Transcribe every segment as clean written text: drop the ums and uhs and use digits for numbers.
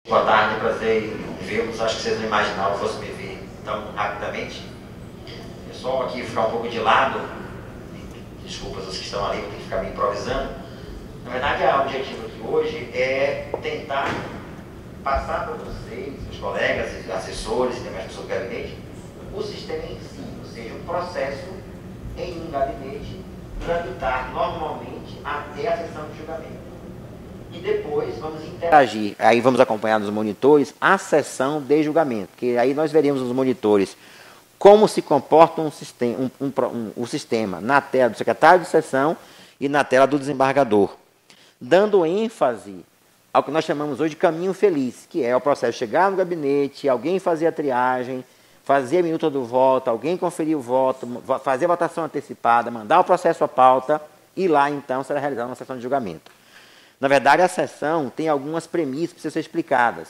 Boa tarde, prazer em vê-los. Acho que vocês não imaginavam que fosse me ver tão rapidamente. Eu só aqui ficar um pouco de lado, desculpas os que estão ali, vou ter que ficar me improvisando. Na verdade, o objetivo aqui hoje é tentar passar para vocês, os colegas, assessores e demais pessoas do gabinete, o sistema em si, ou seja, o processo em um gabinete tramitar normalmente até a sessão de julgamento. E depois vamos interagir, aí vamos acompanhar nos monitores a sessão de julgamento, que aí nós veremos nos monitores como se comporta o sistema na tela do secretário de sessão e na tela do desembargador, dando ênfase ao que nós chamamos hoje de caminho feliz, que é o processo chegar no gabinete, alguém fazer a triagem, fazer a minuta do voto, alguém conferir o voto, fazer a votação antecipada, mandar o processo à pauta e lá então será realizada uma sessão de julgamento. Na verdade, a sessão tem algumas premissas que precisam ser explicadas.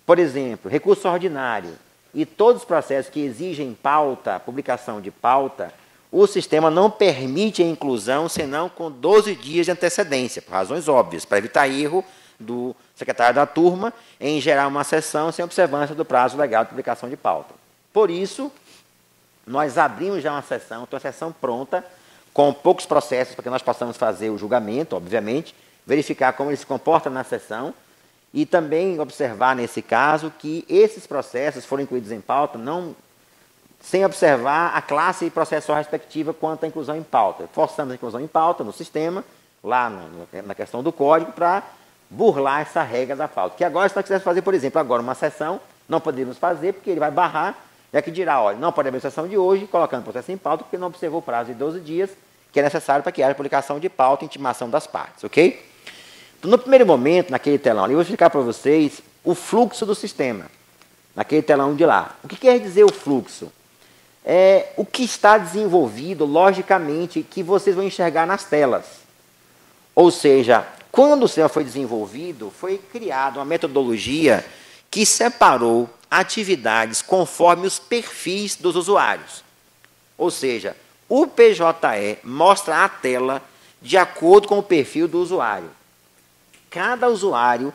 Por exemplo, recurso ordinário e todos os processos que exigem pauta, publicação de pauta, o sistema não permite a inclusão senão com 12 dias de antecedência, por razões óbvias, para evitar erro do secretário da turma em gerar uma sessão sem observância do prazo legal de publicação de pauta. Por isso, nós abrimos já uma sessão, então a sessão pronta, com poucos processos para que nós possamos fazer o julgamento, obviamente, verificar como ele se comporta na sessão e também observar, nesse caso, que esses processos foram incluídos em pauta sem observar a classe processual respectiva quanto à inclusão em pauta. Forçamos a inclusão em pauta no sistema, lá na questão do código, para burlar essa regra da pauta. Que agora, se nós quisermos fazer, por exemplo, agora uma sessão, não poderíamos fazer, porque ele vai barrar, é que dirá, olha, não pode abrir a sessão de hoje, colocando o processo em pauta, porque não observou o prazo de 12 dias, que é necessário para que haja publicação de pauta e intimação das partes, ok? Então, no primeiro momento, naquele telão ali, eu vou explicar para vocês o fluxo do sistema, naquele telão de lá. O que quer dizer o fluxo? É o que está desenvolvido, logicamente, que vocês vão enxergar nas telas. Ou seja, quando o sistema foi desenvolvido, foi criada uma metodologia que separou atividades conforme os perfis dos usuários. Ou seja, o PJE mostra a tela de acordo com o perfil do usuário. Cada usuário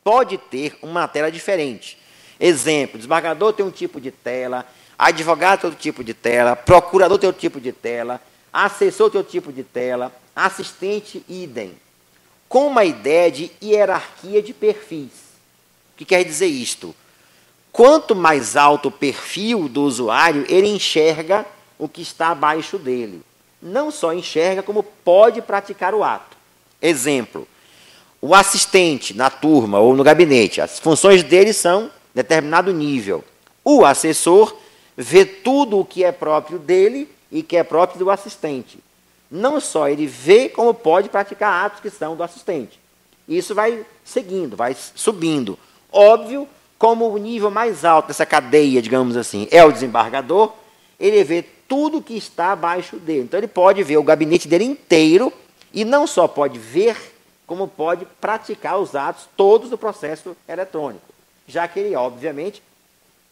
pode ter uma tela diferente. Exemplo, desembargador tem um tipo de tela, advogado tem outro tipo de tela, procurador tem outro tipo de tela, assessor tem outro tipo de tela, assistente, idem. Com uma ideia de hierarquia de perfis. O que quer dizer isto? Quanto mais alto o perfil do usuário, ele enxerga o que está abaixo dele. Não só enxerga, como pode praticar o ato. Exemplo, o assistente na turma ou no gabinete, as funções dele são determinado nível. O assessor vê tudo o que é próprio dele e que é próprio do assistente. Não só ele vê, como pode praticar atos que são do assistente. Isso vai seguindo, vai subindo. Óbvio, como o nível mais alto dessa cadeia, digamos assim, é o desembargador, ele vê tudo que está abaixo dele. Então, ele pode ver o gabinete dele inteiro e não só pode ver, como pode praticar os atos todos do processo eletrônico, já que ele, obviamente,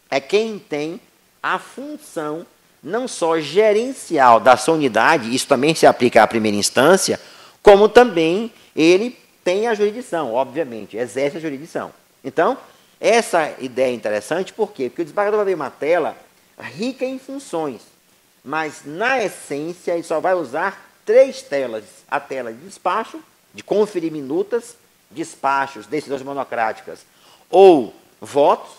é quem tem a função não só gerencial da sua unidade, isso também se aplica à primeira instância, como também ele tem a jurisdição, obviamente, exerce a jurisdição. Então, essa ideia é interessante, por quê? Porque o desembargador vai ver uma tela rica em funções, mas, na essência, ele só vai usar 3 telas. A tela de despacho, de conferir minutas, despachos, decisões monocráticas ou votos,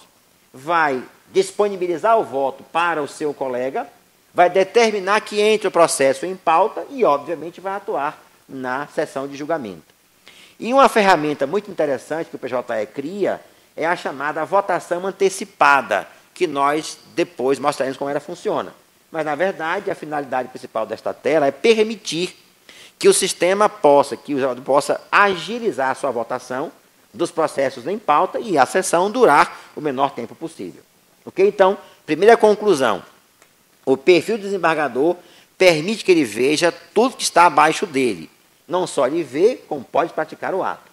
vai disponibilizar o voto para o seu colega, vai determinar que entre o processo em pauta e, obviamente, vai atuar na sessão de julgamento. E uma ferramenta muito interessante que o PJE cria é a chamada votação antecipada, que nós depois mostraremos como ela funciona. Mas, na verdade, a finalidade principal desta tela é permitir que o sistema possa agilizar a sua votação dos processos em pauta e a sessão durar o menor tempo possível. Ok? Então, primeira conclusão, o perfil do desembargador permite que ele veja tudo que está abaixo dele. Não só ele vê, como pode praticar o ato.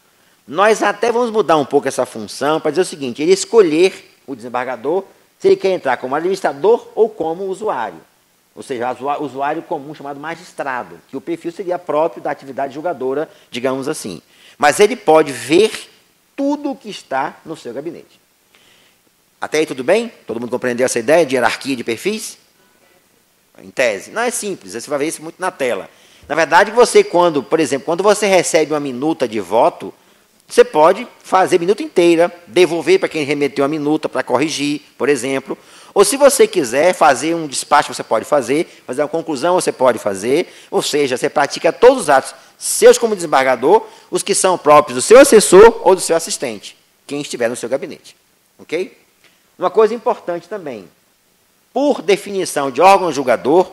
Nós até vamos mudar um pouco essa função para dizer o seguinte, ele escolher, o desembargador, se ele quer entrar como administrador ou como usuário. Ou seja, usuário comum chamado magistrado, que o perfil seria próprio da atividade julgadora, digamos assim. Mas ele pode ver tudo o que está no seu gabinete. Até aí tudo bem? Todo mundo compreendeu essa ideia de hierarquia de perfis? Em tese. Não é simples, você vai ver isso muito na tela. Na verdade, você, por exemplo, quando você recebe uma minuta de voto, você pode fazer a minuta inteira, devolver para quem remeteu a minuta para corrigir, por exemplo. Ou se você quiser fazer um despacho, você pode fazer uma conclusão, você pode fazer. Ou seja, você pratica todos os atos seus como desembargador, os que são próprios do seu assessor ou do seu assistente, quem estiver no seu gabinete. Ok? Uma coisa importante também. Por definição de órgão julgador,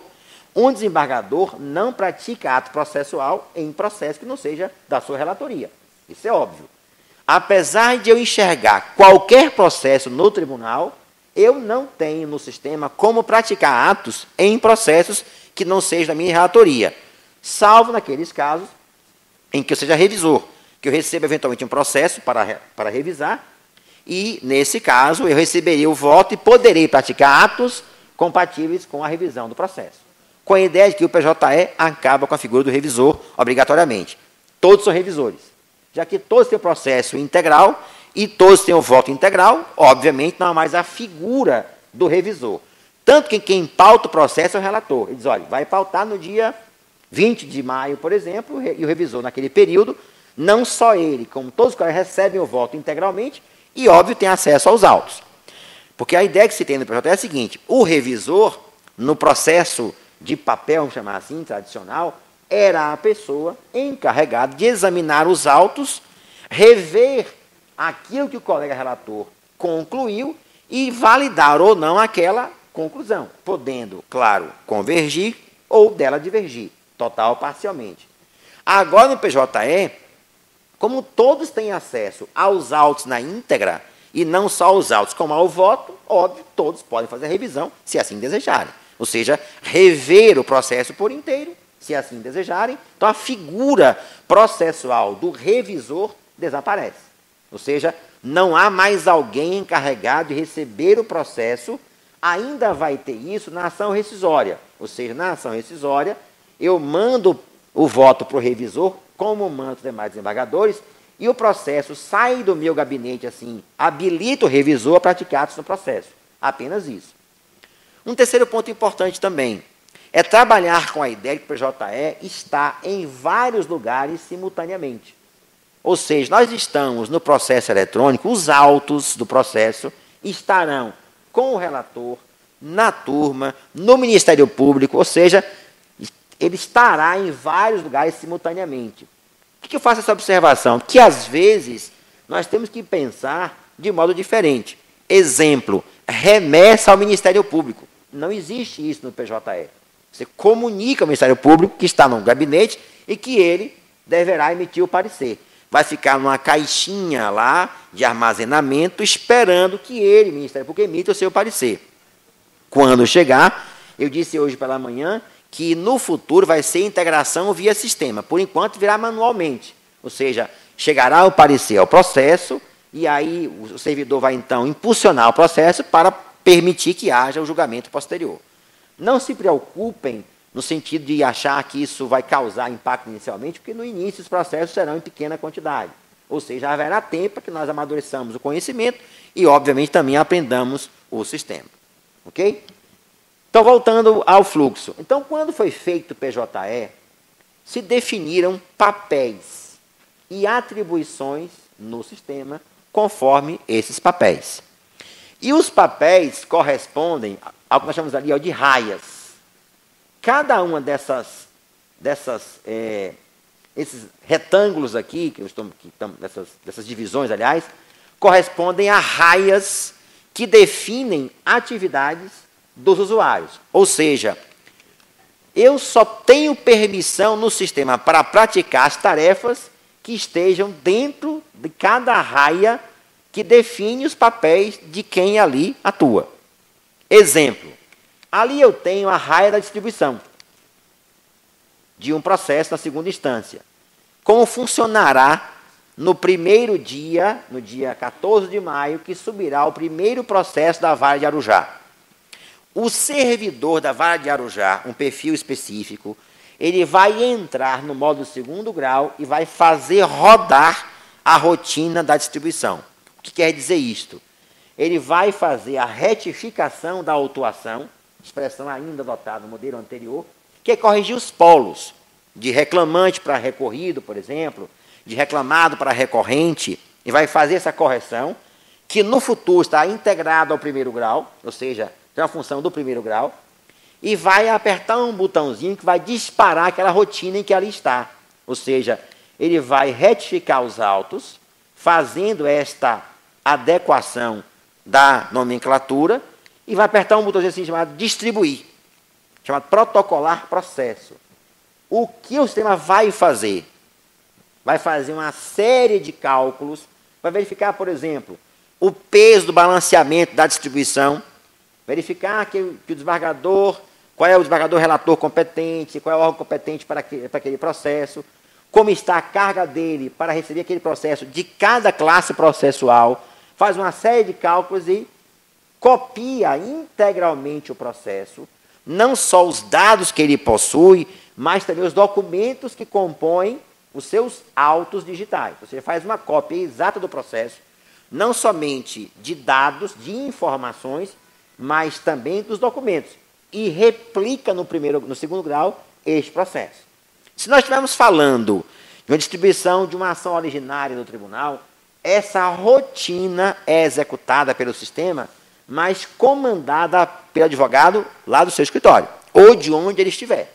um desembargador não pratica ato processual em processo que não seja da sua relatoria. Isso é óbvio. Apesar de eu enxergar qualquer processo no tribunal, eu não tenho no sistema como praticar atos em processos que não sejam da minha relatoria, salvo naqueles casos em que eu seja revisor, que eu receba eventualmente um processo para revisar, e, nesse caso, eu receberia o voto e poderei praticar atos compatíveis com a revisão do processo. Com a ideia de que o PJE acaba com a figura do revisor, obrigatoriamente. Todos são revisores. Já que todos têm o processo integral e todos têm o voto integral, obviamente não há mais a figura do revisor. Tanto que quem pauta o processo é o relator. Ele diz, olha, vai pautar no dia 20 de maio, por exemplo, e o revisor naquele período, não só ele, como todos os que recebem o voto integralmente, e, óbvio, tem acesso aos autos. Porque a ideia que se tem no PJ é a seguinte, o revisor, no processo de papel, vamos chamar assim, tradicional, era a pessoa encarregada de examinar os autos, rever aquilo que o colega relator concluiu e validar ou não aquela conclusão, podendo, claro, convergir ou dela divergir, total ou parcialmente. Agora, no PJE, como todos têm acesso aos autos na íntegra, e não só aos autos, como ao voto, óbvio, todos podem fazer a revisão, se assim desejarem. Ou seja, rever o processo por inteiro, se assim desejarem. Então, a figura processual do revisor desaparece. Ou seja, não há mais alguém encarregado de receber o processo, ainda vai ter isso na ação rescisória. Ou seja, na ação rescisória, eu mando o voto para o revisor, como mando os demais desembargadores, e o processo sai do meu gabinete assim, habilita o revisor a praticar atos no processo. Apenas isso. Um terceiro ponto importante também é trabalhar com a ideia de que o PJE está em vários lugares simultaneamente. Ou seja, nós estamos no processo eletrônico, os autos do processo estarão com o relator, na turma, no Ministério Público, ou seja, ele estará em vários lugares simultaneamente. Por que eu faço essa observação? Que, às vezes, nós temos que pensar de modo diferente. Exemplo, remessa ao Ministério Público. Não existe isso no PJE. Você comunica ao Ministério Público que está no gabinete e que ele deverá emitir o parecer. Vai ficar numa caixinha lá de armazenamento esperando que ele, o Ministério Público, emita o seu parecer. Quando chegar, eu disse hoje pela manhã que no futuro vai ser integração via sistema. Por enquanto, virá manualmente. Ou seja, chegará o parecer ao processo e aí o servidor vai, então, impulsionar o processo para permitir que haja o julgamento posterior. Não se preocupem no sentido de achar que isso vai causar impacto inicialmente, porque no início os processos serão em pequena quantidade. Ou seja, haverá tempo para que nós amadureçamos o conhecimento e, obviamente, também aprendamos o sistema. Ok? Então, voltando ao fluxo. Então, quando foi feito o PJE, se definiram papéis e atribuições no sistema conforme esses papéis. E os papéis correspondem ao que nós chamamos ali de raias. Cada uma esses retângulos aqui, dessas divisões, aliás, correspondem a raias que definem atividades dos usuários. Ou seja, eu só tenho permissão no sistema para praticar as tarefas que estejam dentro de cada raia que define os papéis de quem ali atua. Exemplo, ali eu tenho a raia da distribuição de um processo na segunda instância. Como funcionará no primeiro dia, no dia 14 de maio, que subirá o primeiro processo da Vara de Arujá? O servidor da Vara de Arujá, um perfil específico, ele vai entrar no módulo 2º grau e vai fazer rodar a rotina da distribuição. O que quer dizer isto? Ele vai fazer a retificação da autuação, expressão ainda adotada no modelo anterior, que é corrigir os polos, de reclamante para recorrido, por exemplo, de reclamado para recorrente, e vai fazer essa correção, que no futuro está integrado ao primeiro grau, ou seja, tem uma função do primeiro grau, e vai apertar um botãozinho que vai disparar aquela rotina em que ali está. Ou seja, ele vai retificar os autos, fazendo esta adequação da nomenclatura, e vai apertar um botãozinho assim chamado distribuir, chamado protocolar processo. O que o sistema vai fazer? Vai fazer uma série de cálculos, vai verificar, por exemplo, o peso do balanceamento da distribuição, verificar que o desembargador, qual é o desembargador relator competente, qual é o órgão competente para aquele processo, como está a carga dele para receber aquele processo de cada classe processual, faz uma série de cálculos e copia integralmente o processo, não só os dados que ele possui, mas também os documentos que compõem os seus autos digitais. Ou seja, faz uma cópia exata do processo, não somente de dados, de informações, mas também dos documentos, e replica no segundo grau este processo. Se nós estivermos falando de uma distribuição de uma ação originária do tribunal, essa rotina é executada pelo sistema, mas comandada pelo advogado lá do seu escritório, ou de onde ele estiver.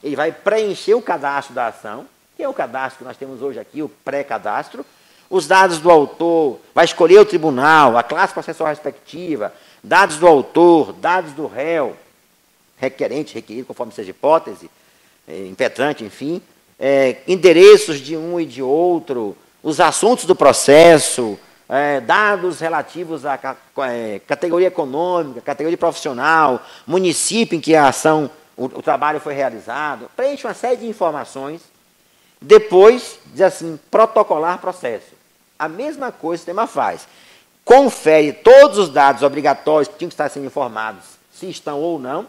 Ele vai preencher o cadastro da ação, que é o cadastro que nós temos hoje aqui, o pré-cadastro, os dados do autor, vai escolher o tribunal, a classe processual respectiva, dados do autor, dados do réu, requerente, requerido, conforme seja a hipótese, impetrante, enfim, endereços de um e de outro, os assuntos do processo, dados relativos à categoria econômica, categoria profissional, município em que a ação, o trabalho foi realizado, preenche uma série de informações, depois diz assim, protocolar processo. A mesma coisa o sistema faz. Confere todos os dados obrigatórios que tinham que estar sendo informados, se estão ou não.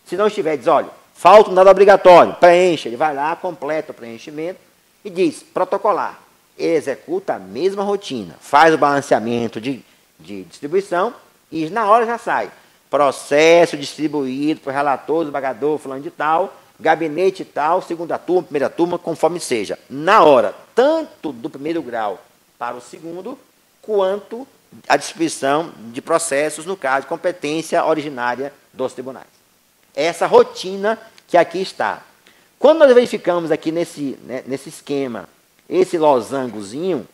Se não estiver, diz, olha, falta um dado obrigatório, preenche. Ele vai lá, completa o preenchimento e diz, protocolar. Ele executa a mesma rotina, faz o balanceamento de distribuição e na hora já sai. Processo distribuído por relator, desembargador, fulano de tal, gabinete tal, segunda turma, primeira turma, conforme seja. Na hora, tanto do primeiro grau para o segundo, quanto a distribuição de processos, no caso, de competência originária dos tribunais. Essa rotina que aqui está. Quando nós verificamos aqui nesse esquema, esse losangozinho,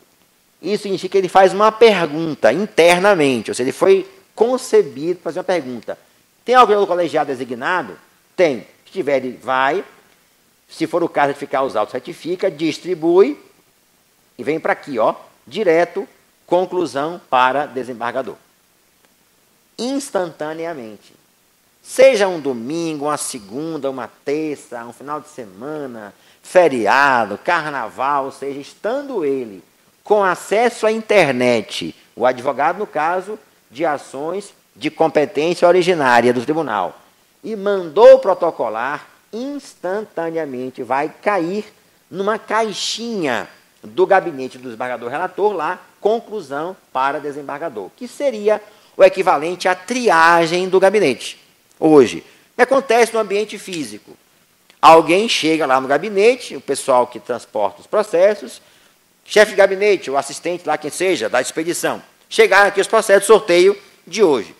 isso significa que ele faz uma pergunta internamente, ou seja, ele foi concebido para fazer uma pergunta. Tem alguém no colegiado designado? Tem. Se tiver, ele vai. Se for o caso de ficar os autos, retifica, distribui e vem para aqui, ó, direto, conclusão para desembargador. Instantaneamente. Seja um domingo, uma segunda, uma terça, um final de semana, feriado, carnaval, ou seja, estando ele com acesso à internet, o advogado, no caso, de ações de competência originária do tribunal, e mandou protocolar, instantaneamente vai cair numa caixinha do gabinete do desembargador relator lá, conclusão para desembargador, que seria o equivalente à triagem do gabinete. Hoje, o que acontece no ambiente físico? Alguém chega lá no gabinete, o pessoal que transporta os processos, chefe de gabinete, o assistente lá, quem seja, da expedição, chegaram aqui os processos de sorteio de hoje.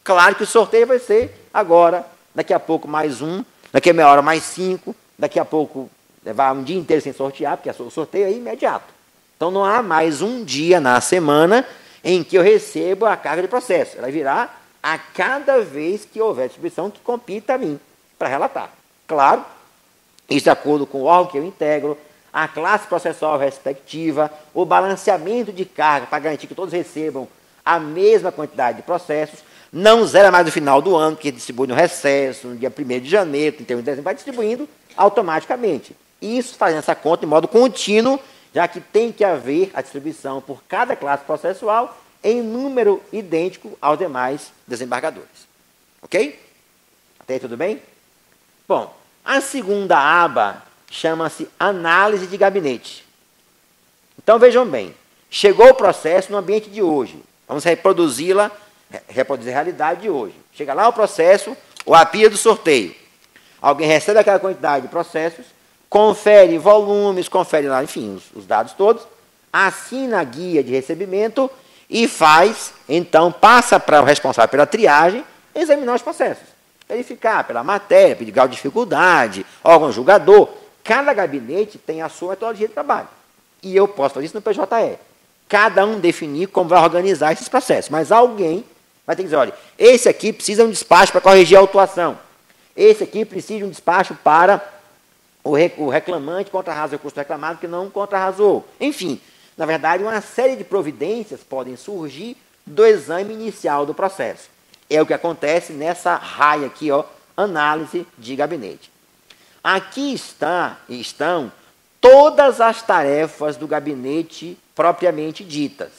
Claro que o sorteio vai ser agora, daqui a pouco mais um, daqui a meia hora mais 5, daqui a pouco vai um dia inteiro sem sortear, porque o sorteio é imediato. Então não há mais um dia na semana em que eu recebo a carga de processo. Ela virá a cada vez que houver distribuição que compita a mim para relatar. Claro, isso de acordo com o órgão que eu integro, a classe processual respectiva, o balanceamento de carga para garantir que todos recebam a mesma quantidade de processos, não zera mais no final do ano, porque distribui no recesso, no dia 1º de janeiro, 31 de dezembro, vai distribuindo automaticamente. Isso fazendo essa conta de modo contínuo, já que tem que haver a distribuição por cada classe processual em número idêntico aos demais desembargadores. Ok? Até aí tudo bem? Bom, a segunda aba chama-se análise de gabinete. Então, vejam bem, chegou o processo no ambiente de hoje. Vamos reproduzi-la, reproduzir a realidade de hoje. Chega lá o processo, o apia do sorteio. Alguém recebe aquela quantidade de processos, confere volumes, confere lá, enfim, os dados todos, assina a guia de recebimento e faz, então, passa para o responsável pela triagem examinar os processos. Verificar pela matéria, pelo grau de dificuldade, órgão julgador. Cada gabinete tem a sua metodologia de trabalho. E eu posso fazer isso no PJE. Cada um definir como vai organizar esses processos. Mas alguém vai ter que dizer, olha, esse aqui precisa de um despacho para corrigir a autuação. Esse aqui precisa de um despacho para o reclamante contrarrasa o recurso reclamado que não contrarrasou. Enfim, na verdade, uma série de providências podem surgir do exame inicial do processo. É o que acontece nessa raia aqui, ó, análise de gabinete. Aqui estão todas as tarefas do gabinete propriamente ditas.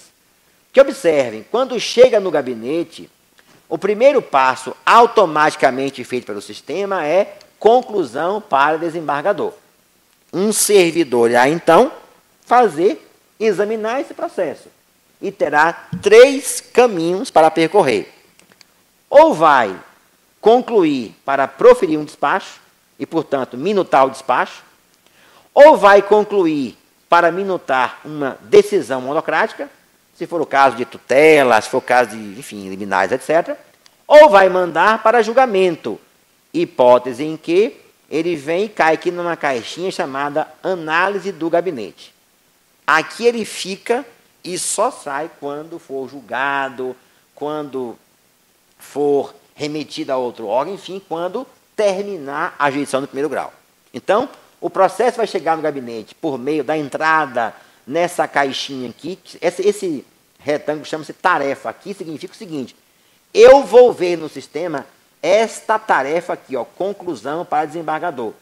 Que observem, quando chega no gabinete, o primeiro passo automaticamente feito pelo sistema é conclusão para desembargador. Um servidor irá, então, examinar esse processo e terá 3 caminhos para percorrer. Ou vai concluir para proferir um despacho e, portanto, minutar o despacho, ou vai concluir para minutar uma decisão monocrática, se for o caso de tutela, se for o caso de, enfim, liminares, etc., ou vai mandar para julgamento, hipótese em que ele vem e cai aqui numa caixinha chamada análise do gabinete. Aqui ele fica e só sai quando for julgado, quando for remetido a outro órgão, enfim, quando terminar a jurisdição do primeiro grau. Então, o processo vai chegar no gabinete por meio da entrada nessa caixinha aqui. Esse retângulo chama-se tarefa. Aqui significa o seguinte: eu vou ver no sistema esta tarefa aqui, ó, conclusão para desembargador.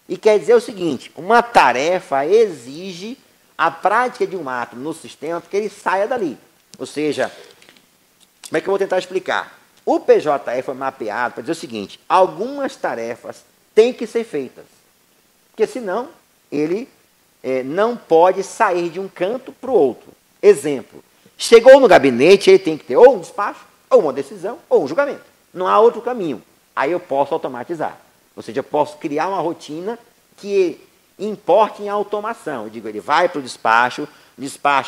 E quer dizer o seguinte: uma tarefa exige a prática de um ato no sistema porque ele saia dali. Ou seja, como é que eu vou tentar explicar? O PJE foi mapeado para dizer o seguinte: algumas tarefas têm que ser feitas, porque senão ele não pode sair de um canto para o outro. Exemplo, chegou no gabinete, ele tem que ter ou um despacho, ou uma decisão, ou um julgamento. Não há outro caminho. Aí eu posso automatizar. Ou seja, eu posso criar uma rotina que importe em automação. Eu digo, ele vai para o despacho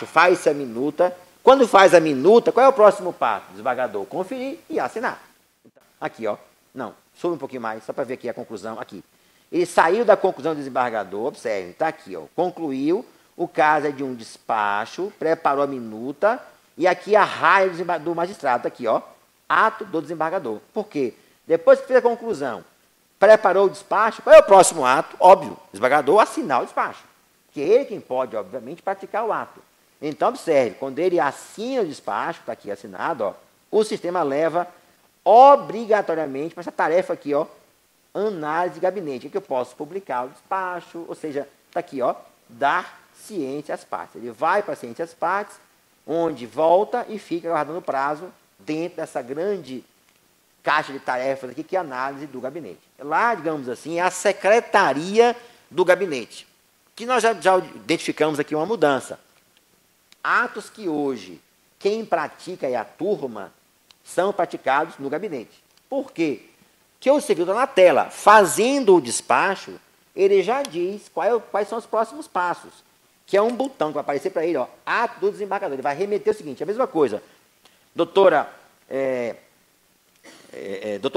faz-se a minuta. Quando faz a minuta, qual é o próximo passo? Desembargador conferir e assinar. Aqui, ó. Não, sobe um pouquinho mais, só para ver aqui a conclusão. Aqui. Ele saiu da conclusão do desembargador, observe, está aqui, ó. Concluiu, o caso é de um despacho, preparou a minuta, e aqui a raia do magistrado, aqui, ó. Ato do desembargador. Por quê? Depois que fez a conclusão, preparou o despacho, qual é o próximo ato? Óbvio, o desembargador assinar o despacho. Que é ele quem pode, obviamente, praticar o ato. Então, observe, quando ele assina o despacho, está aqui assinado, ó, o sistema leva obrigatoriamente para essa tarefa aqui, ó, análise de gabinete, que eu posso publicar o despacho, ou seja, está aqui, ó, dar ciência às partes. Ele vai para a ciência às partes, onde volta e fica aguardando o prazo dentro dessa grande caixa de tarefas aqui, que é a análise do gabinete. Lá, digamos assim, é a secretaria do gabinete, que nós já identificamos aqui uma mudança. Atos que hoje quem pratica é a turma são praticados no gabinete. Por quê? Porque o servidor está na tela, fazendo o despacho, ele já diz quais são os próximos passos, que é um botão que vai aparecer para ele, ó, ato do desembargador. Ele vai remeter o seguinte, a mesma coisa. Doutor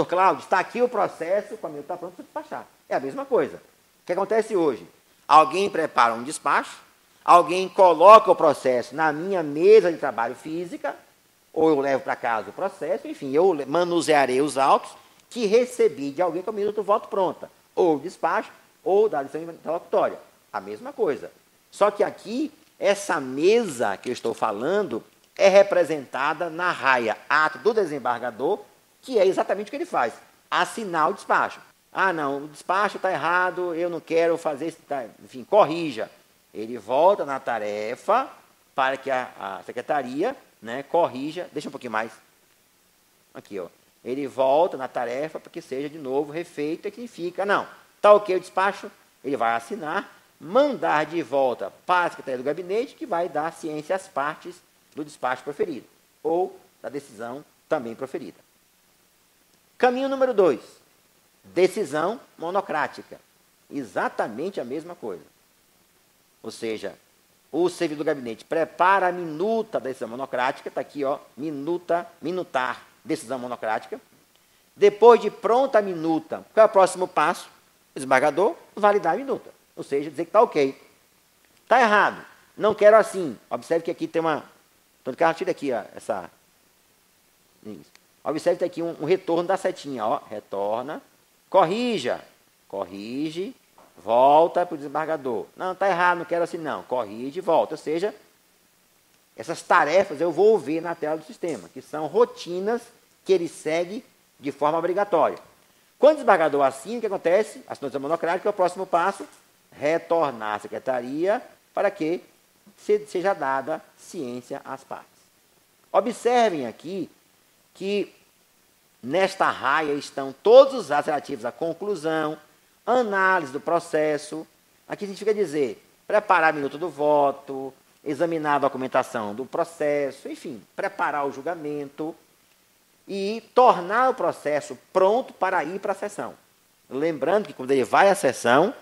Cláudio, está aqui o processo, com a minuta está pronto para despachar. É a mesma coisa. O que acontece hoje? Alguém prepara um despacho, alguém coloca o processo na minha mesa de trabalho física, ou eu levo para casa o processo, enfim, eu manusearei os autos que recebi de alguém com a minuta do voto pronta, ou despacho, ou da lição interlocutória. A mesma coisa. Só que aqui, essa mesa que eu estou falando é representada na raia ato do desembargador, que é exatamente o que ele faz, assinar o despacho. Ah, não, o despacho está errado, eu não quero fazer isso, enfim, corrija. Ele volta na tarefa para que a secretaria, né, corrija, deixa um pouquinho mais, aqui, ó. Ele volta na tarefa para que seja de novo refeito e que fica, não, está ok o despacho, ele vai assinar, mandar de volta para a Secretaria do Gabinete, que vai dar ciência às partes do despacho proferido, ou da decisão também proferida. Caminho número 2, decisão monocrática. Exatamente a mesma coisa. Ou seja, o servidor do gabinete prepara a minuta da decisão monocrática, está aqui, ó, minutar, decisão monocrática. Depois de pronta a minuta, qual é o próximo passo? O desembargador validar a minuta, ou seja, dizer que está ok. Está errado, não quero assim. Observe que aqui tem uma... Então, tira aqui, ó, essa... Isso. Observe que tem aqui um retorno da setinha, ó, retorna, corrige, volta para o desembargador. Não, está errado, não quero assim não. Corrige e volta. Ou seja, essas tarefas eu vou ver na tela do sistema, que são rotinas que ele segue de forma obrigatória. Quando o desembargador assina, o que acontece? Assinou a decisão monocrática, o próximo passo, retornar à secretaria para que seja dada ciência às partes. Observem aqui que nesta raia estão todos os atos relativos à conclusão, análise do processo. Aqui significa dizer, preparar a minuta do voto, examinar a documentação do processo, enfim, preparar o julgamento e tornar o processo pronto para ir para a sessão. Lembrando que quando ele vai à sessão,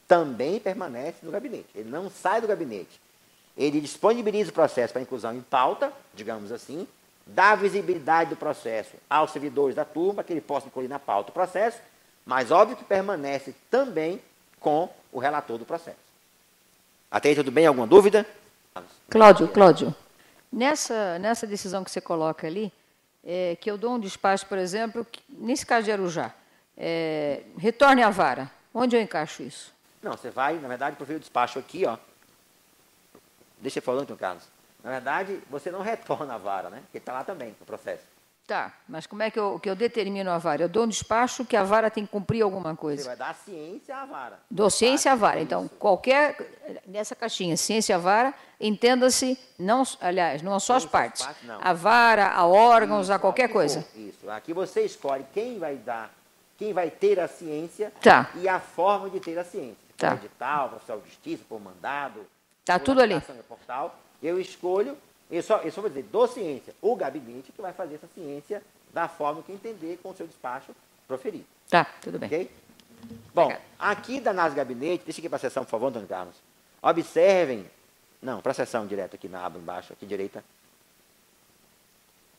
também permanece no gabinete. Ele não sai do gabinete. Ele disponibiliza o processo para inclusão em pauta, digamos assim, dá visibilidade do processo aos servidores da turma, para que ele possa incluir na pauta o processo, mas óbvio que permanece também com o relator do processo. Até aí tudo bem? Alguma dúvida? Cláudio, nessa decisão que você coloca ali, que eu dou um despacho, por exemplo, nesse caso de Arujá, retorne à vara. Onde eu encaixo isso? Não, você vai, na verdade, proferir o despacho aqui, ó. Deixa eu falar, então, Carlos. Na verdade, você não retorna à vara, né? Porque está lá também, no processo. Tá, mas como é que eu determino a vara? Eu dou um despacho que a vara tem que cumprir alguma coisa. Você vai dar ciência à vara. Dou ciência à vara. Então, nessa caixinha, ciência à vara, entenda-se, não, aliás, não só as partes. A vara, a órgãos, a qualquer coisa. Isso. Aqui você escolhe quem vai ter a ciência e a forma de ter a ciência. Tá. Por edital, por oficial de justiça, por mandado. Tá tudo ali. Portal. Eu escolho, eu só vou dizer, dou ciência. O gabinete que vai fazer essa ciência da forma que entender com o seu despacho proferido. Tá, tudo bem. Ok? Bom, aqui da análise gabinete, deixa aqui para a sessão, por favor, Antônio Carlos. Observem, não, para a sessão direto aqui na aba embaixo, aqui direita.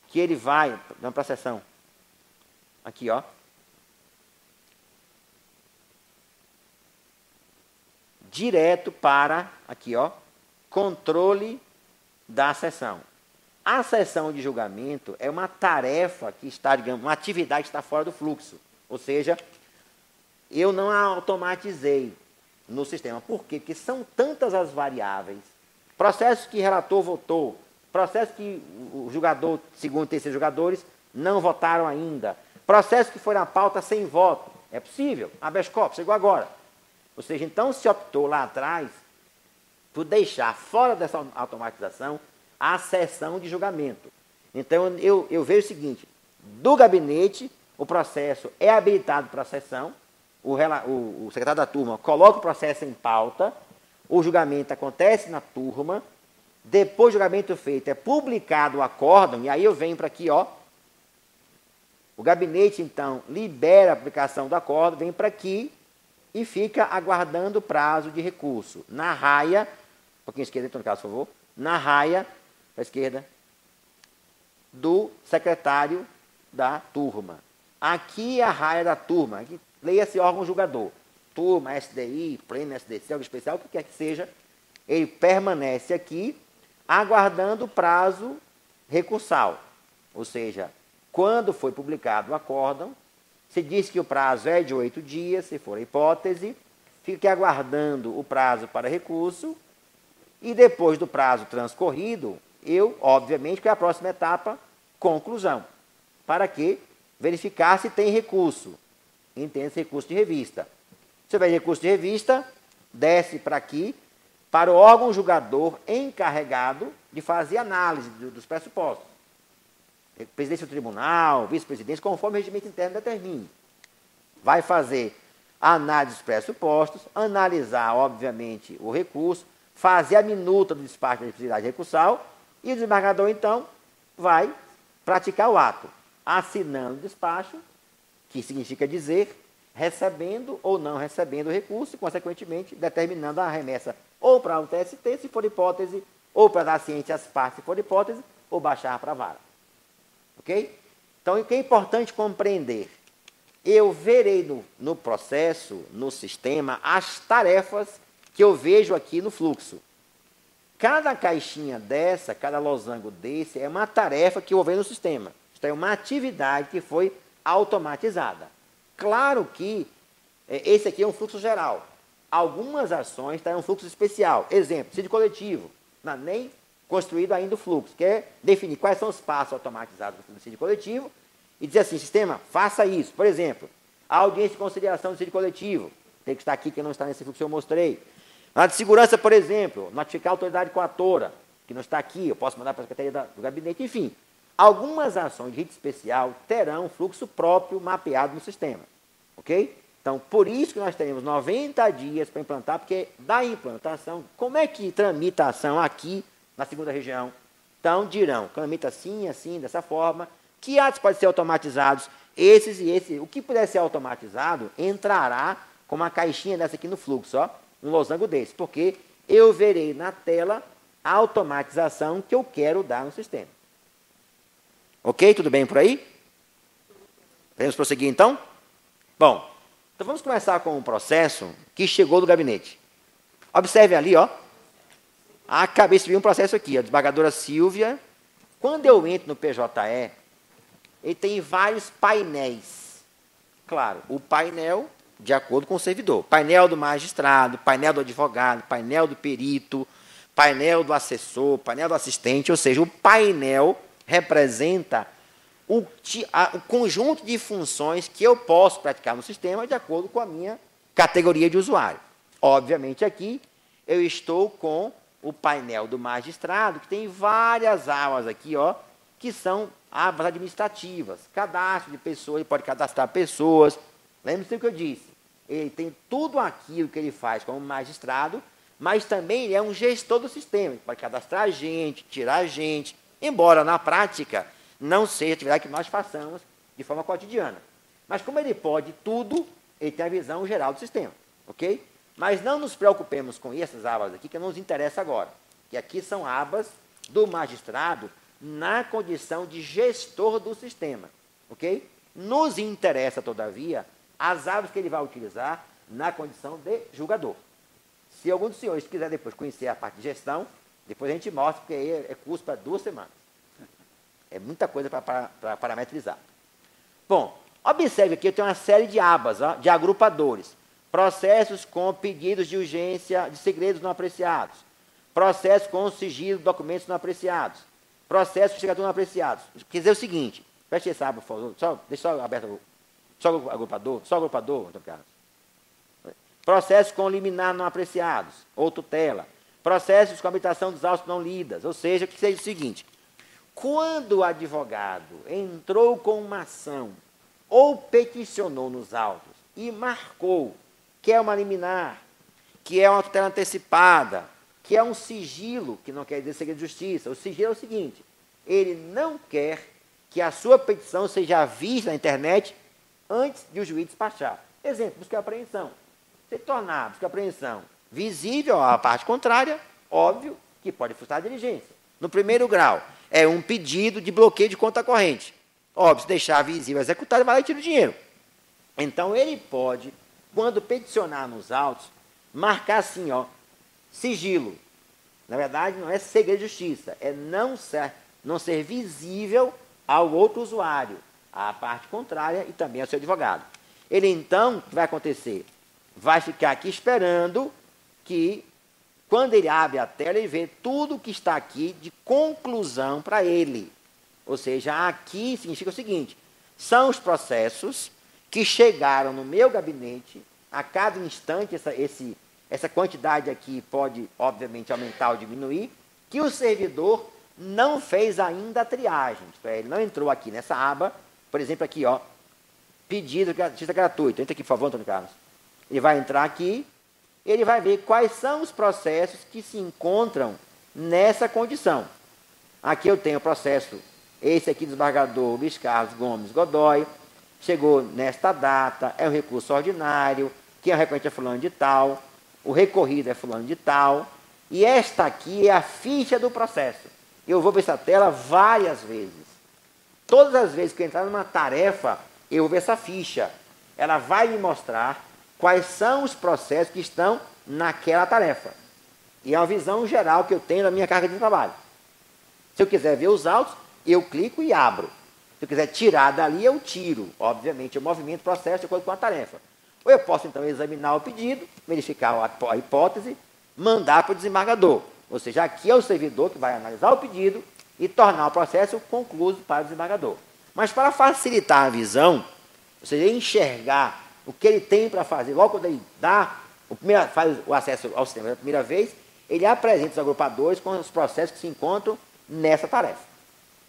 Que ele vai, não, para a sessão. Aqui, ó. Direto para, aqui, ó, controle da sessão. A sessão de julgamento é uma tarefa que está, digamos, uma atividade que está fora do fluxo. Ou seja, eu não a automatizei no sistema. Por quê? Porque são tantas as variáveis. Processos que relator votou, processos que o julgador, segundo e terceiro julgadores, não votaram ainda. Processos que foram à pauta sem voto. É possível. Habeas corpus, chegou agora. Ou seja, então se optou lá atrás por deixar fora dessa automatização a sessão de julgamento. Então, eu vejo o seguinte, do gabinete, o processo é habilitado para a sessão, o secretário da turma coloca o processo em pauta, o julgamento acontece na turma, depois do julgamento feito é publicado o acórdão, e aí eu venho para aqui, ó, o gabinete, então, libera a publicação do acórdão, vem para aqui e fica aguardando o prazo de recurso. Na raia, um pouquinho à esquerda, então, no caso, por favor, na raia, para a esquerda, do secretário da turma. Aqui é a raia da turma, aqui, leia-se órgão julgador. Turma, SDI, pleno, SDC, algo especial, o que quer que seja, ele permanece aqui, aguardando o prazo recursal. Ou seja, quando foi publicado o acórdão, se diz que o prazo é de 8 dias, se for a hipótese, fique aguardando o prazo para recurso, e depois do prazo transcorrido, obviamente, que é a próxima etapa, conclusão, para que verificar se tem recurso. Entenda-se recurso de revista. Se houver recurso de revista, desce para aqui, para o órgão julgador encarregado de fazer análise dos pressupostos. Presidência do tribunal, vice-presidência, conforme o regimento interno determine. Vai fazer análise dos pressupostos, analisar, obviamente, o recurso, fazer a minuta do despacho da necessidade recursal e o desembargador, então, vai praticar o ato, assinando o despacho, que significa dizer recebendo ou não recebendo o recurso e, consequentemente, determinando a remessa ou para o TST, se for hipótese, ou para dar ciência às partes, se for hipótese, ou baixar para a vara. Ok? Então, o que é importante compreender? Eu verei no processo, no sistema, as tarefas que eu vejo aqui no fluxo. Cada caixinha dessa, cada losango desse, é uma tarefa que eu vou ver no sistema. Isto é uma atividade que foi automatizada. Claro que esse aqui é um fluxo geral. Algumas ações têm um fluxo especial. Exemplo, síndico coletivo. Não, nem construído ainda o fluxo, que é definir quais são os passos automatizados do síndico coletivo e dizer assim, sistema, faça isso. Por exemplo, a audiência de conciliação do síndico coletivo. Tem que estar aqui, que não está nesse fluxo que eu mostrei. Na de segurança, por exemplo, notificar a autoridade coatora, que não está aqui, eu posso mandar para a Secretaria do Gabinete, enfim. Algumas ações de rito especial terão um fluxo próprio mapeado no sistema. Ok? Então, por isso que nós teremos 90 dias para implantar, porque da implantação, como é que tramita a ação aqui na segunda região? Então, dirão, tramita assim, assim, dessa forma, que atos podem ser automatizados, esses e esses. O que puder ser automatizado entrará com uma caixinha dessa aqui no fluxo, ó, um losango desse, porque eu verei na tela a automatização que eu quero dar no sistema. Ok? Tudo bem por aí? Podemos prosseguir, então? Bom, então vamos começar com um processo que chegou do gabinete. Observe ali, ó. Acabei de subir um processo aqui, a desembargadora Silvia. Quando eu entro no PJE, ele tem vários painéis. Claro, o painel de acordo com o servidor. Painel do magistrado, painel do advogado, painel do perito, painel do assessor, painel do assistente, ou seja, o painel representa o conjunto de funções que eu posso praticar no sistema de acordo com a minha categoria de usuário. Obviamente, aqui eu estou com o painel do magistrado, que tem várias abas aqui, ó, que são abas administrativas. Cadastro de pessoas, ele pode cadastrar pessoas. Lembre-se do que eu disse. Ele tem tudo aquilo que ele faz como magistrado, mas também ele é um gestor do sistema. Ele pode cadastrar gente, tirar gente, embora na prática não seja atividade que nós façamos de forma cotidiana. Mas como ele pode tudo, ele tem a visão geral do sistema. Ok? Mas não nos preocupemos com essas abas aqui, que não nos interessa agora. Que aqui são abas do magistrado na condição de gestor do sistema. Ok? Nos interessa, todavia, as abas que ele vai utilizar na condição de julgador. Se algum dos senhores quiser depois conhecer a parte de gestão, depois a gente mostra, porque aí é curso para 2 semanas. É muita coisa para parametrizar. Bom, observe aqui, eu tenho uma série de abas, ó, de agrupadores. Processos com pedidos de urgência de segredos não apreciados. Processos com sigilo de documentos não apreciados. Processos com chegador não apreciados. Quer dizer o seguinte, feche essa aba, por favor. Deixa só aberto, só agrupador, Antônio Carlos. Processos com liminar não apreciados, ou tutela. Processos com habilitação dos autos não lidas. Ou seja, que seja o seguinte, quando o advogado entrou com uma ação ou peticionou nos autos e marcou que é uma liminar, que é uma tutela antecipada, que é um sigilo, que não quer dizer segredo de justiça. O sigilo é o seguinte, ele não quer que a sua petição seja vista na internet antes de o juiz despachar. Exemplo, busca e apreensão. Se tornar a busca e apreensão visível à parte contrária, óbvio que pode frustrar a diligência. No primeiro grau, é um pedido de bloqueio de conta corrente. Óbvio, se deixar visível executado, vai lá e tira o dinheiro. Então, ele pode, quando peticionar nos autos, marcar assim, ó, sigilo. Na verdade, não é segredo de justiça, é não ser visível ao outro usuário, à parte contrária e também ao seu advogado. Ele, então, o que vai acontecer? Vai ficar aqui esperando que, quando ele abre a tela, ele vê tudo que está aqui de conclusão para ele. Ou seja, aqui significa o seguinte, são os processos que chegaram no meu gabinete, a cada instante essa quantidade aqui pode, obviamente, aumentar ou diminuir, que o servidor não fez ainda a triagem. Ele não entrou aqui nessa aba, por exemplo, aqui, ó, pedido de justiça gratuita. Entra aqui, por favor, Antônio Carlos. Ele vai entrar aqui, ele vai ver quais são os processos que se encontram nessa condição. Aqui eu tenho o processo, esse aqui, desembargador Luiz Carlos Gomes Godoy, chegou nesta data, é um recurso ordinário, quem é o recorrente é fulano de tal, o recorrido é fulano de tal, e esta aqui é a ficha do processo. Eu vou ver essa tela várias vezes. Todas as vezes que eu entrar numa tarefa, eu vou ver essa ficha. Ela vai me mostrar quais são os processos que estão naquela tarefa. E é uma visão geral que eu tenho da minha carga de trabalho. Se eu quiser ver os autos, eu clico e abro. Se eu quiser tirar dali, eu tiro. Obviamente, eu movimento o processo de acordo com a tarefa. Ou eu posso, então, examinar o pedido, verificar a hipótese, mandar para o desembargador. Ou seja, aqui é o servidor que vai analisar o pedido e tornar o processo concluído para o desembargador. Mas para facilitar a visão, ou seja, enxergar o que ele tem para fazer, logo quando ele faz o acesso ao sistema da primeira vez, ele apresenta os agrupadores com os processos que se encontram nessa tarefa.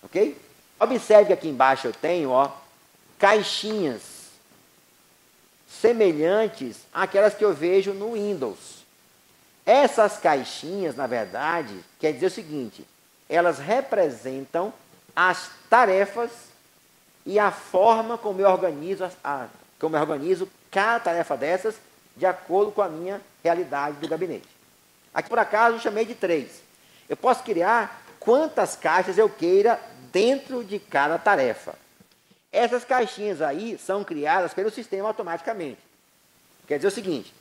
Ok? Observe que aqui embaixo eu tenho caixinhas semelhantes àquelas que eu vejo no Windows. Essas caixinhas, na verdade, quer dizer o seguinte, elas representam as tarefas e a forma como eu organizo, cada tarefa dessas de acordo com a minha realidade do gabinete. Aqui, por acaso, eu chamei de 3. Eu posso criar quantas caixas eu queira dentro de cada tarefa. Essas caixinhas aí são criadas pelo sistema automaticamente. Quer dizer o seguinte,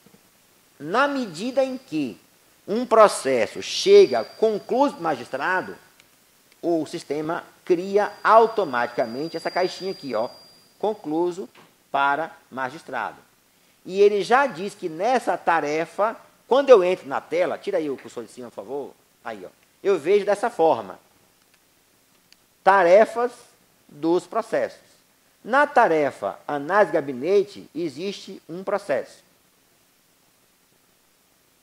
na medida em que um processo chega, conclui para o magistrado, o sistema cria automaticamente essa caixinha aqui, concluso para magistrado. E ele já diz que nessa tarefa, quando eu entro na tela, tira aí o cursor de cima, por favor, aí, eu vejo dessa forma, tarefas dos processos. Na tarefa análise de gabinete, existe um processo,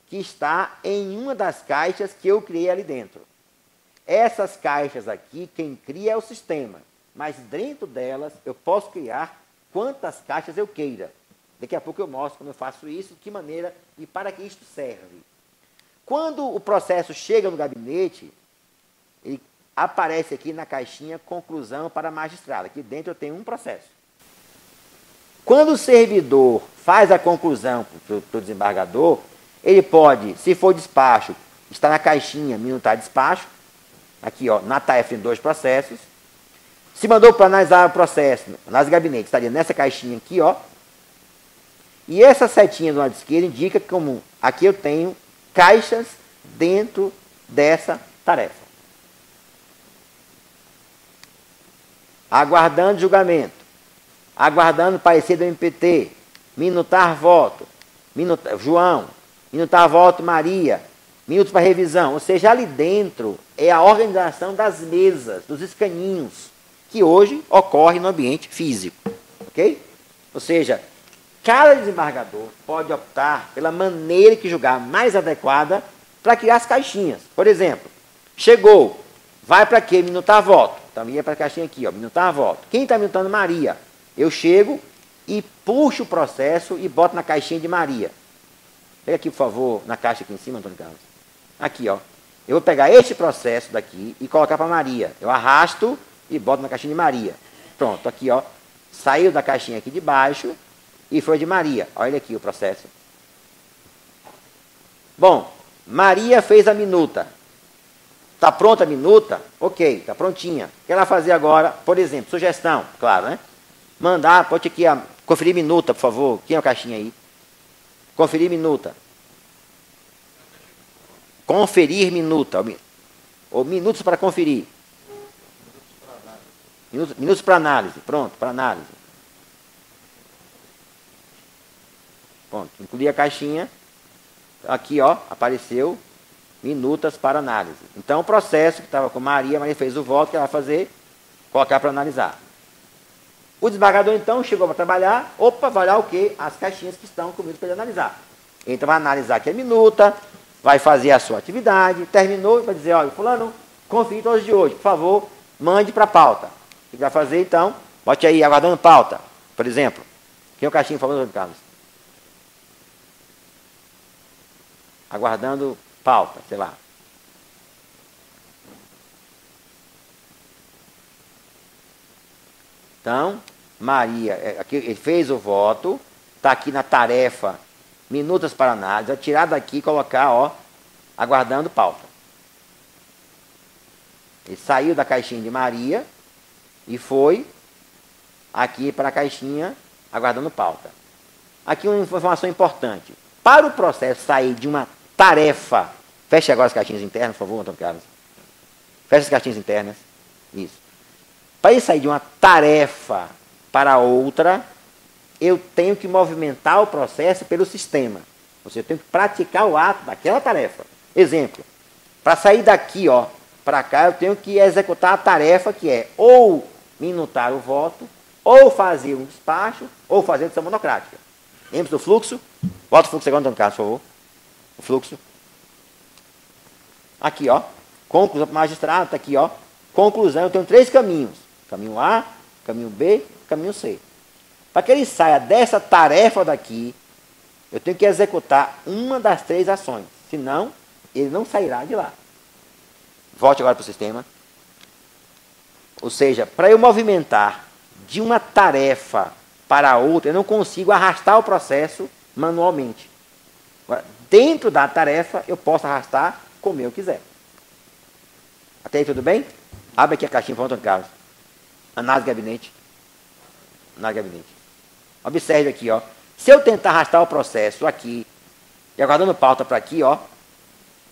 que está em uma das caixas que eu criei ali dentro. Essas caixas aqui, quem cria é o sistema, mas dentro delas eu posso criar quantas caixas eu queira. Daqui a pouco eu mostro como eu faço isso, de que maneira e para que isto serve. Quando o processo chega no gabinete, ele aparece aqui na caixinha conclusão para magistrado. Aqui dentro eu tenho um processo. Quando o servidor faz a conclusão para o desembargador, ele pode, se for despacho, está na caixinha minutar despacho, aqui na tarefa tem 2 processos. Se mandou para analisar o processo, análise de gabinete, estaria nessa caixinha aqui, E essa setinha do lado esquerdo indica como aqui eu tenho caixas dentro dessa tarefa. Aguardando julgamento, aguardando parecer do MPT, minutar voto, João, minutar voto Maria, minutos para revisão. Ou seja, ali dentro é a organização das mesas, dos escaninhos, que hoje ocorre no ambiente físico. Ok? Ou seja, cada desembargador pode optar pela maneira que julgar mais adequada para criar as caixinhas. Por exemplo, chegou, vai para quê? Minutar voto. Então, ia para a caixinha aqui, minutar voto. Quem está minutando Maria? Eu chego e puxo o processo e boto na caixinha de Maria. Pega aqui, por favor, na caixa aqui em cima, Antônio Carlos. Aqui, Eu vou pegar este processo daqui e colocar para Maria. Eu arrasto e boto na caixinha de Maria. Pronto, aqui, saiu da caixinha aqui de baixo e foi de Maria. Olha aqui o processo. Bom, Maria fez a minuta. Está pronta a minuta? Ok, está prontinha. O que ela vai fazer agora? Por exemplo, sugestão, claro, né? Mandar, pode aqui, conferir minuta, por favor. Quem é a caixinha aí? Conferir minuta. Conferir minuta. Ou minutos para conferir. Minutos para análise. Pronto, para análise. Pronto, incluí a caixinha. Aqui, apareceu minutas para análise. Então, o processo que estava com Maria fez o voto que ela vai fazer, colocar para analisar. O desembargador, então, chegou para trabalhar, vai olhar o quê? As caixinhas que estão comigo para ele analisar. Então, vai analisar aqui a minuta, vai fazer a sua atividade, terminou, vai dizer, fulano, confie todos de hoje, por favor, mande para a pauta. O que vai fazer, então? Bote aí, aguardando pauta, por exemplo. Quem é o caixinha, por favor, Carlos? aguardando pauta, sei lá. Então, Maria, aqui, ele fez o voto, está aqui na tarefa, minutas para análise, vai tirar daqui e colocar, ó, aguardando pauta. Ele saiu da caixinha de Maria e foi aqui para a caixinha aguardando pauta. Aqui uma informação importante. Para o processo sair de uma tarefa, feche agora as caixinhas internas, por favor, Antônio Carlos. Feche as caixinhas internas. Isso. Para ele sair de uma tarefa para outra, eu tenho que movimentar o processo pelo sistema. Ou seja, eu tenho que praticar o ato daquela tarefa. Exemplo, para sair daqui, ó, para cá, eu tenho que executar a tarefa que é ou minutar o voto, ou fazer um despacho, ou fazer decisão monocrática. Lembra do fluxo? Bota o fluxo agora, Antônio Carlos, por favor. O fluxo. Aqui, ó. Conclusão para o magistrado, está aqui, ó. Conclusão, eu tenho 3 caminhos. Caminho A, caminho B, caminho C. Para que ele saia dessa tarefa daqui, eu tenho que executar uma das 3 ações. Senão, ele não sairá de lá. Volte agora para o sistema. Ou seja, para eu movimentar de uma tarefa para outra, eu não consigo arrastar o processo manualmente. Agora, dentro da tarefa, eu posso arrastar como eu quiser. Até aí tudo bem? Abre aqui a caixinha para o Antônio Carlos. Análise de gabinete. Análise de gabinete. Observe aqui, ó. Se eu tentar arrastar o processo aqui, e aguardando pauta para aqui, ó.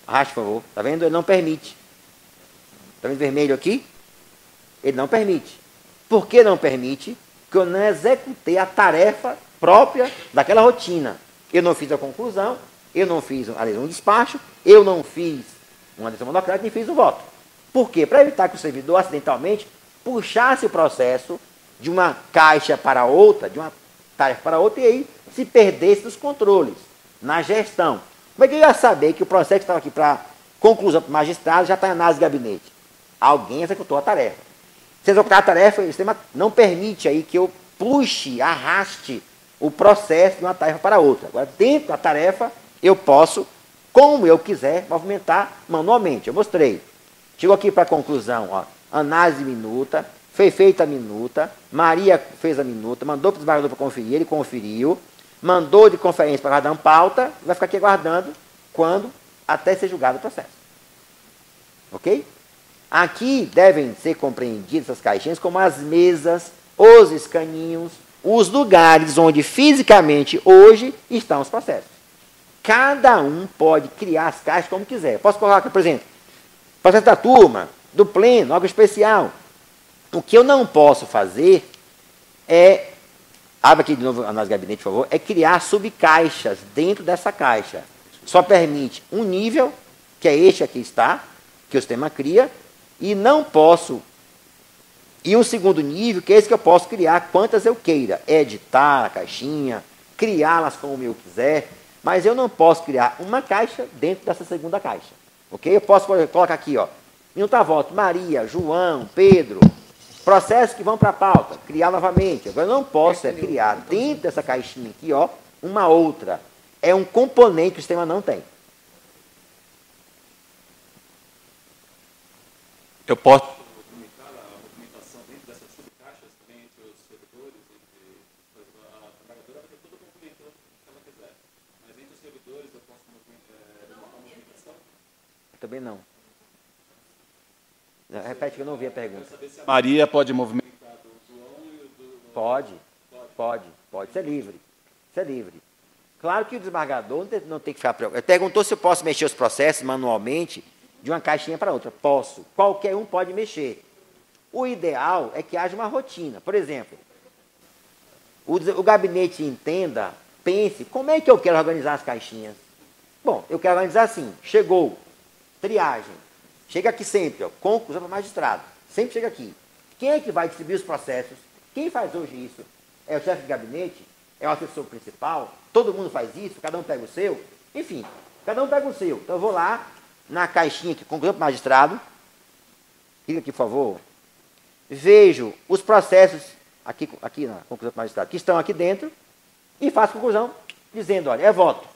Arraste, por favor. Está vendo? Ele não permite. Está vendo vermelho aqui? Ele não permite. Por que não permite? Porque eu não executei a tarefa própria daquela rotina. Eu não fiz a conclusão, eu não fiz um despacho, eu não fiz uma decisão monocrática, nem fiz o voto. Por quê? Para evitar que o servidor acidentalmente puxasse o processo de uma caixa para outra, de uma tarefa para outra, e aí se perdesse dos controles, na gestão. Como é que eu ia saber que o processo que estava aqui para conclusão para o magistrado já está em análise de gabinete? Alguém executou a tarefa. Se executar a tarefa, o sistema não permite aí que eu puxe, arraste o processo de uma tarefa para outra. Agora, dentro da tarefa, eu posso, como eu quiser, movimentar manualmente. Eu mostrei. Chegou aqui para a conclusão, ó, análise de minuta, foi feita a minuta, Maria fez a minuta, mandou para o desembargador para conferir, ele conferiu, mandou de conferência para guardar uma pauta, vai ficar aqui aguardando quando até ser julgado o processo. Ok? Aqui devem ser compreendidas essas caixinhas como as mesas, os escaninhos, os lugares onde fisicamente hoje estão os processos. Cada um pode criar as caixas como quiser. Posso colocar aqui, por exemplo, processo da turma, do pleno, algo especial. O que eu não posso fazer é, abre aqui de novo a análise de gabinete, por favor, é criar subcaixas dentro dessa caixa. Só permite um nível, que é este aqui está, que o sistema cria, e não posso, e um segundo nível, que é esse que eu posso criar quantas eu queira, editar a caixinha, criá-las como eu quiser, mas eu não posso criar uma caixa dentro dessa segunda caixa. Ok? Eu posso colocar aqui, ó, minutar voto, Maria, João, Pedro, processos que vão para a pauta, criar novamente. Agora, eu não posso criar dentro dessa caixinha aqui, ó, uma outra. É um componente que o sistema não tem. Eu posso limitar a movimentação dentro dessas subcaixas também entre os servidores, a trabalhadora vai ter todo o movimento que ela quiser. Mas entre os servidores eu posso limitar a movimentação? Também não. Repete que eu não ouvi a pergunta. A Maria pode movimentar do João e do... Pode. Isso é livre. Isso é livre. Claro que o desembargador não tem que ficar preocupado. Ele perguntou se eu posso mexer os processos manualmente de uma caixinha para outra. Posso. Qualquer um pode mexer. O ideal é que haja uma rotina. Por exemplo, o gabinete entenda, pense, como é que eu quero organizar as caixinhas? Bom, eu quero organizar assim. Chegou, triagem. Chega aqui sempre, ó, conclusão para o magistrado. Sempre chega aqui. Quem é que vai distribuir os processos? Quem faz hoje isso? É o chefe de gabinete? É o assessor principal? Todo mundo faz isso? Cada um pega o seu? Enfim, cada um pega o seu. Então eu vou lá, na caixinha aqui, conclusão para o magistrado. Clica aqui, por favor. Vejo os processos, aqui na conclusão para o magistrado, que estão aqui dentro, e faço conclusão, dizendo, olha, é voto.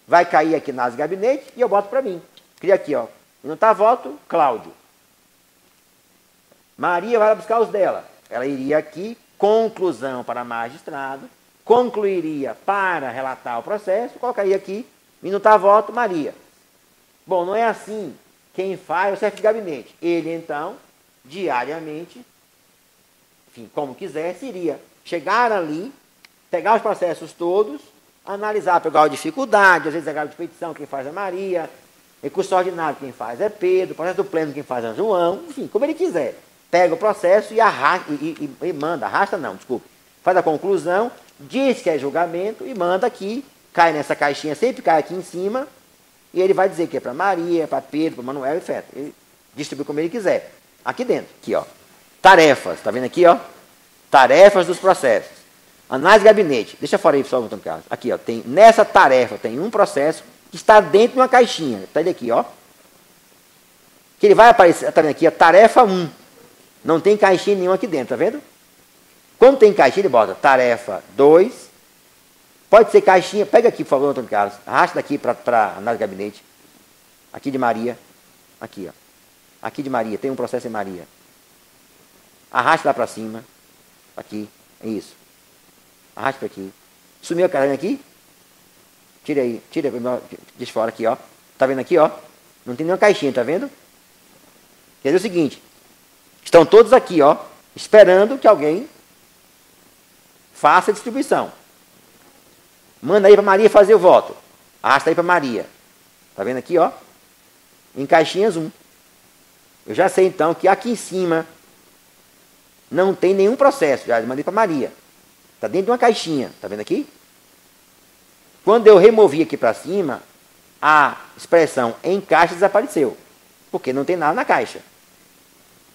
vai cair aqui nas gabinetes e eu boto para mim. Cria aqui, ó. Minutar voto, Cláudio. Maria vai lá buscar os dela. Ela iria aqui, conclusão para magistrado, concluiria para relatar o processo, colocaria aqui, minutar voto, Maria. Bom, não é assim. Quem faz é o chefe de gabinete. Ele, então, diariamente, enfim, como quisesse, iria chegar ali, pegar os processos todos, analisar, pegar a dificuldade, às vezes a grave de petição, quem faz é Maria, recurso ordinário, quem faz é Pedro, processo do pleno, quem faz é João, enfim, como ele quiser. Pega o processo e arrasta, e manda, arrasta não, desculpe, faz a conclusão, diz que é julgamento e manda aqui, cai nessa caixinha, sempre cai aqui em cima, e ele vai dizer que é para Maria, para Pedro, para Manuel, etc. Ele distribui como ele quiser. Aqui dentro, aqui, ó. Tarefas, tá vendo aqui, ó? Tarefas dos processos. Análise de gabinete. Deixa fora aí, pessoal, Antônio Carlos. Aqui, ó. Nessa tarefa tem um processo que está dentro de uma caixinha. Está ele aqui, ó. Que ele vai aparecer, tá vendo aqui, ó, tarefa 1. Não tem caixinha nenhuma aqui dentro, tá vendo? Quando tem caixinha, ele bota tarefa 2. Pode ser caixinha. Pega aqui, por favor, Antônio Carlos. Arrasta daqui para análise de gabinete. Aqui de Maria. Aqui, ó. Aqui de Maria. Tem um processo em Maria. Arrasta lá para cima. Aqui. É isso. Arrasta para aqui. Sumiu a carinha aqui? Tira aí. Tira de fora aqui, ó. Tá vendo aqui, ó? Não tem nenhuma caixinha, tá vendo? Quer dizer o seguinte. Estão todos aqui, ó. Esperando que alguém faça a distribuição. Manda aí para Maria fazer o voto. Arrasta aí para Maria. Tá vendo aqui, ó? Em caixinhas 1. Eu já sei, então, que aqui em cima não tem nenhum processo. Já mandei para Maria. Está dentro de uma caixinha. Está vendo aqui? Quando eu removi aqui para cima, a expressão em caixa desapareceu. Porque não tem nada na caixa.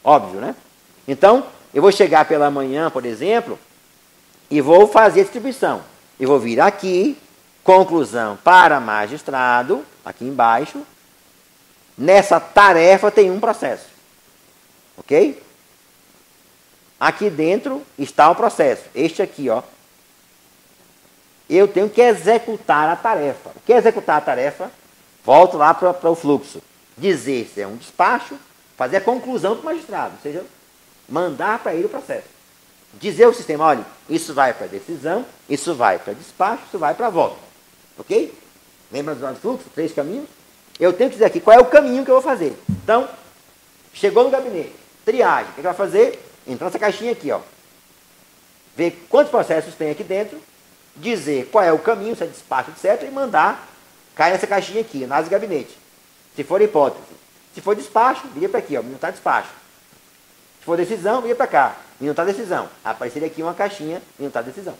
Óbvio, né? Então, eu vou chegar pela manhã, por exemplo, e vou fazer a distribuição. Eu vou vir aqui, conclusão para magistrado, aqui embaixo. Nessa tarefa tem um processo. Ok? Aqui dentro está o processo. Este aqui, ó. Eu tenho que executar a tarefa. O que é executar a tarefa? Volto lá para o fluxo. Dizer se é um despacho, fazer a conclusão do magistrado. Ou seja, mandar para ele o processo. Dizer ao sistema, olha, isso vai para decisão, isso vai para despacho, isso vai para voto. Ok? Lembra do fluxo? 3 caminhos? Eu tenho que dizer aqui qual é o caminho que eu vou fazer. Então, chegou no gabinete, triagem. O que vai fazer? Entrar nessa caixinha aqui, ó. Ver quantos processos tem aqui dentro, dizer qual é o caminho, se é despacho, etc. E mandar cair nessa caixinha aqui, análise de gabinete. Se for hipótese. Se for despacho, viria para aqui, ó, minutar despacho. Se for decisão, viria para cá, minutar decisão. Apareceria aqui uma caixinha, minutar decisão.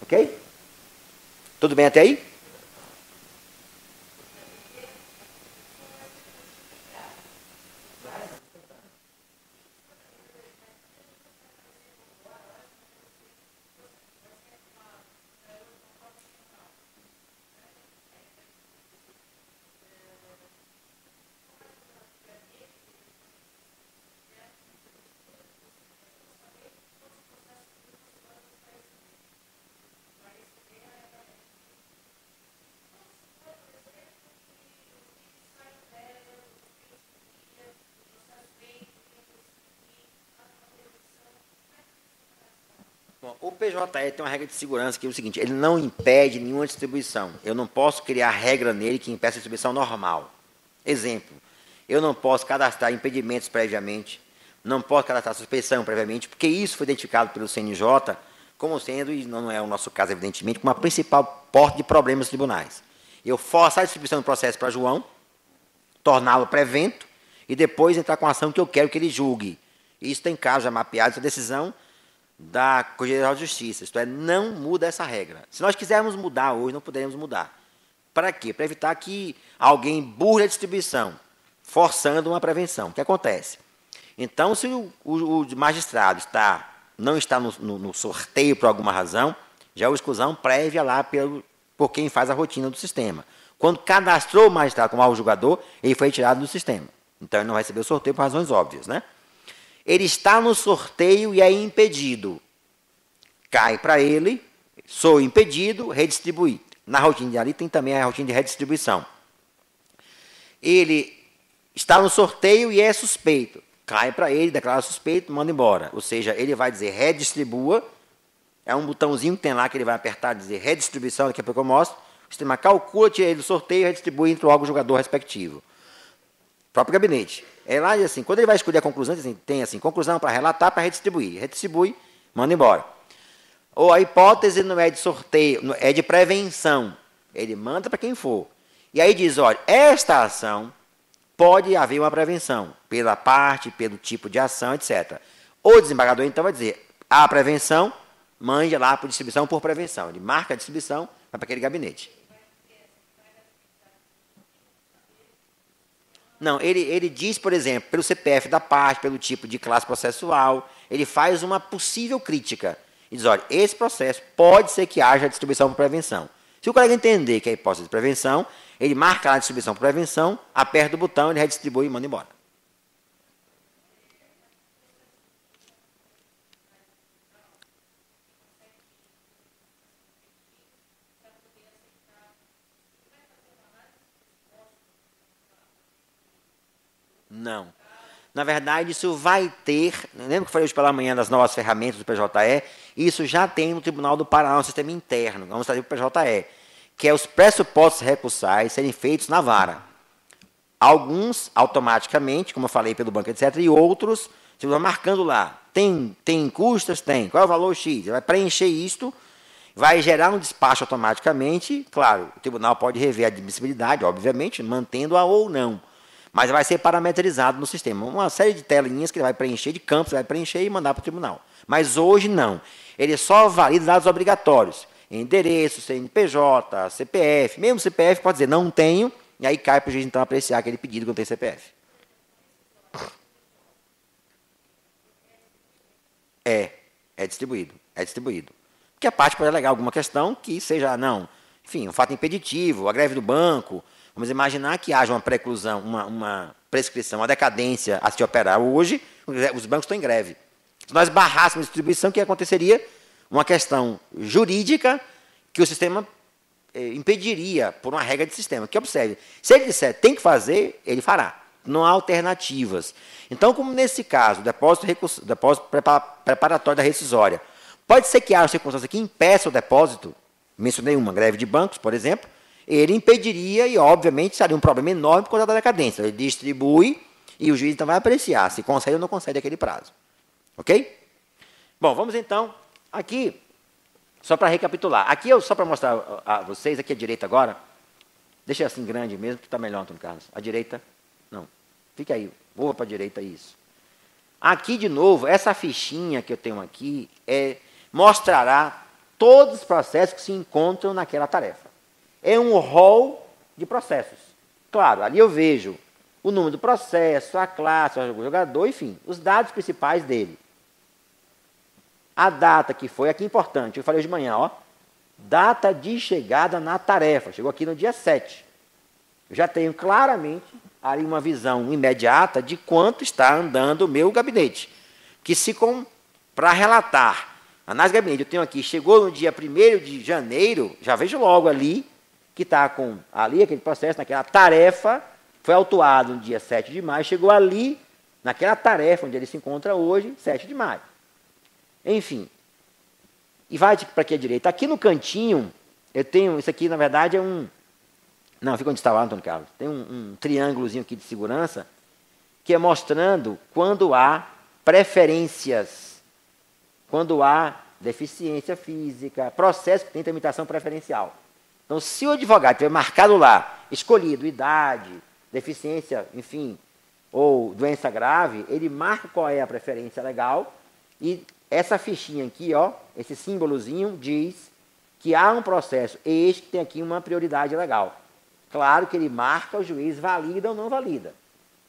Ok? Tudo bem até aí? Bom, o PJE tem uma regra de segurança que é o seguinte, ele não impede nenhuma distribuição. Eu não posso criar regra nele que impeça a distribuição normal. Exemplo, eu não posso cadastrar impedimentos previamente, não posso cadastrar suspeição previamente, porque isso foi identificado pelo CNJ como sendo, e não é o nosso caso, evidentemente, como a principal porta de problemas dos tribunais. Eu forçar a distribuição do processo para João, torná-lo prevento, e depois entrar com a ação que eu quero que ele julgue. Isso tem casos já mapeados, essa decisão da Corregedoria Geral de Justiça, isto é, não muda essa regra. Se nós quisermos mudar hoje, não poderemos mudar. Para quê? Para evitar que alguém burle a distribuição, forçando uma prevenção. O que acontece? Então, se o magistrado não está no sorteio por alguma razão, já é uma exclusão prévia lá por quem faz a rotina do sistema. Quando cadastrou o magistrado como alvo julgador, ele foi retirado do sistema. Então, ele não vai receber o sorteio por razões óbvias, né? Ele está no sorteio e é impedido. Cai para ele, sou impedido, redistribuir. na rotina de ali tem também a rotina de redistribuição. Ele está no sorteio e é suspeito. Cai para ele, declara suspeito, manda embora. Ou seja, ele vai dizer redistribua. É um botãozinho que tem lá que ele vai apertar e dizer redistribuição, daqui a pouco eu mostro. O sistema calcula, tira ele do sorteio e redistribui entre o órgão jogador respectivo. Próprio gabinete. É lá assim, quando ele vai escolher a conclusão, tem assim, conclusão para relatar, para redistribuir. Redistribui, manda embora. Ou a hipótese não é de sorteio, é de prevenção. Ele manda para quem for. E aí diz, olha, esta ação pode haver uma prevenção, pela parte, pelo tipo de ação, etc. O desembargador, então, vai dizer, a prevenção, mande lá para distribuição por prevenção. Ele marca a distribuição, vai para aquele gabinete. Não, ele diz, por exemplo, pelo CPF da parte, pelo tipo de classe processual, ele faz uma possível crítica. E diz, olha, esse processo pode ser que haja distribuição por prevenção. Se o colega entender que é hipótese de prevenção, ele marca lá a distribuição por prevenção, aperta o botão, ele redistribui e manda embora. Não. Na verdade, isso vai ter... Lembra que eu falei hoje pela manhã das novas ferramentas do PJE? Isso já tem no Tribunal do Paraná, um sistema interno. Vamos trazer para o PJE. Que é os pressupostos recursais serem feitos na vara. Alguns, automaticamente, como eu falei, pelo banco, etc. E outros, você vai marcando lá. Tem custas? Tem. Qual é o valor X? Você vai preencher isto, vai gerar um despacho automaticamente. Claro, o tribunal pode rever a admissibilidade, obviamente, mantendo-a ou não. Mas vai ser parametrizado no sistema. Uma série de telinhas que ele vai preencher, de campos, ele vai preencher e mandar para o tribunal. Mas hoje não. Ele só valida dados obrigatórios. Endereço, CNPJ, CPF. Mesmo CPF pode dizer, não tenho, e aí cai para o juiz então apreciar aquele pedido que não tem CPF. É distribuído. É distribuído. Porque a parte pode alegar alguma questão que seja, não, enfim, um fato impeditivo, a greve do banco. Vamos imaginar que haja uma preclusão, uma prescrição, uma decadência a se operar hoje, os bancos estão em greve. Se nós barrássemos a distribuição, o que aconteceria? Uma questão jurídica que o sistema impediria por uma regra de sistema. Que observe, se ele disser tem que fazer, ele fará. Não há alternativas. Então, como nesse caso, depósito preparatório da rescisória, pode ser que haja circunstância que impeça o depósito, mencionei uma, greve de bancos, por exemplo, ele impediria e, obviamente, seria um problema enorme por causa da decadência. Ele distribui e o juiz então vai apreciar se concede ou não concede aquele prazo. Ok? Bom, vamos então aqui, só para recapitular. Aqui, só para mostrar a vocês, aqui à direita agora, deixa assim grande mesmo, que está melhor, Antônio Carlos. À direita, não. Fica aí, vou para a direita, isso. Aqui, de novo, essa fichinha que eu tenho aqui mostrará todos os processos que se encontram naquela tarefa. É um rol de processos. Claro, ali eu vejo o número do processo, a classe, o jogador, enfim, os dados principais dele. A data que foi, aqui importante, eu falei hoje de manhã, ó, data de chegada na tarefa, chegou aqui no dia 7. Eu já tenho claramente ali uma visão imediata de quanto está andando o meu gabinete. Que se para relatar, análise de gabinete, eu tenho aqui, chegou no dia 1º de janeiro, já vejo logo ali, que está com ali aquele processo, naquela tarefa, foi autuado no dia 7 de maio, chegou ali, naquela tarefa onde ele se encontra hoje, 7 de maio. Enfim, e vai para aqui à direita. Aqui no cantinho, eu tenho, isso aqui na verdade é um... Não, fica onde estava, Antônio Carlos. Tem um triângulozinho aqui de segurança, que é mostrando quando há preferências, quando há deficiência física, processo que tem tramitação preferencial. Então, se o advogado tiver marcado lá, escolhido idade, deficiência, enfim, ou doença grave, ele marca qual é a preferência legal e essa fichinha aqui, ó, esse símbolozinho diz que há um processo este que tem aqui uma prioridade legal. Claro que ele marca, o juiz valida ou não valida.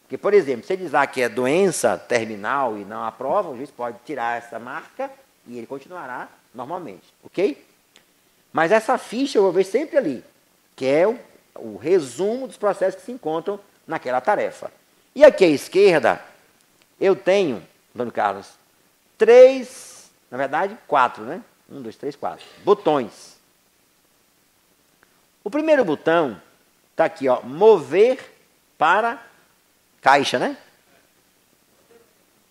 Porque, por exemplo, se ele diz que é doença terminal e não aprova, o juiz pode tirar essa marca e ele continuará normalmente, ok? Mas essa ficha eu vou ver sempre ali, que é o resumo dos processos que se encontram naquela tarefa. E aqui à esquerda, eu tenho, Antônio Carlos, 3, na verdade, 4, né? 1, 2, 3, 4, botões. O primeiro botão está aqui, ó, mover para caixa, né?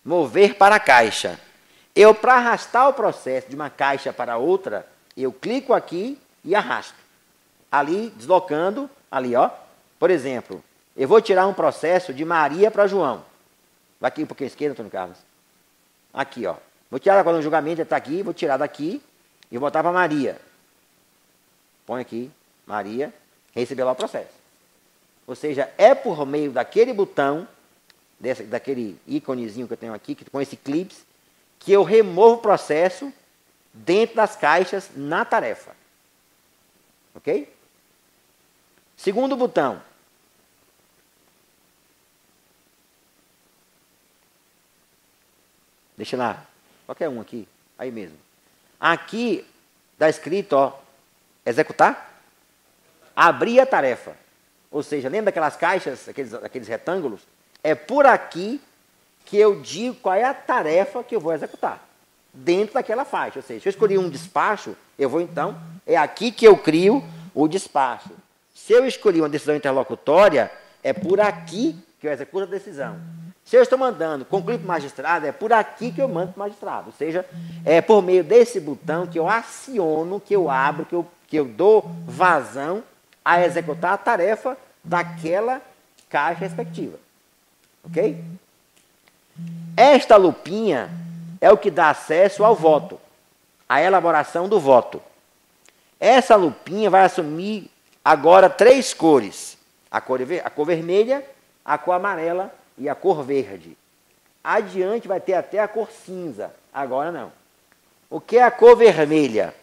Mover para caixa. Eu, para arrastar o processo de uma caixa para outra, eu clico aqui e arrasto. Ali, deslocando, ali, ó. Por exemplo, eu vou tirar um processo de Maria para João. Vai aqui um pouquinho à esquerda, Antônio Carlos. Aqui, ó. Vou tirar agora no julgamento, está aqui, vou tirar daqui e vou botar para Maria. Põe aqui, Maria, recebeu lá o processo. Ou seja, é por meio daquele botão, daquele íconezinho que eu tenho aqui, com esse clips, que eu removo o processo dentro das caixas na tarefa. Ok? Segundo botão. Deixa lá, qualquer um aqui, aí mesmo. Aqui está escrito, ó, executar, abrir a tarefa. Ou seja, lembra daquelas caixas, aqueles retângulos? É por aqui que eu digo qual é a tarefa que eu vou executar. Dentro daquela faixa. Ou seja, se eu escolher um despacho, eu vou então, é aqui que eu crio o despacho. Se eu escolher uma decisão interlocutória, é por aqui que eu executo a decisão. Se eu estou mandando concluir para o magistrado, é por aqui que eu mando para o magistrado. Ou seja, é por meio desse botão que eu aciono, que eu abro, que eu dou vazão a executar a tarefa daquela caixa respectiva. Ok? Esta lupinha é o que dá acesso ao voto, à elaboração do voto. Essa lupinha vai assumir agora 3 cores. A cor vermelha, a cor amarela e a cor verde. Adiante vai ter até a cor cinza. Agora não. O que é a cor vermelha?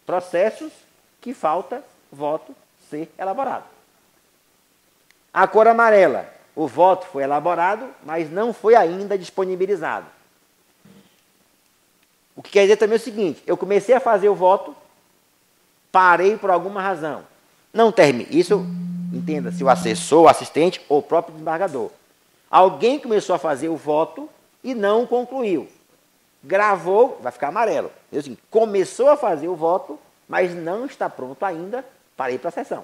Processos que falta voto ser elaborado. A cor amarela. O voto foi elaborado, mas não foi ainda disponibilizado. O que quer dizer também é o seguinte, eu comecei a fazer o voto, parei por alguma razão. Não termine. Isso, entenda-se, o assessor, o assistente ou o próprio desembargador. Alguém começou a fazer o voto e não concluiu. Gravou, vai ficar amarelo. Assim, começou a fazer o voto, mas não está pronto ainda para ir para a sessão.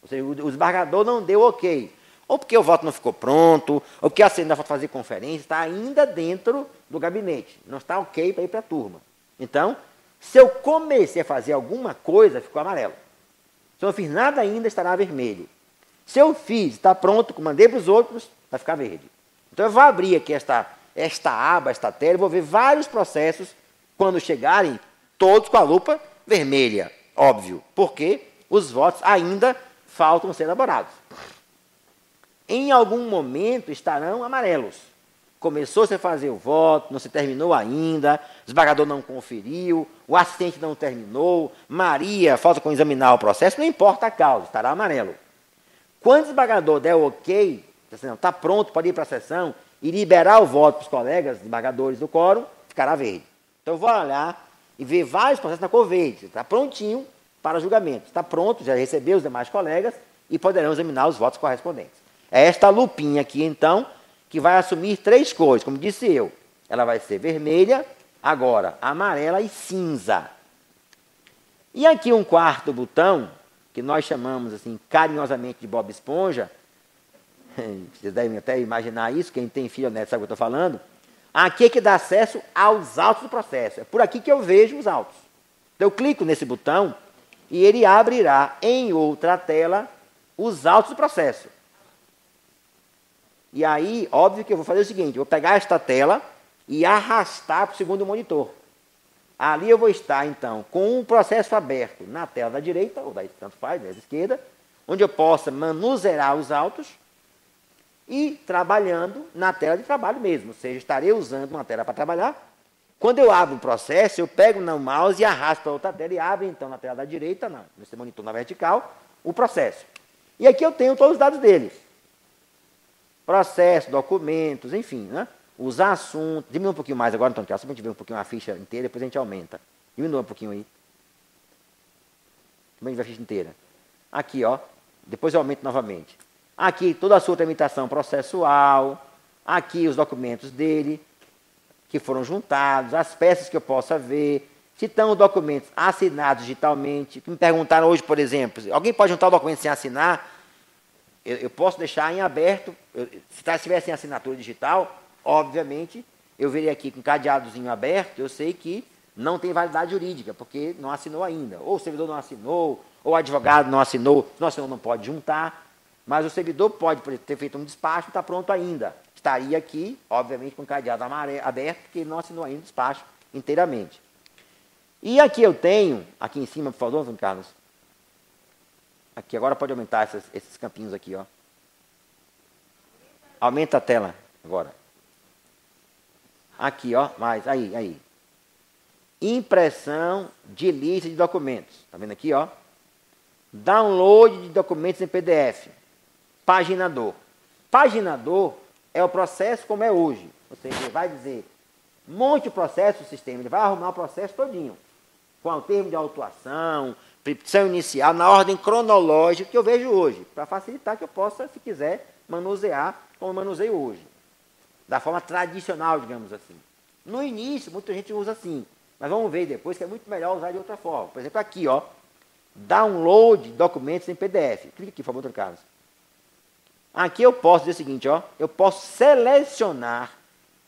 Ou seja, o desembargador não deu ok. Ou porque o voto não ficou pronto, ou porque a ainda vai fazer conferência, está ainda dentro do gabinete. Não está ok para ir para a turma. Então, se eu comecei a fazer alguma coisa, ficou amarelo. Se eu não fiz nada ainda, estará vermelho. Se eu fiz, está pronto, mandei para os outros, vai ficar verde. Então eu vou abrir aqui esta aba, esta tela, e vou ver vários processos, quando chegarem, todos com a lupa vermelha. Óbvio, porque os votos ainda faltam ser elaborados. Em algum momento estarão amarelos. Começou-se a fazer o voto, não se terminou ainda, o desembargador não conferiu, o assistente não terminou, Maria falta com examinar o processo, não importa a causa, estará amarelo. Quando o desembargador der o ok, está pronto, pode ir para a sessão e liberar o voto para os colegas desembargadores do quórum, ficará verde. Então eu vou olhar e ver vários processos na cor verde, está prontinho para julgamento, está pronto, já recebeu os demais colegas e poderão examinar os votos correspondentes. É esta lupinha aqui, então, que vai assumir 3 cores, como disse eu. Ela vai ser vermelha, agora amarela e cinza. E aqui um quarto botão, que nós chamamos assim carinhosamente de Bob Esponja, vocês devem até imaginar isso, quem tem filho ou neto sabe o que eu estou falando. Aqui é que dá acesso aos autos do processo. É por aqui que eu vejo os autos. Então eu clico nesse botão e ele abrirá em outra tela os autos do processo. E aí, óbvio que eu vou fazer o seguinte, eu vou pegar esta tela e arrastar para o segundo monitor. Ali eu vou estar, então, com o processo aberto na tela da direita, ou tanto faz, da esquerda, onde eu possa manusear os autos e trabalhando na tela de trabalho mesmo. Ou seja, estarei usando uma tela para trabalhar. Quando eu abro o processo, eu pego no mouse e arrasto para outra tela e abro, então, na tela da direita, nesse monitor na vertical, o processo. E aqui eu tenho todos os dados dele. Processo, documentos, enfim, né? Os assuntos. Diminua um pouquinho mais agora, Antônio Carlos, só para a gente ver um pouquinho a ficha inteira, depois a gente aumenta. Diminua um pouquinho aí. Também a ficha inteira. Aqui, ó. Depois eu aumento novamente. Aqui, toda a sua tramitação processual. Aqui, os documentos dele, que foram juntados, as peças que eu possa ver, Se estão os documentos assinados digitalmente, que me perguntaram hoje, por exemplo, alguém pode juntar o documento sem assinar? Eu posso deixar em aberto, se tiver sem assinatura digital, obviamente, eu verei aqui com cadeadozinho aberto, eu sei que não tem validade jurídica, porque não assinou ainda. Ou o servidor não assinou, ou o advogado não assinou, não pode juntar, mas o servidor pode ter feito um despacho e está pronto ainda. Estaria aqui, obviamente, com o cadeado aberto, porque ele não assinou ainda o despacho inteiramente. E aqui eu tenho, aqui em cima, por favor, Antônio Carlos. Aqui, agora pode aumentar esses campinhos aqui, ó. Aumenta a tela agora. Aqui, ó, mais, aí. Impressão de lista de documentos. Está vendo aqui, ó? Download de documentos em PDF. Paginador. Paginador é o processo como é hoje. Ou seja, ele vai dizer, monte o processo do sistema, ele vai arrumar o processo todinho. Com o termo de autuação, petição inicial, na ordem cronológica que eu vejo hoje, para facilitar que eu possa, se quiser, manusear como eu manuseio hoje. Da forma tradicional, digamos assim. No início, muita gente usa assim, mas vamos ver depois que é muito melhor usar de outra forma. Por exemplo, aqui, ó, download documentos em PDF. Clique aqui, por favor, Antônio Carlos. Aqui eu posso dizer o seguinte, ó, eu posso selecionar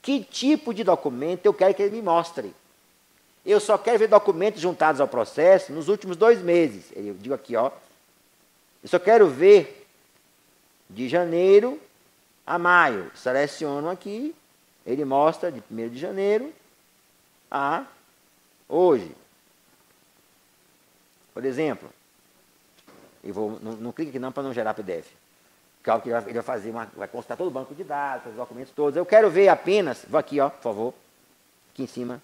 que tipo de documento eu quero que ele me mostre. Eu só quero ver documentos juntados ao processo nos últimos 2 meses. Eu digo aqui, ó, eu só quero ver de janeiro a maio. Seleciono aqui, ele mostra de 1º de janeiro a hoje. Por exemplo, eu vou, não clique aqui não para não gerar PDF. Que ele vai fazer, vai consultar todo o banco de dados, os documentos todos. Eu quero ver apenas, vou aqui, ó, por favor, aqui em cima,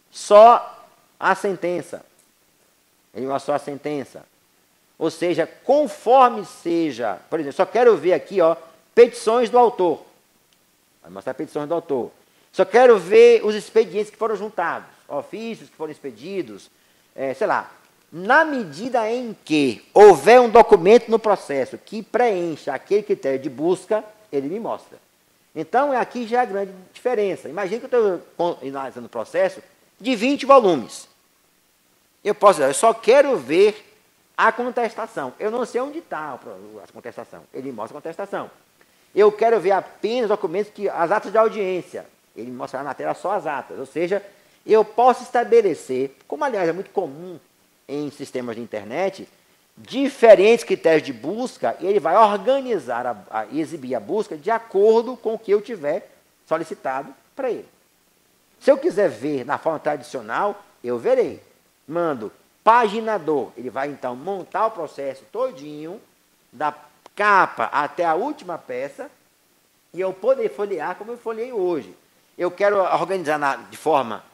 só a sentença. Ele mostra só a sentença. Ou seja, conforme seja, por exemplo, só quero ver aqui, ó, petições do autor. Vai mostrar petições do autor. Só quero ver os expedientes que foram juntados, ofícios que foram expedidos, sei lá. Na medida em que houver um documento no processo que preencha aquele critério de busca, ele me mostra. Então, aqui já é a grande diferença. Imagina que eu estou analisando o processo de 20 volumes. Eu posso dizer, eu só quero ver a contestação. Eu não sei onde está a contestação. Ele mostra a contestação. Eu quero ver apenas documentos, as atas de audiência. Ele mostrará na tela só as atas. Ou seja, eu posso estabelecer, como aliás é muito comum em sistemas de internet, diferentes critérios de busca, e ele vai organizar e exibir a busca de acordo com o que eu tiver solicitado para ele. Se eu quiser ver na forma tradicional, eu verei. Mando paginador, ele vai então montar o processo todinho, da capa até a última peça, e eu poder folhear como eu folhei hoje. Eu quero organizar de forma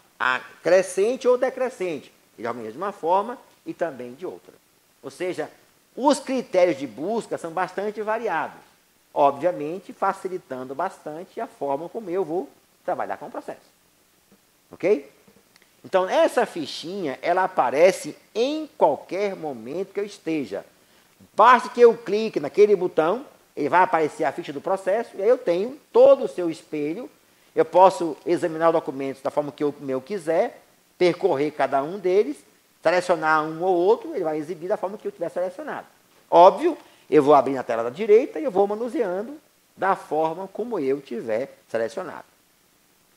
crescente ou decrescente. Ele organiza de uma forma e também de outra. Ou seja, os critérios de busca são bastante variados, obviamente facilitando bastante a forma como eu vou trabalhar com o processo. Ok? Então, essa fichinha, ela aparece em qualquer momento que eu esteja. Basta que eu clique naquele botão, ele vai aparecer a ficha do processo, e aí eu tenho todo o seu espelho. Eu posso examinar os documentos da forma que eu quiser, percorrer cada um deles, selecionar um ou outro, ele vai exibir da forma que eu tiver selecionado. Óbvio, eu vou abrir na tela da direita e eu vou manuseando da forma como eu tiver selecionado.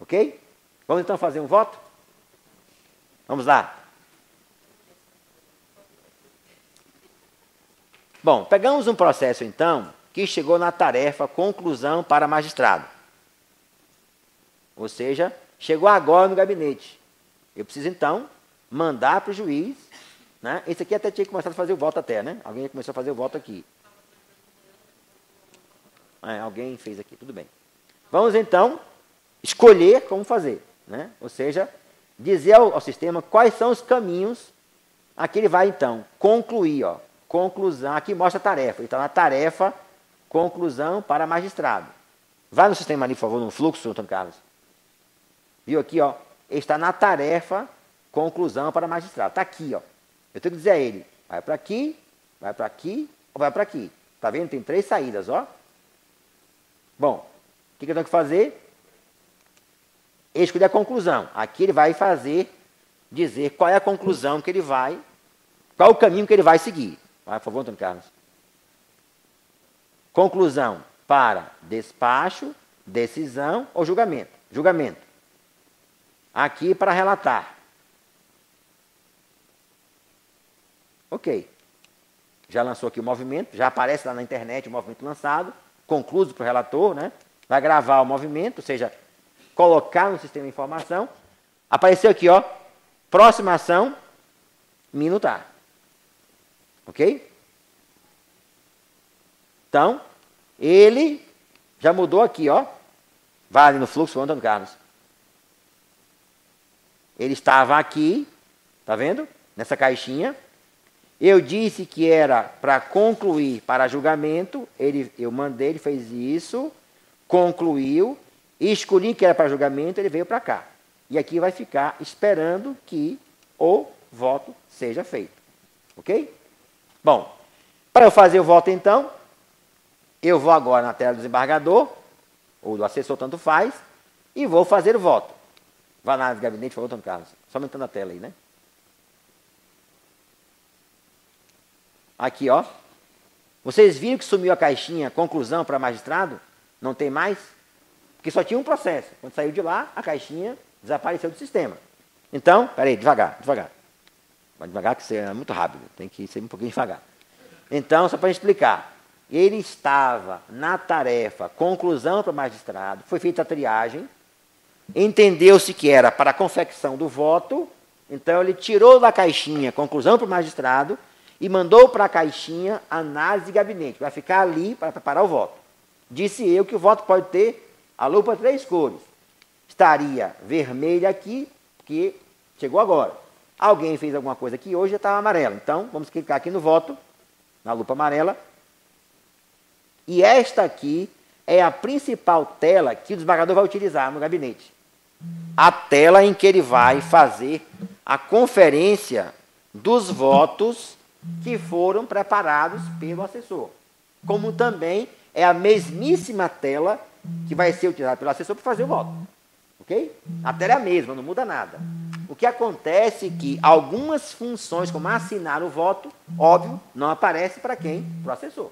Ok? Vamos então fazer um voto? Vamos lá. Bom, pegamos um processo então que chegou na tarefa conclusão para magistrado. Ou seja, chegou agora no gabinete. Eu preciso então mandar para o juiz, né? Esse aqui até tinha começado a fazer o voto até, né? Alguém começou a fazer o voto aqui. Alguém fez aqui, tudo bem. Vamos então escolher como fazer, né? Ou seja, dizer ao sistema quais são os caminhos a que ele vai então concluir, ó. Conclusão, aqui mostra a tarefa. Ele está na tarefa conclusão para magistrado. Vai no sistema ali, por favor, no fluxo, Antônio Carlos. Viu aqui, ó? Ele está na tarefa conclusão para magistrado. Está aqui, ó. Eu tenho que dizer a ele, vai para aqui ou vai para aqui. Está vendo? Tem 3 saídas, ó. Bom, o que eu tenho que fazer? Escolher a conclusão. Aqui ele vai fazer dizer qual é a conclusão que ele vai, qual é o caminho que ele vai seguir. Vai, por favor, Antônio Carlos. Conclusão para despacho, decisão ou julgamento. Julgamento. Aqui para relatar. Ok. Já lançou aqui o movimento, já aparece lá na internet o movimento lançado, concluído para o relator, né? Vai gravar o movimento, ou seja, colocar no sistema de informação. Apareceu aqui, ó, próxima ação, minutar. Ok? Então, ele já mudou aqui, ó. Vai ali no fluxo, Antônio Carlos. Ele estava aqui, tá vendo? Nessa caixinha. Eu disse que era para concluir para julgamento. Eu mandei, ele fez isso, concluiu, escolhi que era para julgamento, ele veio para cá. E aqui vai ficar esperando que o voto seja feito. Ok? Bom, para eu fazer o voto então, eu vou agora na tela do desembargador, ou do assessor, tanto faz, e vou fazer o voto. Vá na gabinete, por favor, Antônio Carlos. Só aumentando a tela aí, né? Aqui, ó. Vocês viram que sumiu a caixinha conclusão para magistrado? Não tem mais? Porque só tinha um processo. Quando saiu de lá, a caixinha desapareceu do sistema. Então, peraí, devagar, devagar. Vai devagar que você é muito rápido. Tem que ser um pouquinho devagar. Então, só para explicar. Ele estava na tarefa conclusão para magistrado, foi feita a triagem, entendeu-se que era para a confecção do voto, então ele tirou da caixinha conclusão para o magistrado e mandou para a caixinha análise de gabinete, vai ficar ali para preparar o voto. Disse eu que o voto pode ter a lupa 3 cores. Estaria vermelha aqui, porque chegou agora. Alguém fez alguma coisa aqui hoje, já estava amarela. Então, vamos clicar aqui no voto, na lupa amarela. E esta aqui é a principal tela que o desembargador vai utilizar no gabinete. A tela em que ele vai fazer a conferência dos votos que foram preparados pelo assessor. Como também é a mesmíssima tela que vai ser utilizada pelo assessor para fazer o voto. Ok? A tela é a mesma, não muda nada. O que acontece é que algumas funções, como assinar o voto, óbvio, não aparece para quem? Para o assessor.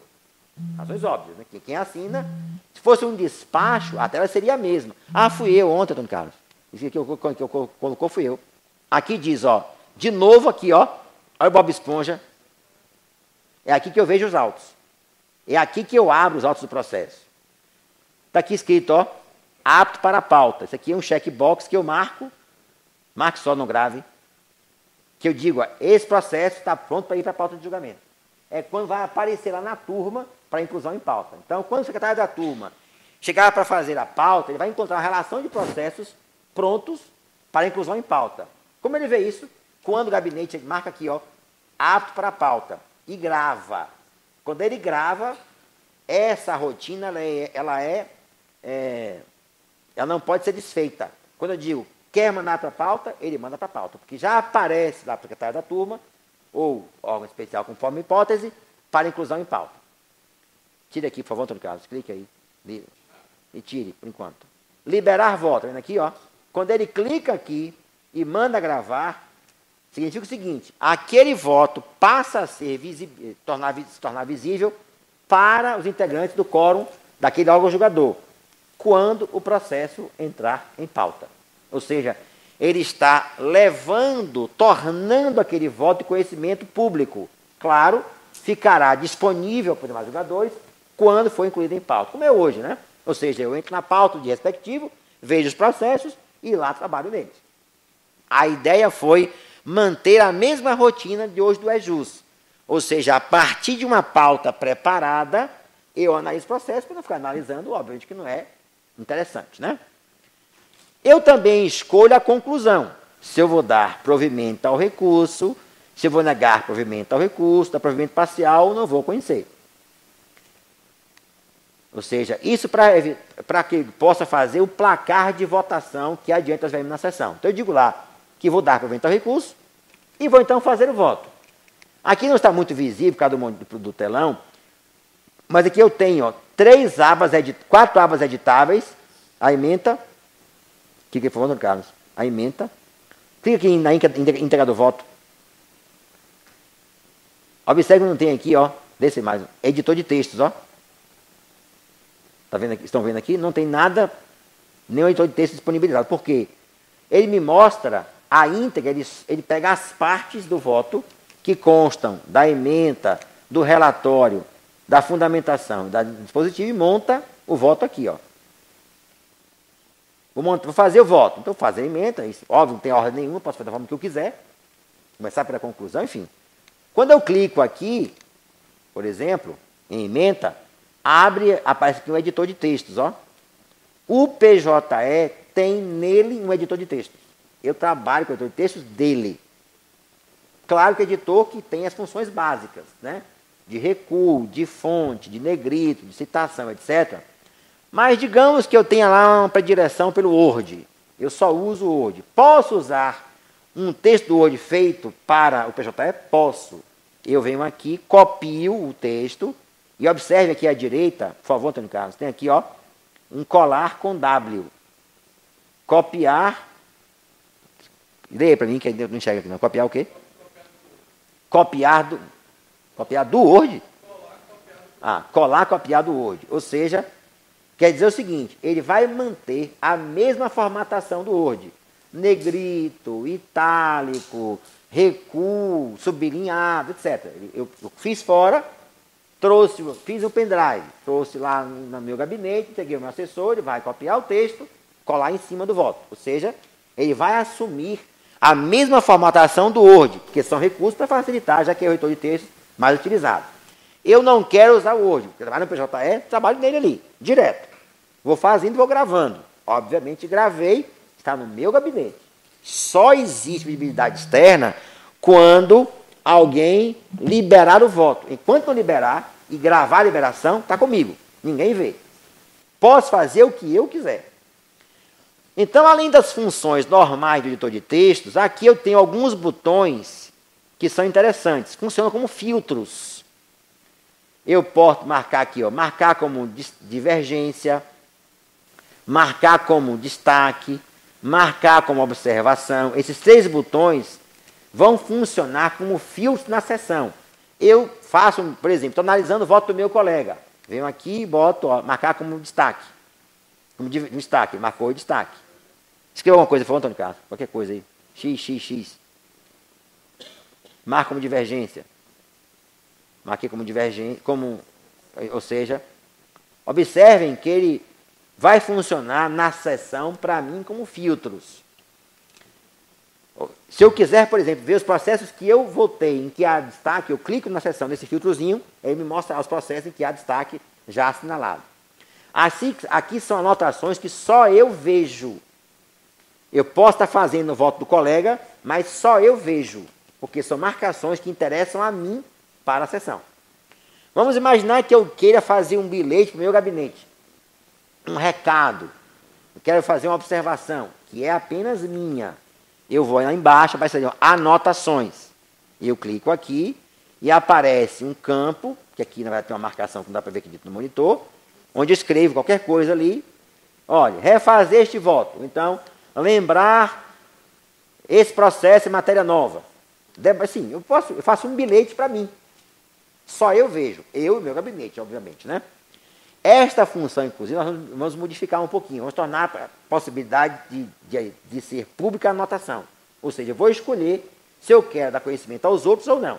Razões óbvias, né? Quem assina, se fosse um despacho, a tela seria a mesma. Ah, fui eu ontem, Antônio Carlos. Isso que eu colocou fui eu. Aqui diz, ó, de novo aqui, ó, olha o Bob Esponja. É aqui que eu vejo os autos. É aqui que eu abro os autos do processo. Está aqui escrito, ó, apto para a pauta. Isso aqui é um checkbox que eu marque só no grave, que eu digo, ó, esse processo está pronto para ir para a pauta de julgamento. É quando vai aparecer lá na turma para inclusão em pauta. Então, quando o secretário da turma chegar para fazer a pauta, ele vai encontrar uma relação de processos prontos para inclusão em pauta. Como ele vê isso? Quando o gabinete marca aqui, ó, apto para a pauta, e grava. Quando ele grava, essa rotina, ela não pode ser desfeita. Quando eu digo, quer mandar para a pauta, ele manda para a pauta, porque já aparece lá para o secretário da turma, ou órgão especial conforme hipótese, para inclusão em pauta. Tire aqui, por favor, Antônio Carlos, clique aí. E tire, por enquanto. Liberar voto, tá vendo aqui, ó? Quando ele clica aqui e manda gravar, significa o seguinte, aquele voto passa a ser se tornar visível para os integrantes do quórum daquele órgão julgador, quando o processo entrar em pauta. Ou seja, ele está tornando aquele voto de conhecimento público. Claro, ficará disponível para os demais jogadores quando for incluído em pauta, como é hoje, né? Ou seja, eu entro na pauta de respectivo, vejo os processos e lá trabalho neles. A ideia foi manter a mesma rotina de hoje do EJUS. Ou seja, a partir de uma pauta preparada, eu analiso o processo para não ficar analisando, obviamente que não é interessante, né? Eu também escolho a conclusão. Se eu vou dar provimento ao recurso, se eu vou negar provimento ao recurso, dar provimento parcial, não vou conhecer. Ou seja, isso para que possa fazer o placar de votação que adianta nós veremos na sessão. Então eu digo lá que vou dar provimento ao recurso e vou então fazer o voto. Aqui não está muito visível por causa do telão, mas aqui eu tenho, ó, 4 abas editáveis, a ementa. Por favor, Carlos. A ementa. Clica aqui na entrega do voto. Observe que não tem aqui, ó, desce mais, editor de textos, ó. Tá vendo aqui? Estão vendo aqui? Não tem nada, nenhum editor de texto disponibilizado. Por quê? Ele me mostra a íntegra, ele pega as partes do voto que constam da ementa, do relatório, da fundamentação, da dispositiva e monta o voto aqui, ó. Vou fazer o voto. Então, fazer a ementa, isso, óbvio, não tem ordem nenhuma, posso fazer da forma que eu quiser. Começar pela conclusão, enfim. Quando eu clico aqui, por exemplo, em ementa, aparece aqui um editor de textos, ó. O PJE tem nele um editor de textos. Eu trabalho com o editor de textos dele. Claro que o editor que tem as funções básicas, né? De recuo, de fonte, de negrito, de citação, etc. Mas digamos que eu tenha lá uma predileção pelo Word. Eu só uso o Word. Posso usar um texto do Word feito para o PJE? Posso. Eu venho aqui, copio o texto e observe aqui à direita, por favor, Antônio Carlos, tem aqui, ó, um colar com W. Copiar. Leia para mim, que não enxerga aqui não. Copiar o quê? Copiar do Word? Colar, copiar do Word. Ou seja, quer dizer o seguinte, ele vai manter a mesma formatação do Word. Negrito, itálico, recuo, sublinhado, etc. Eu fiz fora, fiz um pendrive, trouxe lá no meu gabinete, peguei o meu assessor, ele vai copiar o texto, colar em cima do voto. Ou seja, ele vai assumir a mesma formatação do Word, que são recursos para facilitar, já que é o editor de texto mais utilizado. Eu não quero usar o Word, porque trabalho no PJE, trabalho nele ali, direto. Vou fazendo e vou gravando. Obviamente, gravei, está no meu gabinete. Só existe visibilidade externa quando alguém liberar o voto. Enquanto não liberar e gravar a liberação, está comigo. Ninguém vê. Posso fazer o que eu quiser. Então, além das funções normais do editor de textos, aqui eu tenho alguns botões que são interessantes. Funcionam como filtros. Eu posso marcar aqui, ó, marcar como divergência, marcar como destaque, marcar como observação. Esses 3 botões vão funcionar como filtros na sessão. Eu faço, por exemplo, estou analisando o voto do meu colega. Venho aqui e boto, ó, marcar como destaque. Como destaque, marcou o destaque. Escreva alguma coisa, por favor, Antônio Carlos. Qualquer coisa aí. X. Marca como divergência. Marquei como divergência, ou seja, observem que ele vai funcionar na sessão, para mim, como filtros. Se eu quiser, por exemplo, ver os processos que eu votei, em que há destaque, eu clico na seção desse filtrozinho, ele me mostra os processos em que há destaque já assinalado. Assim, aqui são anotações que só eu vejo. Eu posso estar fazendo o voto do colega, mas só eu vejo, porque são marcações que interessam a mim para a sessão. Vamos imaginar que eu queira fazer um bilhete para o meu gabinete, um recado, eu quero fazer uma observação, que é apenas minha. Eu vou lá embaixo, vai ser anotações. Eu clico aqui e aparece um campo, que aqui na verdade tem uma marcação que não dá para ver aqui dentro no monitor, onde eu escrevo qualquer coisa ali. Olha, refazer este voto. Então, lembrar esse processo em matéria nova. Assim, eu faço um bilhete para mim. Só eu vejo. Eu e meu gabinete, obviamente, né? Esta função, inclusive, nós vamos modificar um pouquinho. Vamos tornar a possibilidade de ser pública a anotação. Ou seja, eu vou escolher se eu quero dar conhecimento aos outros ou não.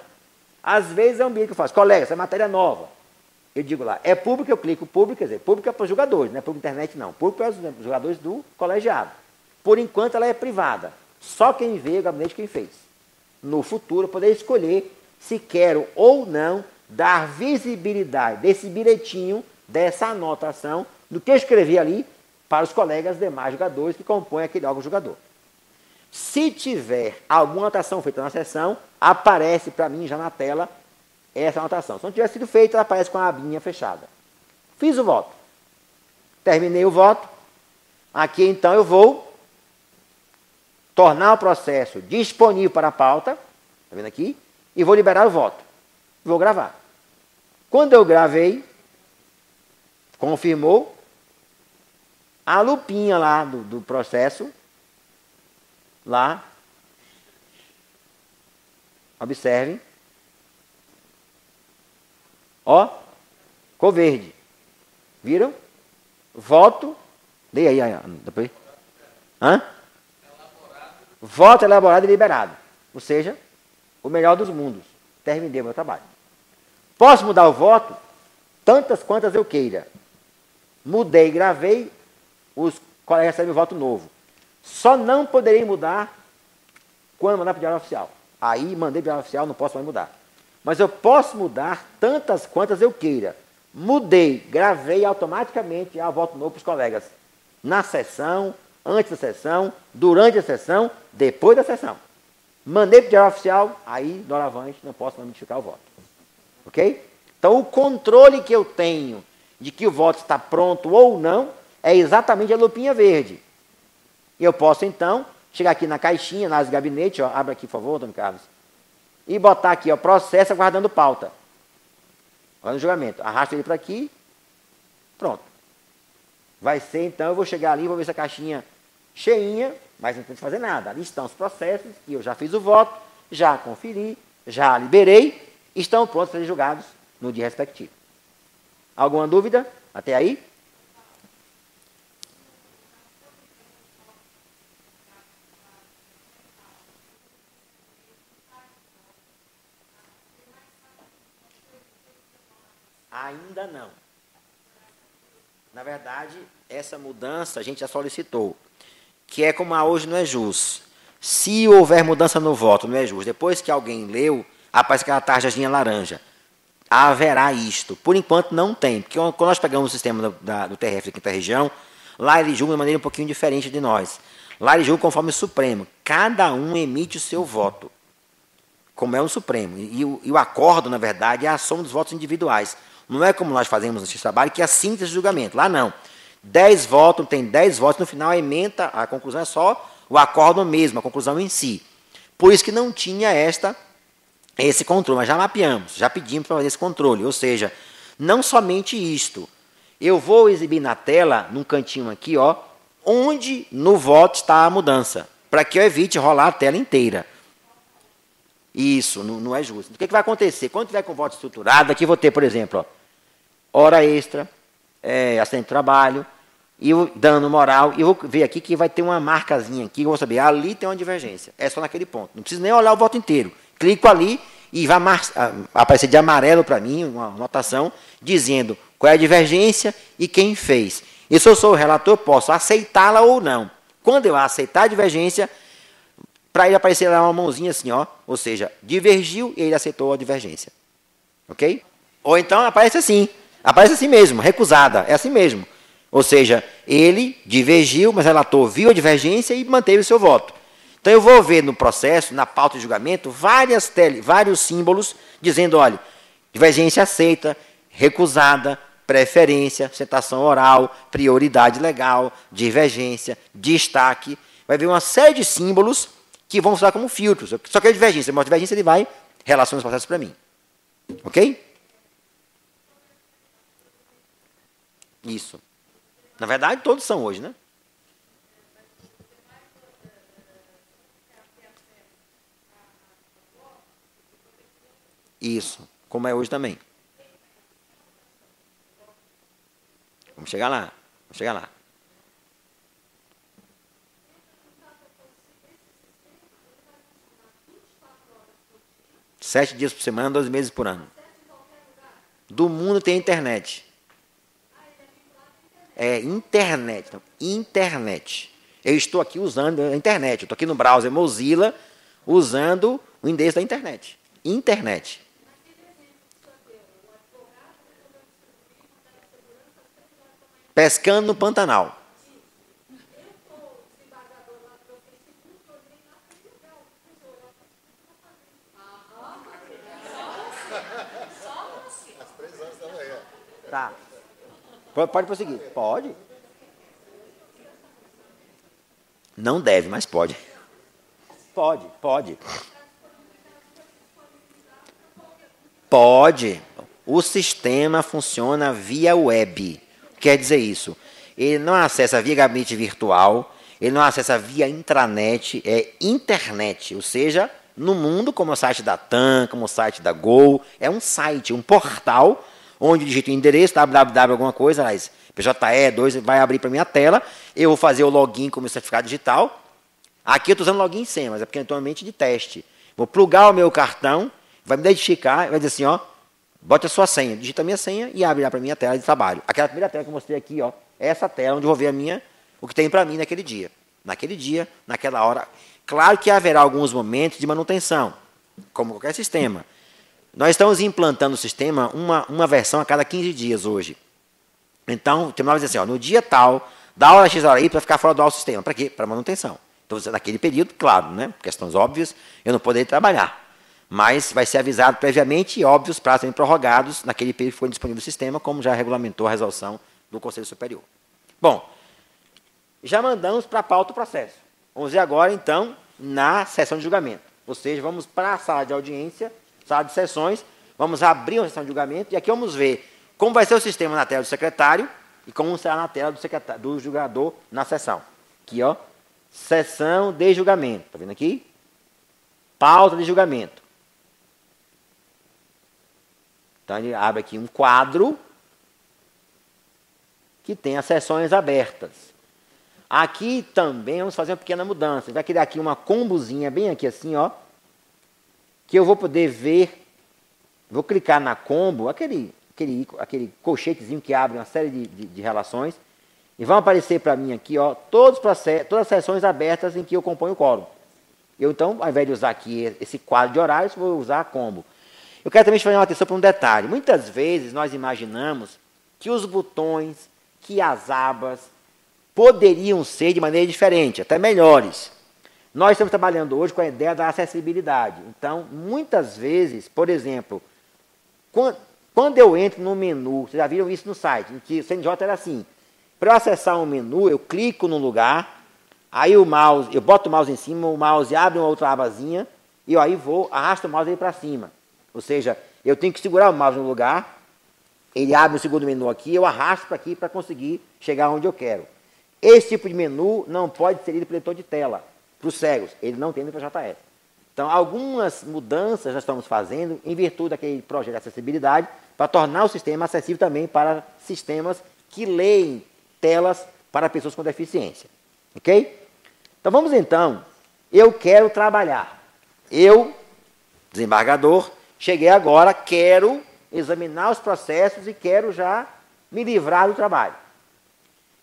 Às vezes é um bilhete que eu faço. Colega, essa é matéria nova. Eu digo lá, é pública, eu clico público, quer dizer, pública para os jogadores, não é pública internet, não. Público para os jogadores do colegiado. Por enquanto, ela é privada. Só quem vê o gabinete quem fez. No futuro, eu poder escolher se quero ou não dar visibilidade desse bilhetinho, dessa anotação, do que eu escrevi ali para os colegas demais jogadores que compõem aquele órgão jogador. Se tiver alguma anotação feita na sessão, aparece para mim já na tela essa anotação. Se não tiver sido feita, ela aparece com a abinha fechada. Fiz o voto. Terminei o voto. Aqui, então, eu vou tornar o processo disponível para a pauta. Está vendo aqui? E vou liberar o voto. Vou gravar. Quando eu gravei, confirmou, a lupinha lá do processo, lá, Observem. Ó, cor verde. Viram? Voto. Dê aí, depois. Hã? Voto elaborado e liberado. Ou seja, o melhor dos mundos. Terminei o meu trabalho. Posso mudar o voto tantas quantas eu queira. Mudei, gravei, os colegas recebem o voto novo. Só não poderei mudar quando mandar para o Diário Oficial. Aí mandei para o Diário Oficial, não posso mais mudar. Mas eu posso mudar tantas quantas eu queira. Mudei, gravei automaticamente o voto novo para os colegas. Na sessão, antes da sessão, durante a sessão, depois da sessão. Mandei para o Diário Oficial, aí, doravante, não posso mais modificar o voto. Ok? Então, o controle que eu tenho de que o voto está pronto ou não é exatamente a lupinha verde. E eu posso, então, chegar aqui na caixinha, análise de gabinete, ó, abre aqui, por favor, Antônio Carlos, e botar aqui, ó, processo aguardando pauta. Olha no julgamento. Arrasta ele para aqui, pronto. Vai ser, então, eu vou chegar ali, vou ver essa caixinha cheinha, mas não tem que fazer nada. Ali estão os processos, e eu já fiz o voto, já conferi, já liberei, estão prontos para ser julgados no dia respectivo. Alguma dúvida? Até aí? Ainda não. Na verdade, essa mudança a gente já solicitou, que é como a hoje no EJUS. Se houver mudança no voto no EJUS, depois que alguém leu, aparece aquela tarjazinha laranja. Haverá isto. Por enquanto não tem, porque quando nós pegamos o sistema do TRF da quinta região, lá ele julga de maneira um pouquinho diferente de nós. Lá ele julga conforme o Supremo. Cada um emite o seu voto, como é o Supremo. E o acordo, na verdade, é a soma dos votos individuais. Não é como nós fazemos nesse trabalho, que é a síntese do julgamento. Lá não. 10 votos, tem 10 votos, no final a ementa, a conclusão é só o acordo mesmo, a conclusão em si. Por isso que não tinha esse controle, mas já mapeamos, já pedimos para fazer esse controle. Ou seja, não somente isto. Eu vou exibir na tela, num cantinho aqui, ó, onde no voto está a mudança, para que eu evite rolar a tela inteira. Isso, não é justo. O que vai acontecer? Quando tiver com voto estruturado, aqui vou ter, por exemplo, ó, hora extra, acidente de trabalho, e dano moral, e eu vou ver aqui que vai ter uma marcazinha aqui, eu vou saber, ali tem uma divergência. É só naquele ponto. Não preciso nem olhar o voto inteiro. Clico ali e vai aparecer de amarelo para mim, uma anotação, dizendo qual é a divergência e quem fez. E se eu sou o relator, posso aceitá-la ou não. Quando eu aceitar a divergência, para ele aparecer lá uma mãozinha assim, ó, ou seja, divergiu e ele aceitou a divergência. Ok? Ou então aparece assim mesmo, recusada, é assim mesmo. Ou seja, ele divergiu, mas o relator viu a divergência e manteve o seu voto. Então eu vou ver no processo, na pauta de julgamento, vários símbolos dizendo, olha, divergência aceita, recusada, preferência, citação oral, prioridade legal, divergência, destaque. Vai ver uma série de símbolos que vão usar como filtros. Só que a divergência, uma divergência ele vai relacionar os processos para mim. Ok? Isso. Na verdade, todos são hoje, né? Isso, como é hoje também. Vamos chegar lá. 7 dias por semana, 12 meses por ano. Do mundo tem internet. É internet. Então, internet. Eu estou aqui usando a internet. Eu estou aqui no browser Mozilla usando o endereço da internet. Internet. Pescando no Pantanal. Tá. Pode prosseguir. Pode. Não deve, mas pode. Pode. Pode. O sistema funciona via web. Quer dizer isso? Ele não acessa via gabinete virtual, ele não acessa via intranet, é internet, ou seja, no mundo, como o site da TAM, como o site da Gol. É um site, um portal, onde eu digito o endereço, www alguma coisa, aliás, PJE2, vai abrir para a minha tela. Eu vou fazer o login com o meu certificado digital. Aqui eu estou usando login e senha, mas é porque é atualmente de teste. Vou plugar o meu cartão, vai me identificar, vai dizer assim, ó, bote a sua senha, digita a minha senha e abre lá para a minha tela de trabalho. Aquela primeira tela que eu mostrei aqui, ó, é essa tela onde eu vou ver o que tem para mim naquele dia. Naquele dia, naquela hora. Claro que haverá alguns momentos de manutenção, como qualquer sistema. Nós estamos implantando o sistema uma versão a cada 15 dias hoje. Então, o terminal vai dizer assim, ó, no dia tal, da hora X hora Y, para ficar fora do sistema. Para quê? Para manutenção. Então, naquele período, claro, né, questões óbvias, eu não poderia trabalhar. Mas vai ser avisado previamente e, óbvios, prazos serem prorrogados naquele período que for disponível o sistema, como já regulamentou a resolução do Conselho Superior. Bom, já mandamos para a pauta o processo. Vamos ver agora, então, na sessão de julgamento. Ou seja, vamos para a sala de audiência, sala de sessões, vamos abrir uma sessão de julgamento e aqui vamos ver como vai ser o sistema na tela do secretário e como será na tela do julgador na sessão. Aqui, ó, sessão de julgamento. Está vendo aqui? Pauta de julgamento. Então, ele abre aqui um quadro que tem as sessões abertas. Aqui também vamos fazer uma pequena mudança. Vai criar aqui uma combozinha bem aqui assim, ó, que eu vou poder ver. Vou clicar na combo, aquele colchetezinho que abre uma série de relações, e vão aparecer para mim aqui, ó, todas as sessões abertas em que eu componho o quórum. Eu, então, ao invés de usar aqui esse quadro de horários, vou usar a combo. Eu quero também chamar a atenção para um detalhe. Muitas vezes nós imaginamos que os botões, que as abas poderiam ser de maneira diferente, até melhores. Nós estamos trabalhando hoje com a ideia da acessibilidade. Então, muitas vezes, por exemplo, quando eu entro no menu, vocês já viram isso no site, em que o CNJ era assim, para eu acessar um menu, eu clico no lugar, aí o mouse, eu boto o mouse em cima, o mouse abre uma outra abazinha, e eu aí arrasto o mouse aí para cima. Ou seja, eu tenho que segurar o mouse no lugar, ele abre o segundo menu aqui, eu arrasto para aqui para conseguir chegar onde eu quero. Esse tipo de menu não pode ser lido pelo leitor de tela, para os cegos, ele não tem no PJE. Então, algumas mudanças nós estamos fazendo em virtude daquele projeto de acessibilidade para tornar o sistema acessível também para sistemas que leem telas para pessoas com deficiência. Ok? Então, vamos então. Eu quero trabalhar. Eu, desembargador, cheguei agora, quero examinar os processos e quero já me livrar do trabalho.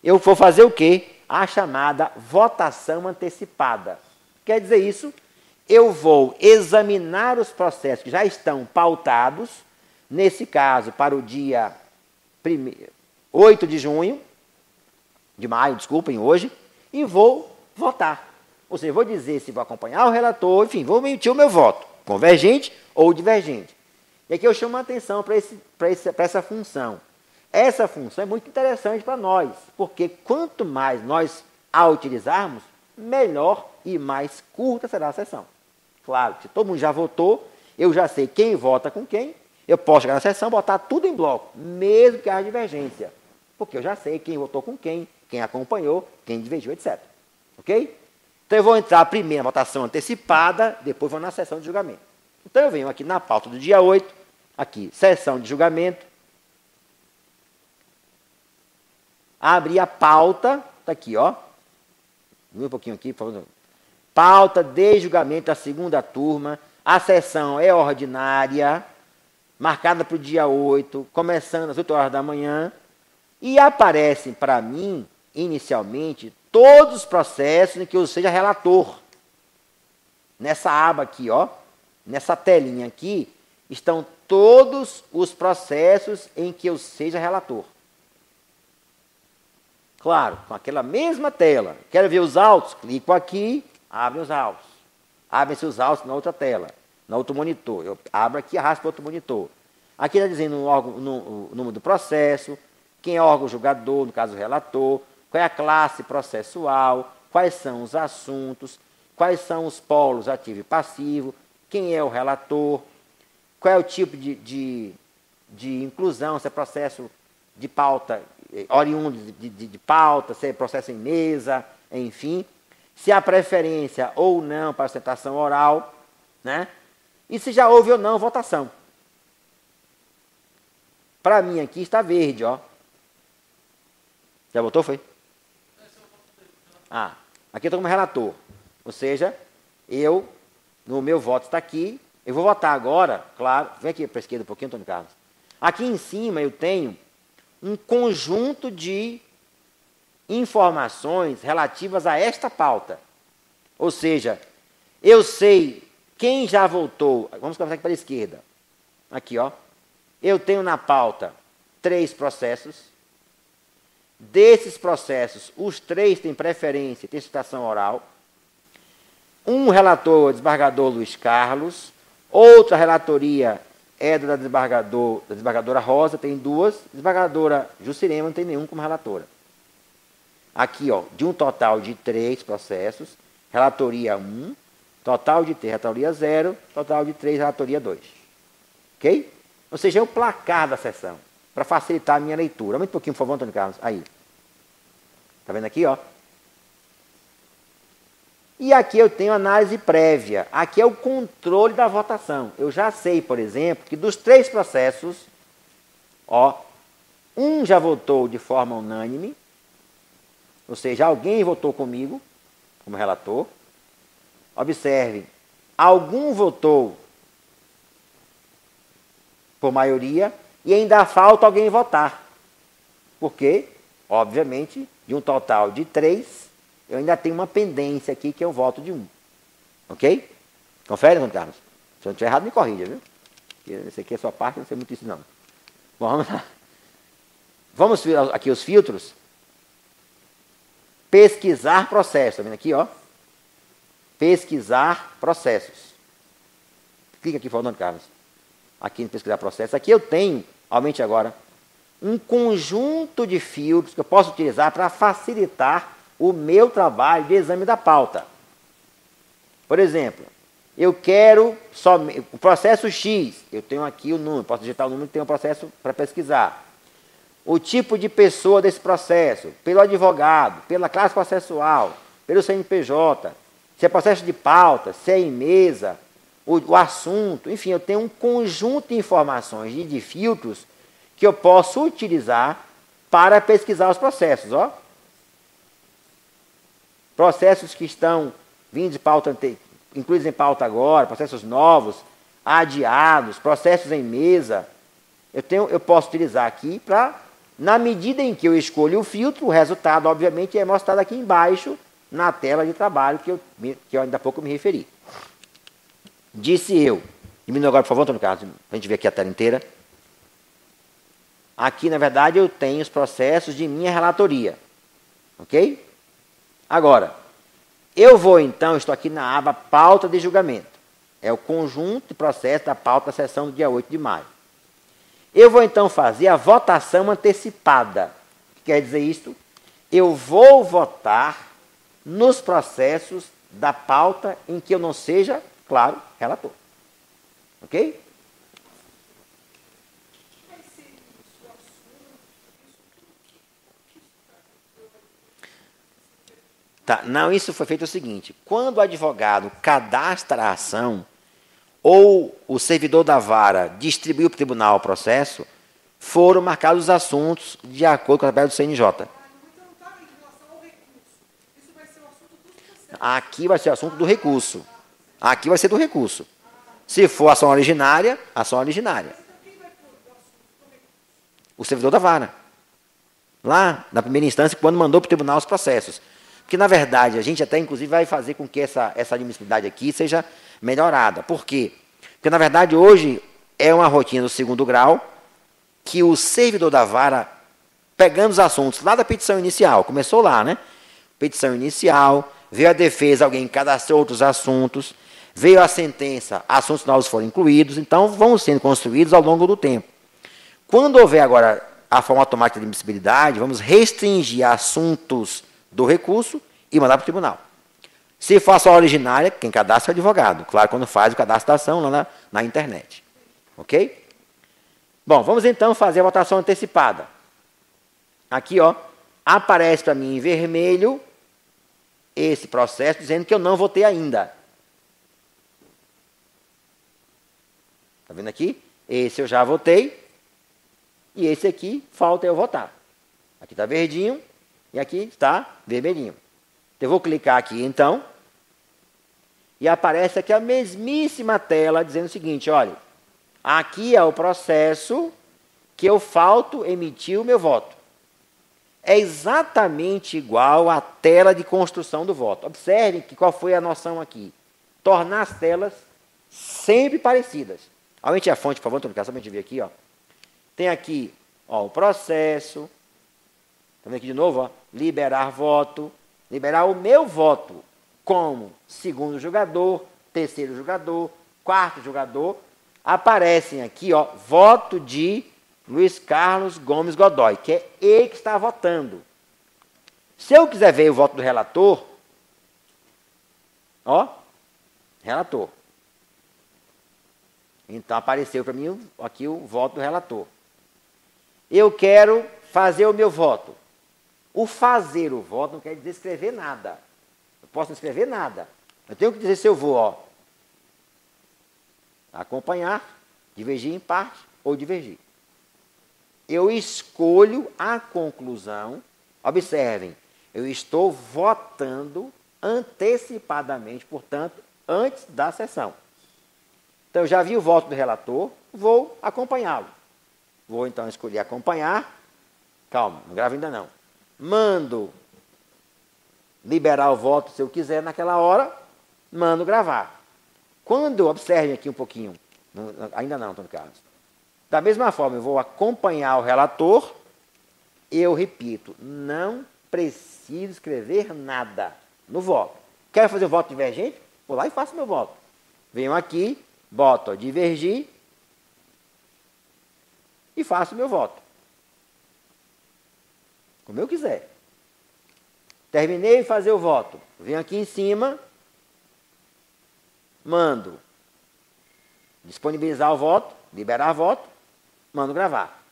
Eu vou fazer o quê? A chamada votação antecipada. Quer dizer isso? Eu vou examinar os processos que já estão pautados, nesse caso, para o dia 8 de maio, desculpem, hoje, e vou votar. Ou seja, vou dizer se vou acompanhar o relator, enfim, vou emitir o meu voto, convergente ou divergente. E aqui eu chamo a atenção para essa função. Essa função é muito interessante para nós, porque quanto mais nós a utilizarmos, melhor e mais curta será a sessão. Claro, se todo mundo já votou, eu já sei quem vota com quem, eu posso chegar na sessão e botar tudo em bloco, mesmo que haja divergência. Porque eu já sei quem votou com quem acompanhou, quem divergiu, etc. Ok? Então eu vou entrar primeiro na votação antecipada, depois vou na sessão de julgamento. Então eu venho aqui na pauta do dia 8, aqui, sessão de julgamento, abrir a pauta, está aqui, ó. Um pouquinho aqui, por favor. Pauta de julgamento da segunda turma. A sessão é ordinária, marcada para o dia 8, começando às 8 horas da manhã. E aparecem para mim, inicialmente, todos os processos em que eu seja relator. Nessa aba aqui, ó, nessa telinha aqui, estão todos os processos em que eu seja relator. Claro, com aquela mesma tela. Quero ver os autos? Clico aqui, abre os autos. Abrem-se os autos na outra tela, no outro monitor. Eu abro aqui e arrasto para outro monitor. Aqui está dizendo o número do processo, quem é o órgão julgador, no caso o relator, qual é a classe processual, quais são os assuntos, quais são os polos ativo e passivo, quem é o relator, qual é o tipo de inclusão, se é processo de pauta oriundo de pauta, se é processo em mesa, enfim, se há preferência ou não para a sustentação oral, né? E se já houve ou não votação. Para mim aqui está verde, ó. Já votou, foi? Ah, aqui eu estou como relator. Ou seja, no meu voto está aqui. Eu vou votar agora, claro. Vem aqui para a esquerda um pouquinho, Antônio Carlos. Aqui em cima eu tenho um conjunto de informações relativas a esta pauta. Ou seja, eu sei quem já votou. Vamos começar aqui para a esquerda. Aqui, ó. Eu tenho na pauta 3 processos. Desses processos, os 3 têm preferência, têm citação oral. Um relator, o desembargador Luiz Carlos. Outra relatoria é da desembargadora Rosa, tem 2. Desembargadora Jucirema não tem nenhum como relatora. Aqui, ó, de um total de 3 processos, relatoria 1, total de 3, relatoria 0, total de 3, relatoria 2. Ok? Ou seja, é o placar da sessão, para facilitar a minha leitura. Aumenta um pouquinho, por favor, Antônio Carlos. Aí. Está vendo aqui, ó? E aqui eu tenho análise prévia. Aqui é o controle da votação. Eu já sei, por exemplo, que dos 3 processos, ó, um já votou de forma unânime, ou seja, alguém votou comigo, como relator. Observe, algum votou por maioria e ainda falta alguém votar. Porque, obviamente, de um total de 3, eu ainda tenho uma pendência aqui que é o voto de 1. Ok? Confere, Antônio Carlos? Se eu não estiver errado, me corrija, viu? Porque esse aqui é a sua parte, não sei muito isso não. Bom, vamos lá. Vamos ver aqui os filtros. Pesquisar processos. Está vendo aqui, ó? Pesquisar processos. Clica aqui, Antônio Carlos. Aqui em pesquisar processos. Aqui eu tenho, aumente agora, um conjunto de filtros que eu posso utilizar para facilitar o meu trabalho de exame da pauta. Por exemplo, eu quero o processo X. Eu tenho aqui o número, posso digitar o número que tem um processo para pesquisar. O tipo de pessoa desse processo, pelo advogado, pela classe processual, pelo CNPJ, se é processo de pauta, se é em mesa, o assunto, enfim, eu tenho um conjunto de informações e de filtros que eu posso utilizar para pesquisar os processos, ó. Processos que estão vindo de pauta, incluídos em pauta agora, processos novos, adiados, processos em mesa, eu posso utilizar aqui para, na medida em que eu escolho o filtro, o resultado, obviamente, é mostrado aqui embaixo, na tela de trabalho que eu ainda há pouco me referi. Disse eu. Diminui agora, por favor, Antônio Carlos, para a gente ver aqui a tela inteira. Aqui, na verdade, eu tenho os processos de minha relatoria. Ok? Agora, eu vou, então, estou aqui na aba pauta de julgamento. É o conjunto de processos da pauta da sessão do dia 8 de maio. Eu vou, então, fazer a votação antecipada. O que quer dizer isto? Eu vou votar nos processos da pauta em que eu não seja, claro, relator. Ok? Tá, não, isso foi feito o seguinte: quando o advogado cadastra a ação, ou o servidor da vara distribuiu para o tribunal o processo, foram marcados os assuntos de acordo com a tabela do CNJ. Aqui vai ser o assunto do recurso. Aqui vai ser do recurso. Se for ação originária, ação originária. O servidor da vara. Lá, na primeira instância, quando mandou para o tribunal os processos. Porque, na verdade, a gente até, inclusive, vai fazer com que essa admissibilidade aqui seja melhorada. Por quê? Porque, na verdade, hoje é uma rotina do 2º grau que o servidor da vara, pegando os assuntos lá da petição inicial, começou lá, né? Petição inicial, veio a defesa, alguém cadastrou outros assuntos, veio a sentença, assuntos novos foram incluídos, então vão sendo construídos ao longo do tempo. Quando houver agora a forma automática de admissibilidade, vamos restringir assuntos do recurso e mandar para o tribunal. Se for ação originária, quem cadastra é o advogado. Claro, quando faz o cadastro da ação lá na internet. Ok? Bom, vamos então fazer a votação antecipada. Aqui, ó, aparece para mim em vermelho esse processo dizendo que eu não votei ainda. Está vendo aqui? Esse eu já votei. E esse aqui, falta eu votar. Aqui está verdinho e aqui está vermelhinho. Então, eu vou clicar aqui, então. E aparece aqui a mesmíssima tela dizendo o seguinte, olha. Aqui é o processo que eu falto emitir o meu voto. É exatamente igual à tela de construção do voto. Observem que qual foi a noção aqui. Tornar as telas sempre parecidas. Aumente a fonte, por favor, Antônio Carlos, só para a gente ver aqui. Ó. Tem aqui ó, o processo. Está vendo aqui de novo? Ó, liberar voto. Liberar o meu voto como segundo jogador, terceiro jogador, quarto jogador. Aparecem aqui, ó, voto de Luiz Carlos Gomes Godoy, que é ele que está votando. Se eu quiser ver o voto do relator, ó, relator. Então, apareceu para mim aqui o voto do relator. Eu quero fazer o meu voto. O fazer o voto não quer dizer escrever nada. Eu posso não escrever nada. Eu tenho que dizer se eu vou, ó, acompanhar, divergir em parte ou divergir. Eu escolho a conclusão. Observem, eu estou votando antecipadamente, portanto, antes da sessão. Então, eu já vi o voto do relator, vou acompanhá-lo. Vou, então, escolher acompanhar. Calma, não gravo ainda não. Mando liberar o voto, se eu quiser, naquela hora, mando gravar. Quando, observem aqui um pouquinho, ainda não, Antônio Carlos. Da mesma forma, eu vou acompanhar o relator, eu repito, não preciso escrever nada no voto. Quero fazer o voto divergente? Vou lá e faço meu voto. Venho aqui, boto ó, divergir e faço meu voto. Como eu quiser. Terminei de fazer o voto. Venho aqui em cima, mando disponibilizar o voto, liberar voto, mando gravar.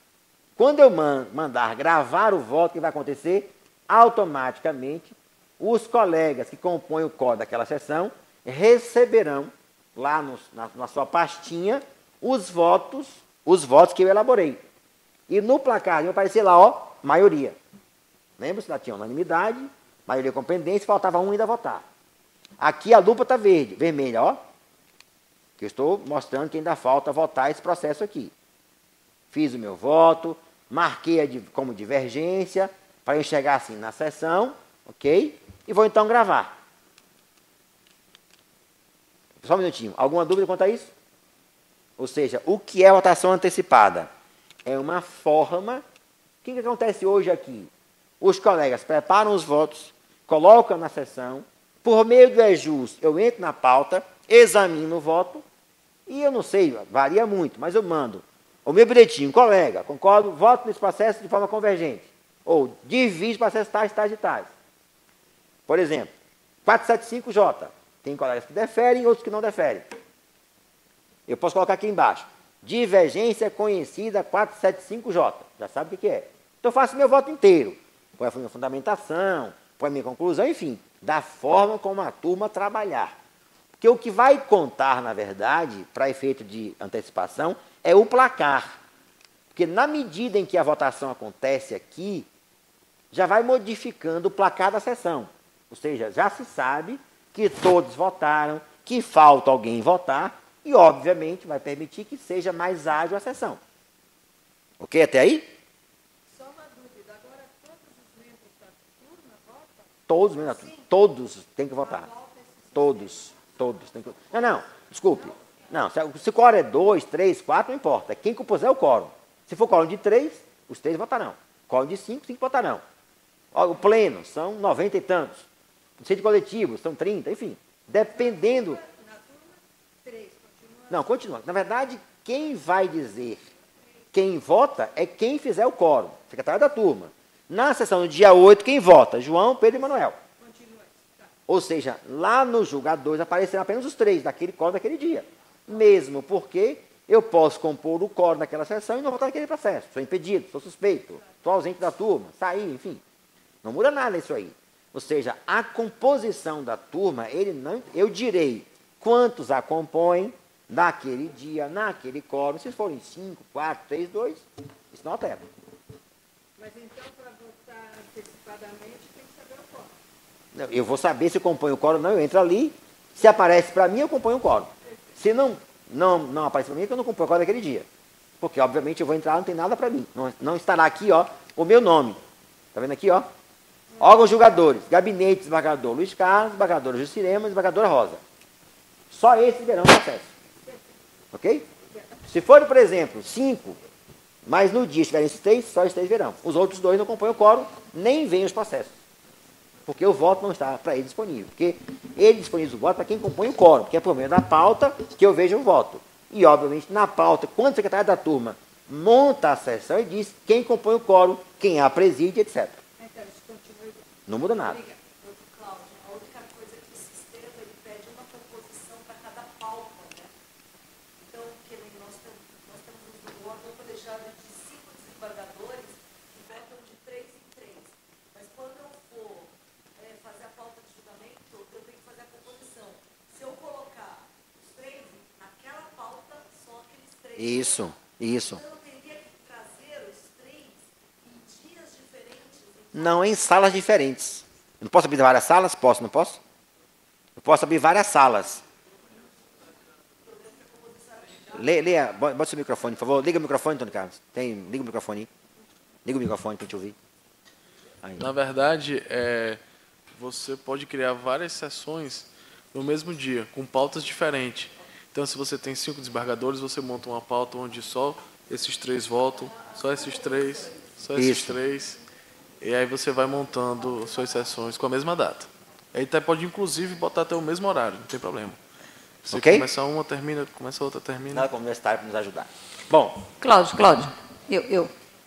Quando eu mandar gravar o voto, o que vai acontecer? Automaticamente, os colegas que compõem o código daquela sessão receberão lá na sua pastinha os votos que eu elaborei. E no placar vai aparecer lá, ó, maioria. Lembra-se? Lá tinha unanimidade, maioria com pendência, faltava um ainda votar. Aqui a lupa está vermelha, ó. Que eu estou mostrando que ainda falta votar esse processo aqui. Fiz o meu voto, marquei como divergência, para eu chegar assim na sessão, ok? E vou então gravar. Só um minutinho. Alguma dúvida quanto a isso? Ou seja, o que é votação antecipada? É uma forma... O que acontece hoje aqui? Os colegas preparam os votos, colocam na sessão, por meio do EJUS, eu entro na pauta, examino o voto, e eu não sei, varia muito, mas eu mando o meu bilhetinho, colega, concordo, voto nesse processo de forma convergente. Ou divide processo tais, tais e tais. Por exemplo, 475J. Tem colegas que deferem, outros que não deferem. Eu posso colocar aqui embaixo. Divergência conhecida 475J. Já sabe o que é. Então eu faço meu voto inteiro. Põe a minha fundamentação, põe a minha conclusão, enfim, da forma como a turma trabalhar. Porque o que vai contar, na verdade, para efeito de antecipação, é o placar. Porque na medida em que a votação acontece aqui, já vai modificando o placar da sessão. Ou seja, já se sabe que todos votaram, que falta alguém votar, e, obviamente, vai permitir que seja mais ágil a sessão. Ok até aí? Só uma dúvida. Agora, todos os membros da turma votam? Todos os membros da turma. Todos têm que votar. Todos têm que votar. Não, desculpe. Não, se o quórum é 2, 3, 4, não importa. Quem compuser o quórum. Se for quórum de 3, os 3 votarão. Quórum de 5, 5 votarão. O pleno são 90 e tantos. O centro coletivo são 30, enfim. Dependendo... Na turma, 3. Continua. Não, continua. Na verdade, quem vai dizer quem vota é quem fizer o quórum. Secretário da turma. Na sessão do dia 8, quem vota? João, Pedro e Manuel. Continua. Tá. Ou seja, lá no julgador aparecerão apenas os 3 daquele quórum daquele dia. Mesmo porque eu posso compor o quórum daquela sessão e não votar naquele processo. Sou impedido, sou suspeito, sou ausente da turma, saí, enfim. Não muda nada isso aí. Ou seja, a composição da turma, eu direi quantos a compõem, naquele dia, naquele quórum. Se forem 5, 4, 3, 2, isso não altera. Mas então, para votar antecipadamente, tem que saber o quórum. Não, eu vou saber se eu componho o quórum ou não, eu entro ali. Se aparece para mim, eu componho o quórum. Se não aparece para mim, é que eu não componho o quórum daquele dia. Porque, obviamente, eu vou entrar, não tem nada para mim. Não estará aqui, ó, o meu nome. Está vendo aqui, ó? Órgãos julgadores, gabinete desembargador Luiz Carlos, desembargadora Juscelema, desembargadora Rosa. Só esses verão processo. Ok? Se for, por exemplo, 5, mas no dia estiverem esses 3, só esses 3 verão. Os outros 2 não compõem o quórum, nem vêm os processos. Porque o voto não está para ele disponível. Porque ele disponibiliza o voto para quem compõe o quórum, que é por meio da pauta que eu vejo o voto. E, obviamente, na pauta, quando o secretário da turma monta a sessão, ele diz quem compõe o quórum, quem a preside, etc. Então, isso continua. Não muda nada. Cláudio, a única coisa é que o sistema ele pede uma composição para cada pauta, né? Então, que nem nós temos um órgão colegiado de 5 desembargadores que votam de 3 em 3. Mas quando eu for fazer a pauta de julgamento, eu tenho que fazer a composição. Se eu colocar os 3 naquela pauta, só aqueles 3. Isso. Então, eu teria que trazer os 3 em dias diferentes. Não, em salas diferentes. Eu não posso abrir várias salas? Posso, não posso? Eu posso abrir várias salas. Leia, bota seu microfone, por favor. Liga o microfone, Antônio Carlos. Liga o microfone aí. Liga o microfone para a gente ouvir. Aí. Na verdade, você pode criar várias sessões no mesmo dia, com pautas diferentes. Então, se você tem 5 desembargadores, você monta uma pauta onde só esses 3 votam, só esses 3, só esses Isso. 3. E aí você vai montando suas sessões com a mesma data. Aí até pode, inclusive, botar até o mesmo horário, não tem problema. Você Ok? começa uma, termina, começa outra, termina. Nada como universitário para nos ajudar. Bom, Cláudio,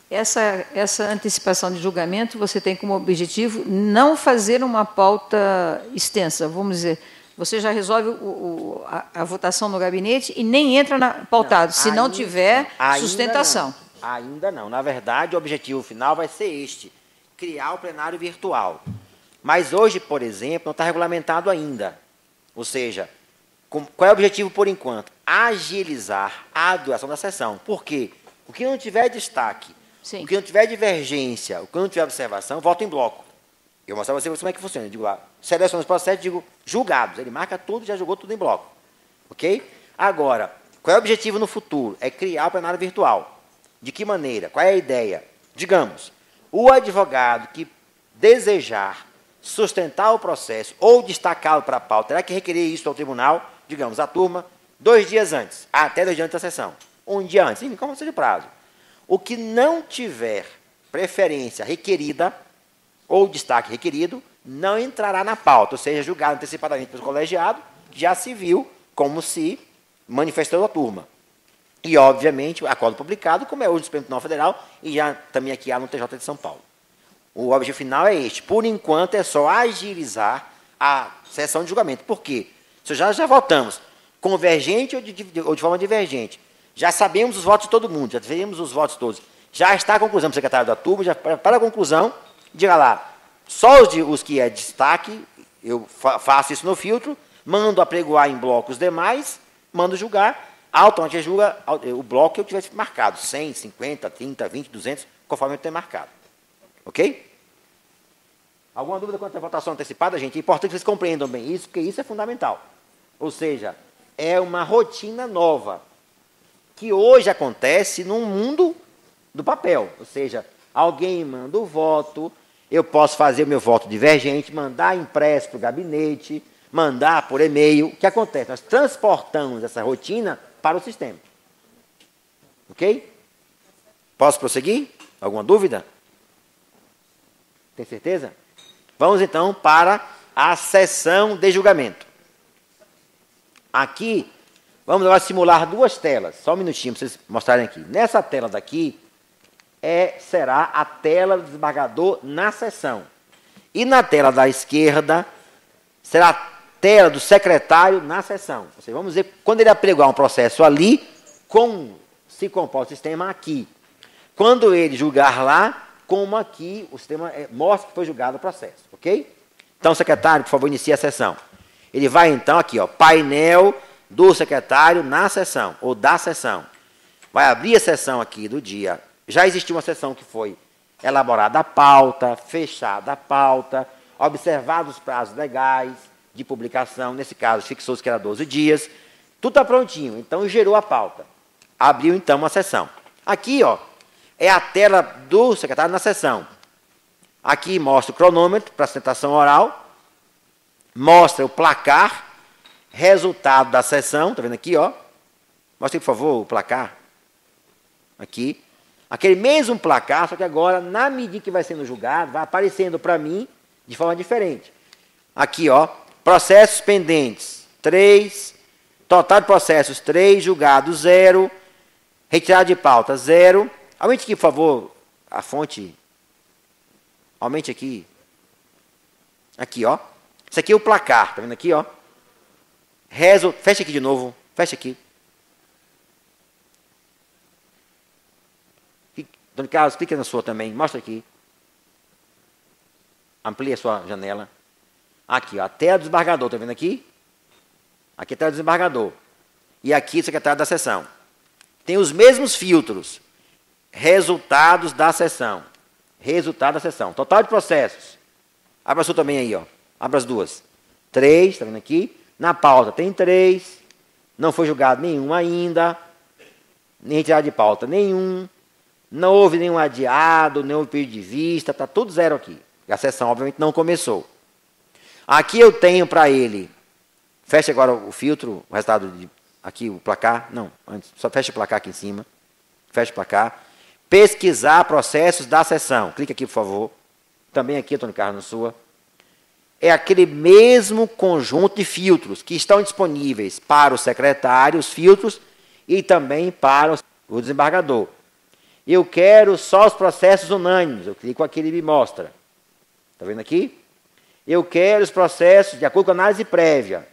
essa antecipação de julgamento, você tem como objetivo não fazer uma pauta extensa, vamos dizer. Você já resolve a votação no gabinete e nem entra na pautado, se não tiver sustentação. Ainda não. Na verdade, o objetivo final vai ser este: criar o plenário virtual. Mas hoje, por exemplo, não está regulamentado ainda. Ou seja, qual é o objetivo por enquanto? Agilizar a duração da sessão. Por quê? O que não tiver destaque, Sim. o que não tiver divergência, o que não tiver observação, voto em bloco. Eu vou mostrar para você como é que funciona. Eu digo lá, seleciono os processos, digo julgados. Ele marca tudo, já jogou tudo em bloco. Ok? Agora, qual é o objetivo no futuro? É criar o plenário virtual. De que maneira? Qual é a ideia? Digamos, o advogado que desejar sustentar o processo ou destacá-lo para a pauta, terá que requerer isso ao tribunal, digamos, a turma, 2 dias antes, até 2 dias antes da sessão. 1 dia antes, enfim, como seja o prazo. O que não tiver preferência requerida ou destaque requerido, não entrará na pauta, ou seja, julgado antecipadamente pelo colegiado, que já se viu como se manifestou a turma. E, obviamente, acordo publicado, como é hoje no Supremo Tribunal Federal, e já também aqui há no TJ de São Paulo. O objetivo final é este. Por enquanto, é só agilizar a sessão de julgamento. Por quê? Se já votamos convergente ou de forma divergente, já sabemos os votos de todo mundo, já vemos os votos todos, já está a conclusão do secretário da turma, já para a conclusão, diga lá, só os que é destaque, eu faço isso no filtro, mando apregoar em blocos demais, mando julgar, automaticamente julga o bloco que eu tivesse marcado, 100, 50, 30, 20, 200, conforme eu tenho marcado. Ok? Alguma dúvida quanto à votação antecipada, gente? É importante que vocês compreendam bem isso, porque isso é fundamental. Ou seja, é uma rotina nova, que hoje acontece no mundo do papel. Ou seja, alguém manda o voto, eu posso fazer o meu voto divergente, mandar impresso para o gabinete, mandar por e-mail. O que acontece? Nós transportamos essa rotina para o sistema. Ok? Posso prosseguir? Alguma dúvida? Tem certeza? Vamos então para a sessão de julgamento. Aqui, vamos agora simular 2 telas. Só um minutinho para vocês mostrarem aqui. Nessa tela daqui, será a tela do desembargador na sessão. E na tela da esquerda, será a tela do secretário na sessão. Ou seja, vamos ver, quando ele apregoar um processo ali, como se compõe o sistema aqui. Quando ele julgar lá, como aqui o sistema mostra que foi julgado o processo, ok? Então, secretário, por favor, inicie a sessão. Ele vai, então, aqui, ó, painel do secretário na sessão, ou da sessão. Vai abrir a sessão aqui do dia. Já existiu uma sessão que foi elaborada a pauta, fechada a pauta, observados os prazos legais de publicação, nesse caso fixou-se que era 12 dias, tudo está prontinho, então gerou a pauta. Abriu então uma sessão. Aqui, ó, é a tela do secretário na sessão. Aqui mostra o cronômetro para sustentação oral, mostra o placar, resultado da sessão, está vendo aqui, ó? Mostra aí, por favor, o placar. Aqui. Aquele mesmo placar, só que agora, na medida que vai sendo julgado, vai aparecendo para mim de forma diferente. Aqui, ó, processos pendentes, 3, total de processos, 3, julgado, 0, retirada de pauta, 0. Aumente aqui, por favor, a fonte. Aumente aqui. Aqui, ó. Isso aqui é o placar, tá vendo aqui, ó? Fecha aqui de novo, fecha aqui. Dona Carlos, clica na sua também, mostra aqui. Amplia a sua janela. Aqui, ó, a tela do desembargador, está vendo aqui? Aqui é a tela do desembargador. E aqui o secretário da sessão. Tem os mesmos filtros. Resultados da sessão. Resultado da sessão. Total de processos. Abra a sua também aí, ó. Abra as duas. 3, está vendo aqui? Na pauta tem 3. Não foi julgado nenhum ainda. Nem retirado de pauta nenhum. Não houve nenhum adiado, nenhum pedido de vista, está tudo 0 aqui. A sessão, obviamente, não começou. Aqui eu tenho para ele, fecha agora o filtro, o resultado, aqui o placar, não, antes, só fecha o placar aqui em cima, fecha o placar. Pesquisar processos da sessão, clica aqui, por favor. Também aqui, Antônio Carlos, na sua. É aquele mesmo conjunto de filtros que estão disponíveis para o secretário, os filtros, e também para o desembargador. Eu quero só os processos unânimes. Eu clico aqui e ele me mostra. Está vendo aqui? Eu quero os processos de acordo com a análise prévia.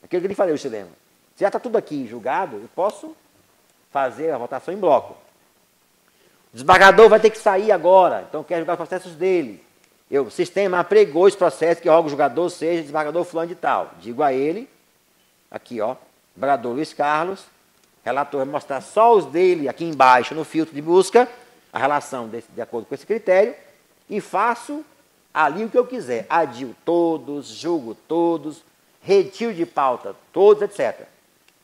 Aquilo que eu lhe falei, o Chileno. Se já está tudo aqui julgado, eu posso fazer a votação em bloco. O desembargador vai ter que sair agora, então eu quero julgar os processos dele. O sistema apregou os processos que o julgador seja desembargador fulano de tal. Digo a ele, aqui, ó, desembargador Luiz Carlos, relator vai mostrar só os dele aqui embaixo no filtro de busca, a relação de acordo com esse critério, e faço ali o que eu quiser. Adio todos, julgo todos, retiro de pauta todos, etc.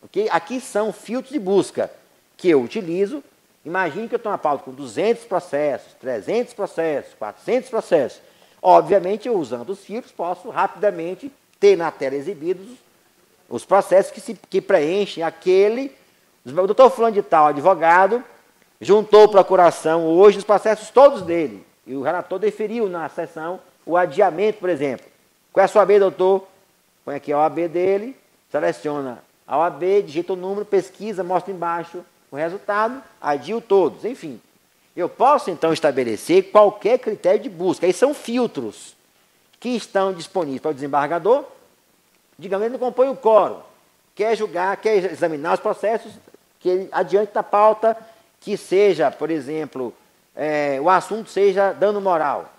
Okay? Aqui são filtros de busca que eu utilizo. Imagine que eu tenho uma pauta com 200 processos, 300 processos, 400 processos. Obviamente, eu usando os filtros, posso rapidamente ter na tela exibidos os processos que preenchem aquele. O doutor fulano de tal, advogado, juntou procuração hoje nos processos todos dele. E o relator deferiu na sessão o adiamento, por exemplo. Qual é a sua OAB, doutor? Põe aqui a OAB dele, seleciona a OAB, digita o número, pesquisa, mostra embaixo o resultado, adio todos. Enfim, eu posso então estabelecer qualquer critério de busca. Aí são filtros que estão disponíveis para o desembargador. Digamos, ele não compõe o quórum. Quer julgar, quer examinar os processos, que ele adiante da pauta, que seja, por exemplo, o assunto seja dano moral.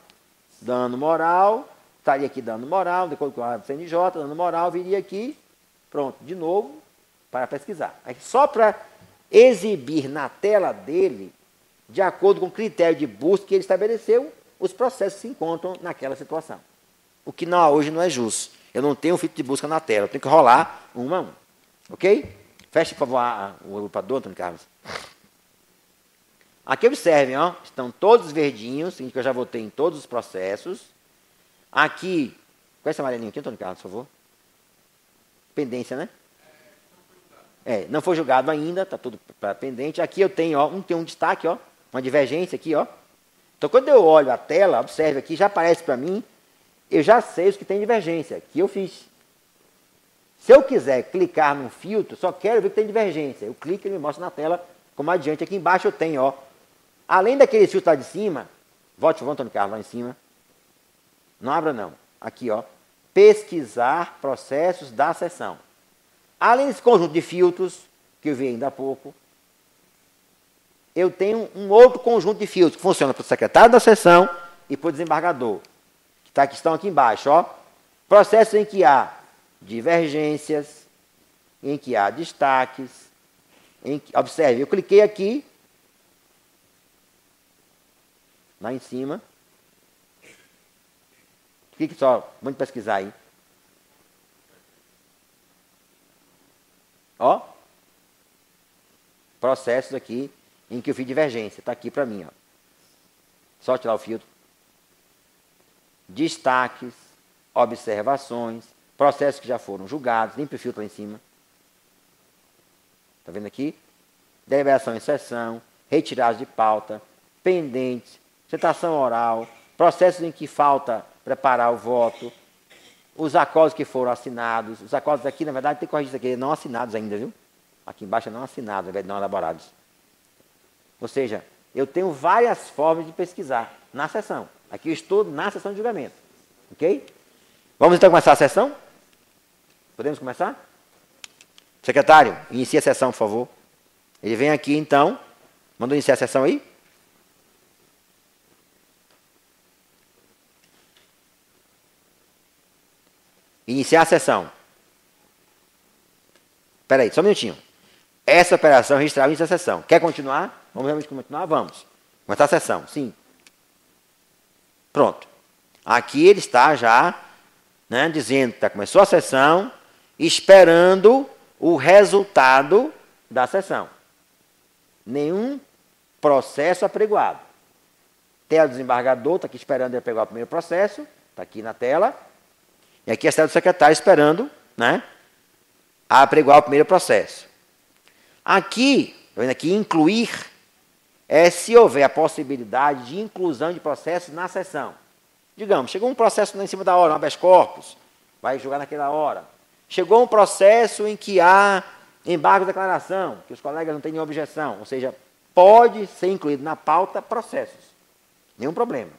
Dano moral, estaria aqui dano moral, de acordo com a CNJ, dano moral, viria aqui, pronto, de novo, para pesquisar. Aí, só para exibir na tela dele, de acordo com o critério de busca que ele estabeleceu, os processos que se encontram naquela situação. O que hoje não é justo. Eu não tenho um filtro de busca na tela, eu tenho que rolar um a um. Ok? Feche, por favor, o agrupador, Antônio Carlos. Aqui observem, ó, estão todos verdinhos, que eu já votei em todos os processos. Aqui, com esse amarelinho aqui, Antônio Carlos, por favor. Pendência, né? Não foi julgado ainda, está tudo pendente. Aqui eu tenho, ó, tem um destaque, ó, uma divergência aqui, ó. Então, quando eu olho a tela, observe aqui, já aparece para mim, eu já sei os que tem divergência, que eu fiz. Se eu quiser clicar num filtro, só quero ver que tem divergência. Eu clico e ele me mostra na tela como adiante. Aqui embaixo eu tenho, ó, além daquele filtro lá de cima, volte, Antônio Carlos, lá em cima. Não abra não. Aqui, ó, pesquisar processos da sessão. Além desse conjunto de filtros, que eu vi ainda há pouco, eu tenho um outro conjunto de filtros que funciona para o secretário da sessão e para o desembargador, que estão aqui embaixo. Ó. Processos em que há divergências, em que há destaques, observe, eu cliquei aqui, lá em cima, clique só, vamos pesquisar aí. Ó, processos aqui em que eu fiz divergência, está aqui para mim, ó. Só tirar o filtro. Destaques, observações, processos que já foram julgados, limpe o filtro lá em cima. Está vendo aqui? Deliberação em sessão, retiradas de pauta, pendentes, citação oral, processos em que falta preparar o voto, os acordos que foram assinados. Os acordos aqui, na verdade, tem que corrigir isso aqui, não assinados ainda, viu? Aqui embaixo é não assinados, ao invés de não elaborados. Ou seja, eu tenho várias formas de pesquisar na sessão. Aqui eu estou na sessão de julgamento. Ok? Vamos então começar a sessão? Podemos começar? Secretário, inicie a sessão, por favor. Ele vem aqui, então. Mandou iniciar a sessão aí? Iniciar a sessão. Espera aí, só um minutinho. Essa operação registrada inicia a sessão. Quer continuar? Vamos realmente continuar? Vamos. Começar a sessão, sim. Pronto. Aqui ele está já, né, dizendo que começou a sessão, esperando o resultado da sessão. Nenhum processo apregoado. Tela do desembargador, está aqui esperando ele apregoar o primeiro processo, está aqui na tela. E aqui a tela do secretário esperando, né, a apregoar o primeiro processo. Aqui, estou vendo aqui, incluir, é se houver a possibilidade de inclusão de processos na sessão. Digamos, chegou um processo lá em cima da hora, um habeas corpus, vai julgar naquela hora. Chegou um processo em que há embargo de declaração, que os colegas não têm nenhuma objeção, ou seja, pode ser incluído na pauta processos. Nenhum problema.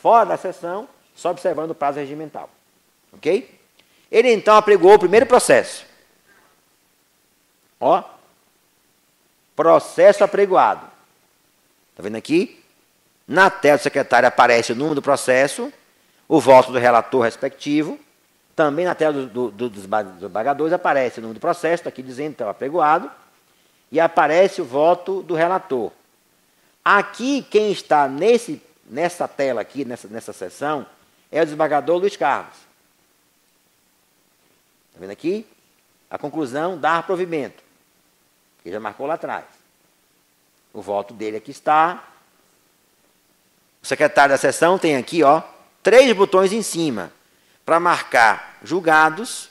Fora da sessão, só observando o prazo regimental. Ok? Ele então apregou o primeiro processo. Ó. Processo apregoado. Está vendo aqui? Na tela do secretário aparece o número do processo, o voto do relator respectivo. Também na tela dos desembargadores aparece o número do processo, está aqui dizendo que está apregoado. E aparece o voto do relator. Aqui, quem está nessa tela aqui, nessa sessão, é o desembargador Luiz Carlos. Está vendo aqui? A conclusão, dar provimento. Ele já marcou lá atrás. O voto dele aqui está. O secretário da sessão tem aqui, ó, 3 botões em cima. Para marcar julgados,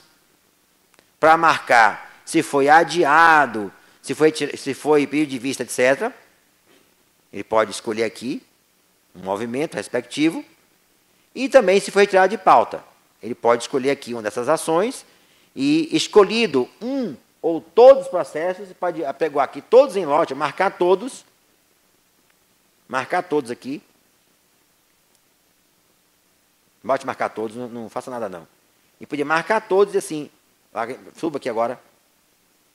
para marcar se foi adiado, se foi pedido de vista, etc. Ele pode escolher aqui um movimento respectivo. E também se foi retirado de pauta. Ele pode escolher aqui uma dessas ações e, escolhido um ou todos os processos, você pode apregoar aqui todos em lote, marcar todos aqui. Bote marcar todos, não faça nada não. E podia marcar todos e assim, suba aqui agora,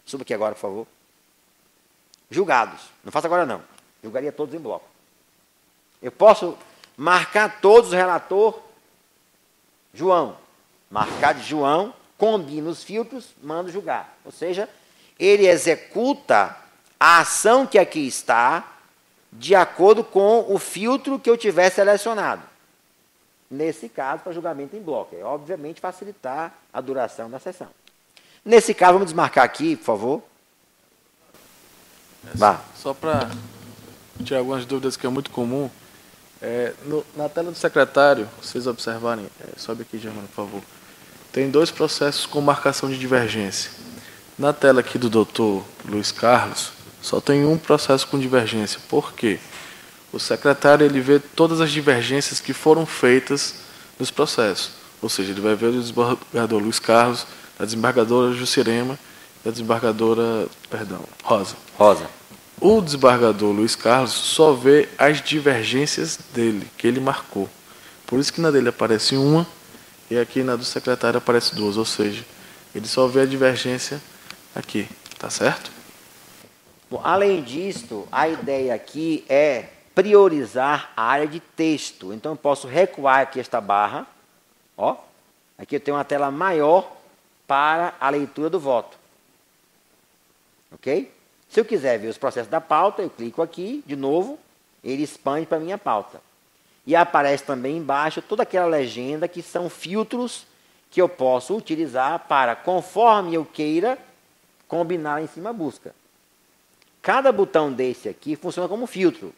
por favor. Julgados, não faça agora não, julgaria todos em bloco. Eu posso marcar todos o relator João, marcar de João, combina os filtros, manda julgar. Ou seja, ele executa a ação que aqui está de acordo com o filtro que eu tiver selecionado. Nesse caso, para julgamento em bloco. É, obviamente, facilitar a duração da sessão. Nesse caso, vamos desmarcar aqui, por favor. Vá. Só para tirar algumas dúvidas que é muito comum, na tela do secretário, vocês observarem, sobe aqui, Germano, por favor. Tem 2 processos com marcação de divergência. Na tela aqui do doutor Luiz Carlos, só tem um processo com divergência. Por quê? O secretário ele vê todas as divergências que foram feitas nos processos. Ou seja, ele vai ver o desembargador Luiz Carlos, a desembargadora Jucirema e a desembargadora, Rosa. O desembargador Luiz Carlos só vê as divergências dele, que ele marcou. Por isso que na dele aparece uma e aqui na do secretário aparece 2. Ou seja, ele só vê a divergência aqui. Tá certo? Bom, além disso, a ideia aqui é priorizar a área de texto. Então, eu posso recuar aqui esta barra. Ó, aqui eu tenho uma tela maior para a leitura do voto. Ok? Se eu quiser ver os processos da pauta, eu clico aqui, de novo, ele expande para a minha pauta. E aparece também embaixo toda aquela legenda que são filtros que eu posso utilizar para, conforme eu queira, combinar em cima a busca. Cada botão desse aqui funciona como filtro.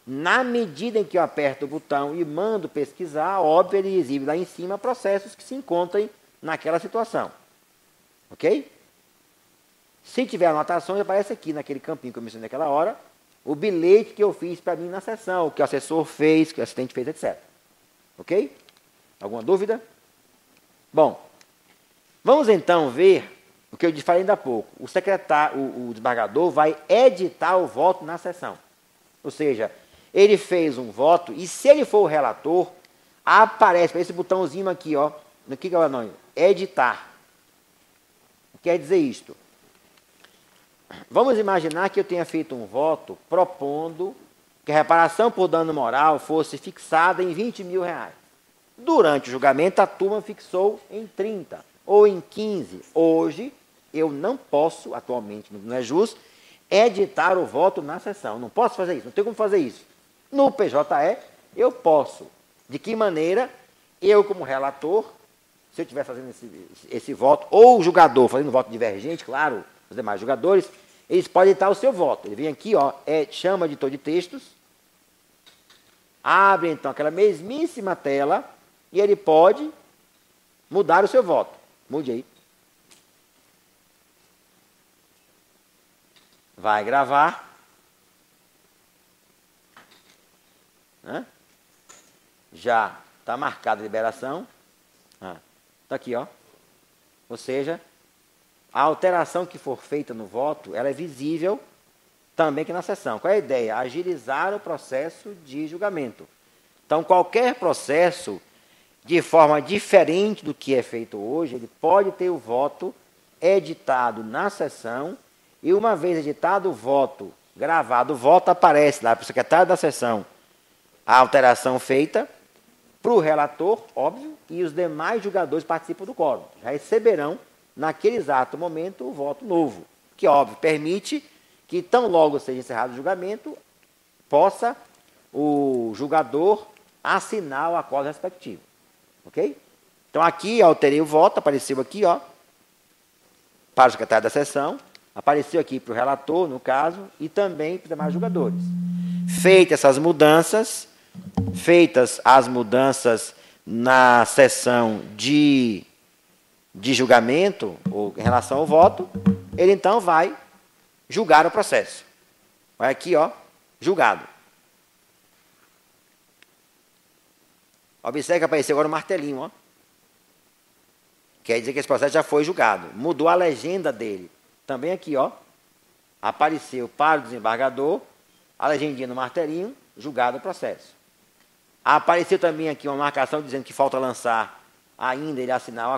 Na medida em que eu aperto o botão e mando pesquisar, óbvio, ele exibe lá em cima processos que se encontrem naquela situação. Ok? Se tiver anotações, aparece aqui naquele campinho que eu mencionei naquela hora, o bilhete que eu fiz para mim na sessão, o que o assessor fez, o que o assistente fez, etc. Ok? Alguma dúvida? Bom, vamos então ver o que eu te falei ainda há pouco. O secretário, o desembargador vai editar o voto na sessão. Ou seja, ele fez um voto e se ele for o relator, aparece esse botãozinho aqui, ó, no que é o nome? Editar. O que quer dizer isto? Vamos imaginar que eu tenha feito um voto propondo que a reparação por dano moral fosse fixada em R$20 mil. Durante o julgamento, a turma fixou em 30 ou em 15. Hoje, eu não posso, atualmente não é justo, editar o voto na sessão. Não posso fazer isso, não tenho como fazer isso. No PJE, eu posso. De que maneira? Eu, como relator, se eu estiver fazendo esse voto, ou o julgador fazendo voto divergente, claro, os demais jogadores, eles podem editar o seu voto. Ele vem aqui, ó, chama editor de textos, abre então aquela mesmíssima tela e ele pode mudar o seu voto. Mude aí. Vai gravar. Já está marcada a liberação. Está aqui, ó. Ou seja, a alteração que for feita no voto, ela é visível também aqui na sessão. Qual é a ideia? Agilizar o processo de julgamento. Então, qualquer processo, de forma diferente do que é feito hoje, ele pode ter o voto editado na sessão e, uma vez editado o voto, gravado o voto, aparece lá para o secretário da sessão a alteração feita, para o relator, óbvio, e os demais julgadores participam do quórum. Já receberão, naquele exato momento, o voto novo, que, óbvio, permite que, tão logo seja encerrado o julgamento, possa o julgador assinar o acordo respectivo. Ok? Então, aqui, alterei o voto, apareceu aqui, ó, para o secretário da sessão, apareceu aqui para o relator, no caso, e também para os demais julgadores. Feitas as mudanças na sessão de julgamento, ou em relação ao voto, ele então vai julgar o processo. Vai aqui, ó, julgado. Observe que apareceu agora o martelinho, ó. Quer dizer que esse processo já foi julgado. Mudou a legenda dele. Também aqui, ó, apareceu para o desembargador a legendinha no martelinho, julgado o processo. Apareceu também aqui uma marcação dizendo que falta lançar ainda ele assinar o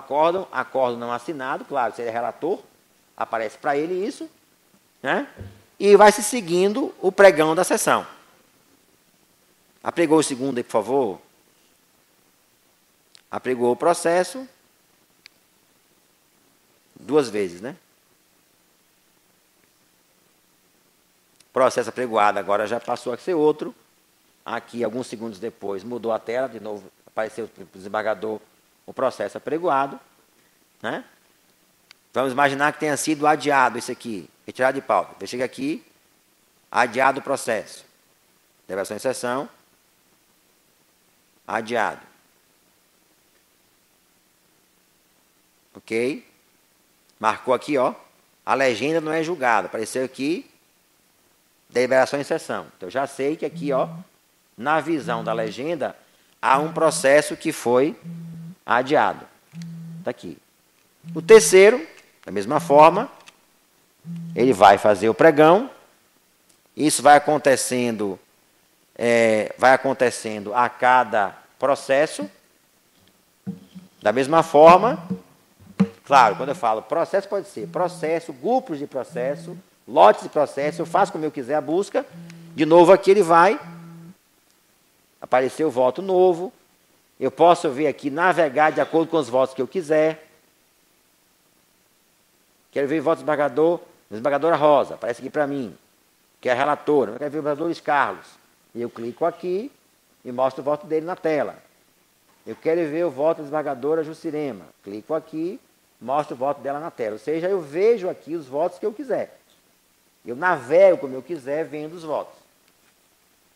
acórdão não assinado, claro, se ele é relator, aparece para ele isso, né? E vai se seguindo o pregão da sessão. Apregou o segundo aí, por favor. Apregou o processo 2 vezes, né? Processo apregoado agora já passou a ser outro. Aqui, alguns segundos depois, mudou a tela, de novo apareceu para o desembargador o processo apregoado, né? Vamos imaginar que tenha sido adiado isso aqui, retirado de pauta. Eu chego aqui, adiado o processo. Deliberação em sessão, adiado. Ok? Marcou aqui, ó, a legenda não é julgada. Apareceu aqui, deliberação em sessão. Então, eu já sei que aqui, ó, na visão da legenda, há um processo que foi adiado. Está aqui. O terceiro, da mesma forma, ele vai fazer o pregão. Isso vai acontecendo a cada processo. Da mesma forma, claro, quando eu falo processo, pode ser processo, grupos de processo, lotes de processo, eu faço como eu quiser a busca. De novo aqui ele vai aparecer o voto novo. Eu posso ver aqui, navegar de acordo com os votos que eu quiser. Quero ver o voto do desembargador Desembargadora Rosa, aparece aqui para mim, que é a relatora. Eu quero ver o desembargador Luiz Carlos. E eu clico aqui e mostro o voto dele na tela. Eu quero ver o voto da desembargadora Jucirema. Clico aqui, mostro o voto dela na tela. Ou seja, eu vejo aqui os votos que eu quiser. Eu navego como eu quiser, vendo os votos.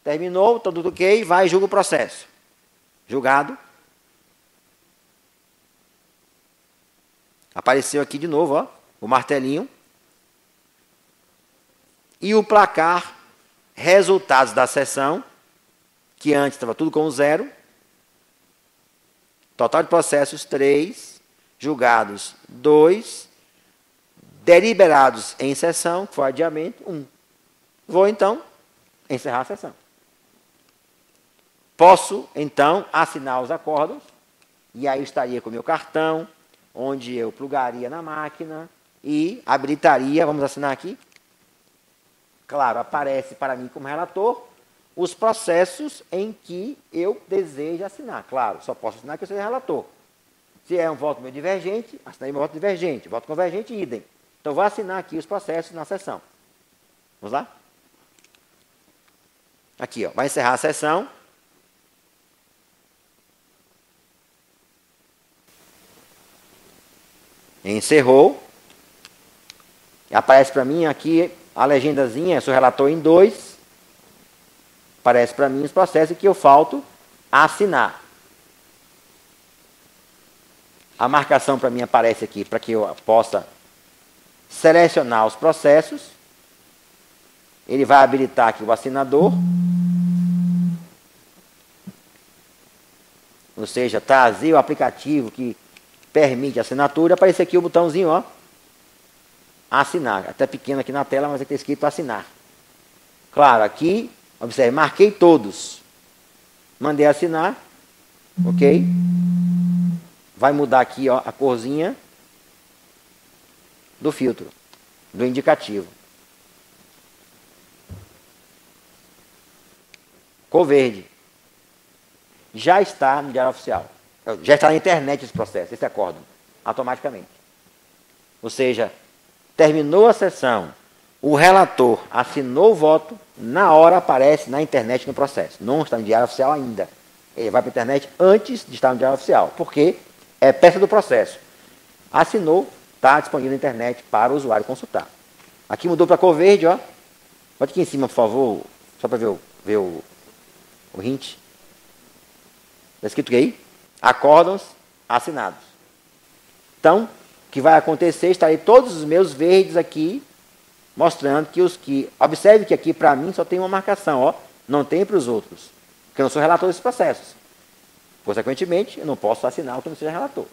Terminou, tudo ok, vai e julga o processo. Julgado. Apareceu aqui de novo, ó, o martelinho. E o placar, resultados da sessão, que antes estava tudo com 0. Total de processos 3, julgados 2, deliberados em sessão, que foi adiamento 1. Vou então encerrar a sessão. Posso então assinar os acordos, e aí estaria com o meu cartão, onde eu plugaria na máquina e habilitaria, vamos assinar aqui. Claro, aparece para mim como relator os processos em que eu desejo assinar. Claro, só posso assinar que eu seja relator. Se é um voto meu divergente, assinarei meu voto divergente. Voto convergente, idem. Então, vou assinar aqui os processos na sessão. Vamos lá? Aqui, ó, vai encerrar a sessão. Encerrou. Aparece para mim aqui a legendazinha, sou relator em 2. Aparece para mim os processos que eu falto assinar. A marcação para mim aparece aqui para que eu possa selecionar os processos. Ele vai habilitar aqui o assinador. Ou seja, trazer o aplicativo que permite a assinatura. Aparece aqui o botãozinho, ó. Assinar. Até pequeno aqui na tela, mas aqui está escrito assinar. Claro, aqui, observe, marquei todos. Mandei assinar. Ok? Vai mudar aqui, ó, a corzinha do filtro, do indicativo. Cor verde. Já está no Diário Oficial. Já está na internet esse processo, esse acordo, automaticamente. Ou seja, terminou a sessão, o relator assinou o voto, na hora aparece na internet no processo. Não está no Diário Oficial ainda. Ele vai para a internet antes de estar no Diário Oficial, porque é peça do processo. Assinou, está disponível na internet para o usuário consultar. Aqui mudou para cor verde, ó. Pode aqui em cima, por favor, só para ver o hint. Está escrito aí? Acórdãos assinados. Então, o que vai acontecer, estarei todos os meus verdes aqui, mostrando que os que... Observe que aqui, para mim, só tem uma marcação, ó. Não tem para os outros. Porque eu não sou relator desses processos. Consequentemente, eu não posso assinar o que não seja relator.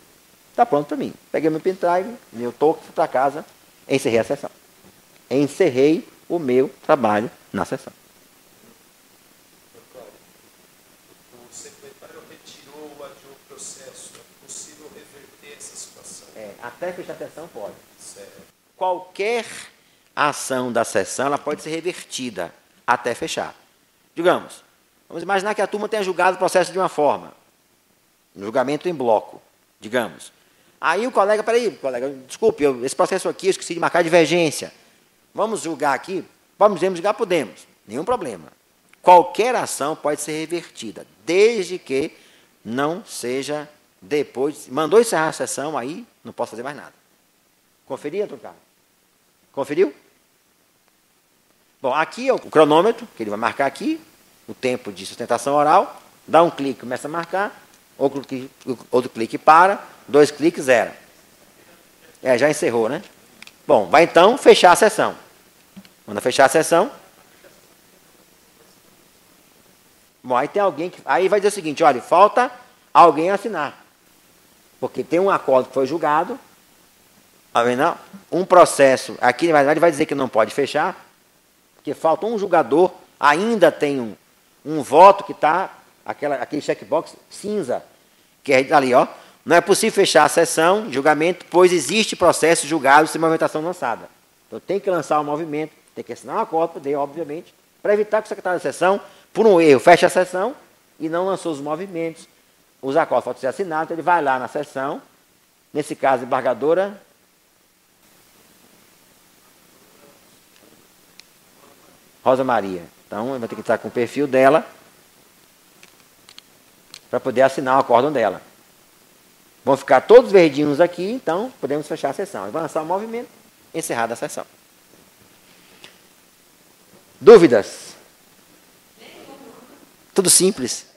Está pronto para mim. Peguei meu pendrive, meu token, fui para casa, encerrei a sessão. Encerrei o meu trabalho na sessão. O secretário retirou o adiou processo. É possível reverter essa situação? Até fechar a sessão pode. Certo. Qualquer ação da sessão ela pode ser revertida até fechar. Digamos, vamos imaginar que a turma tenha julgado o processo de uma forma. Um julgamento em bloco, digamos. Aí o colega, peraí, colega, desculpe, esse processo aqui eu esqueci de marcar divergência. Vamos julgar aqui? Podemos julgar? Podemos. Nenhum problema. Qualquer ação pode ser revertida, desde que não seja depois. Mandou encerrar a sessão, aí não posso fazer mais nada. Conferiu, doutor Carlos? Conferiu? Bom, aqui é o cronômetro, que ele vai marcar aqui, o tempo de sustentação oral. Dá um clique, começa a marcar. Outro clique para, 2 cliques, zero. Já encerrou, né? Bom, vai então fechar a sessão. Manda fechar a sessão. Bom, aí tem alguém que... Aí vai dizer o seguinte, olha, falta alguém assinar. Porque tem um acordo que foi julgado. Tá vendo? Um processo, aqui na verdade vai dizer que não pode fechar, porque falta um julgador, ainda tem um voto que está, aquele checkbox cinza, que é ali, ó. Não é possível fechar a sessão de julgamento, pois existe processo julgado sem movimentação lançada. Então tem que lançar o movimento, tem que assinar um acordo, obviamente, para evitar que o secretário da sessão, por um erro, feche a sessão e não lançou os movimentos. Os acordos podem ser assinados, então ele vai lá na sessão, nesse caso, a embargadora Rosa Maria. Então, vai ter que estar com o perfil dela para poder assinar o acórdão dela. Vão ficar todos verdinhos aqui, então podemos fechar a sessão. Avançar o movimento, encerrada a sessão. Dúvidas? Tudo simples.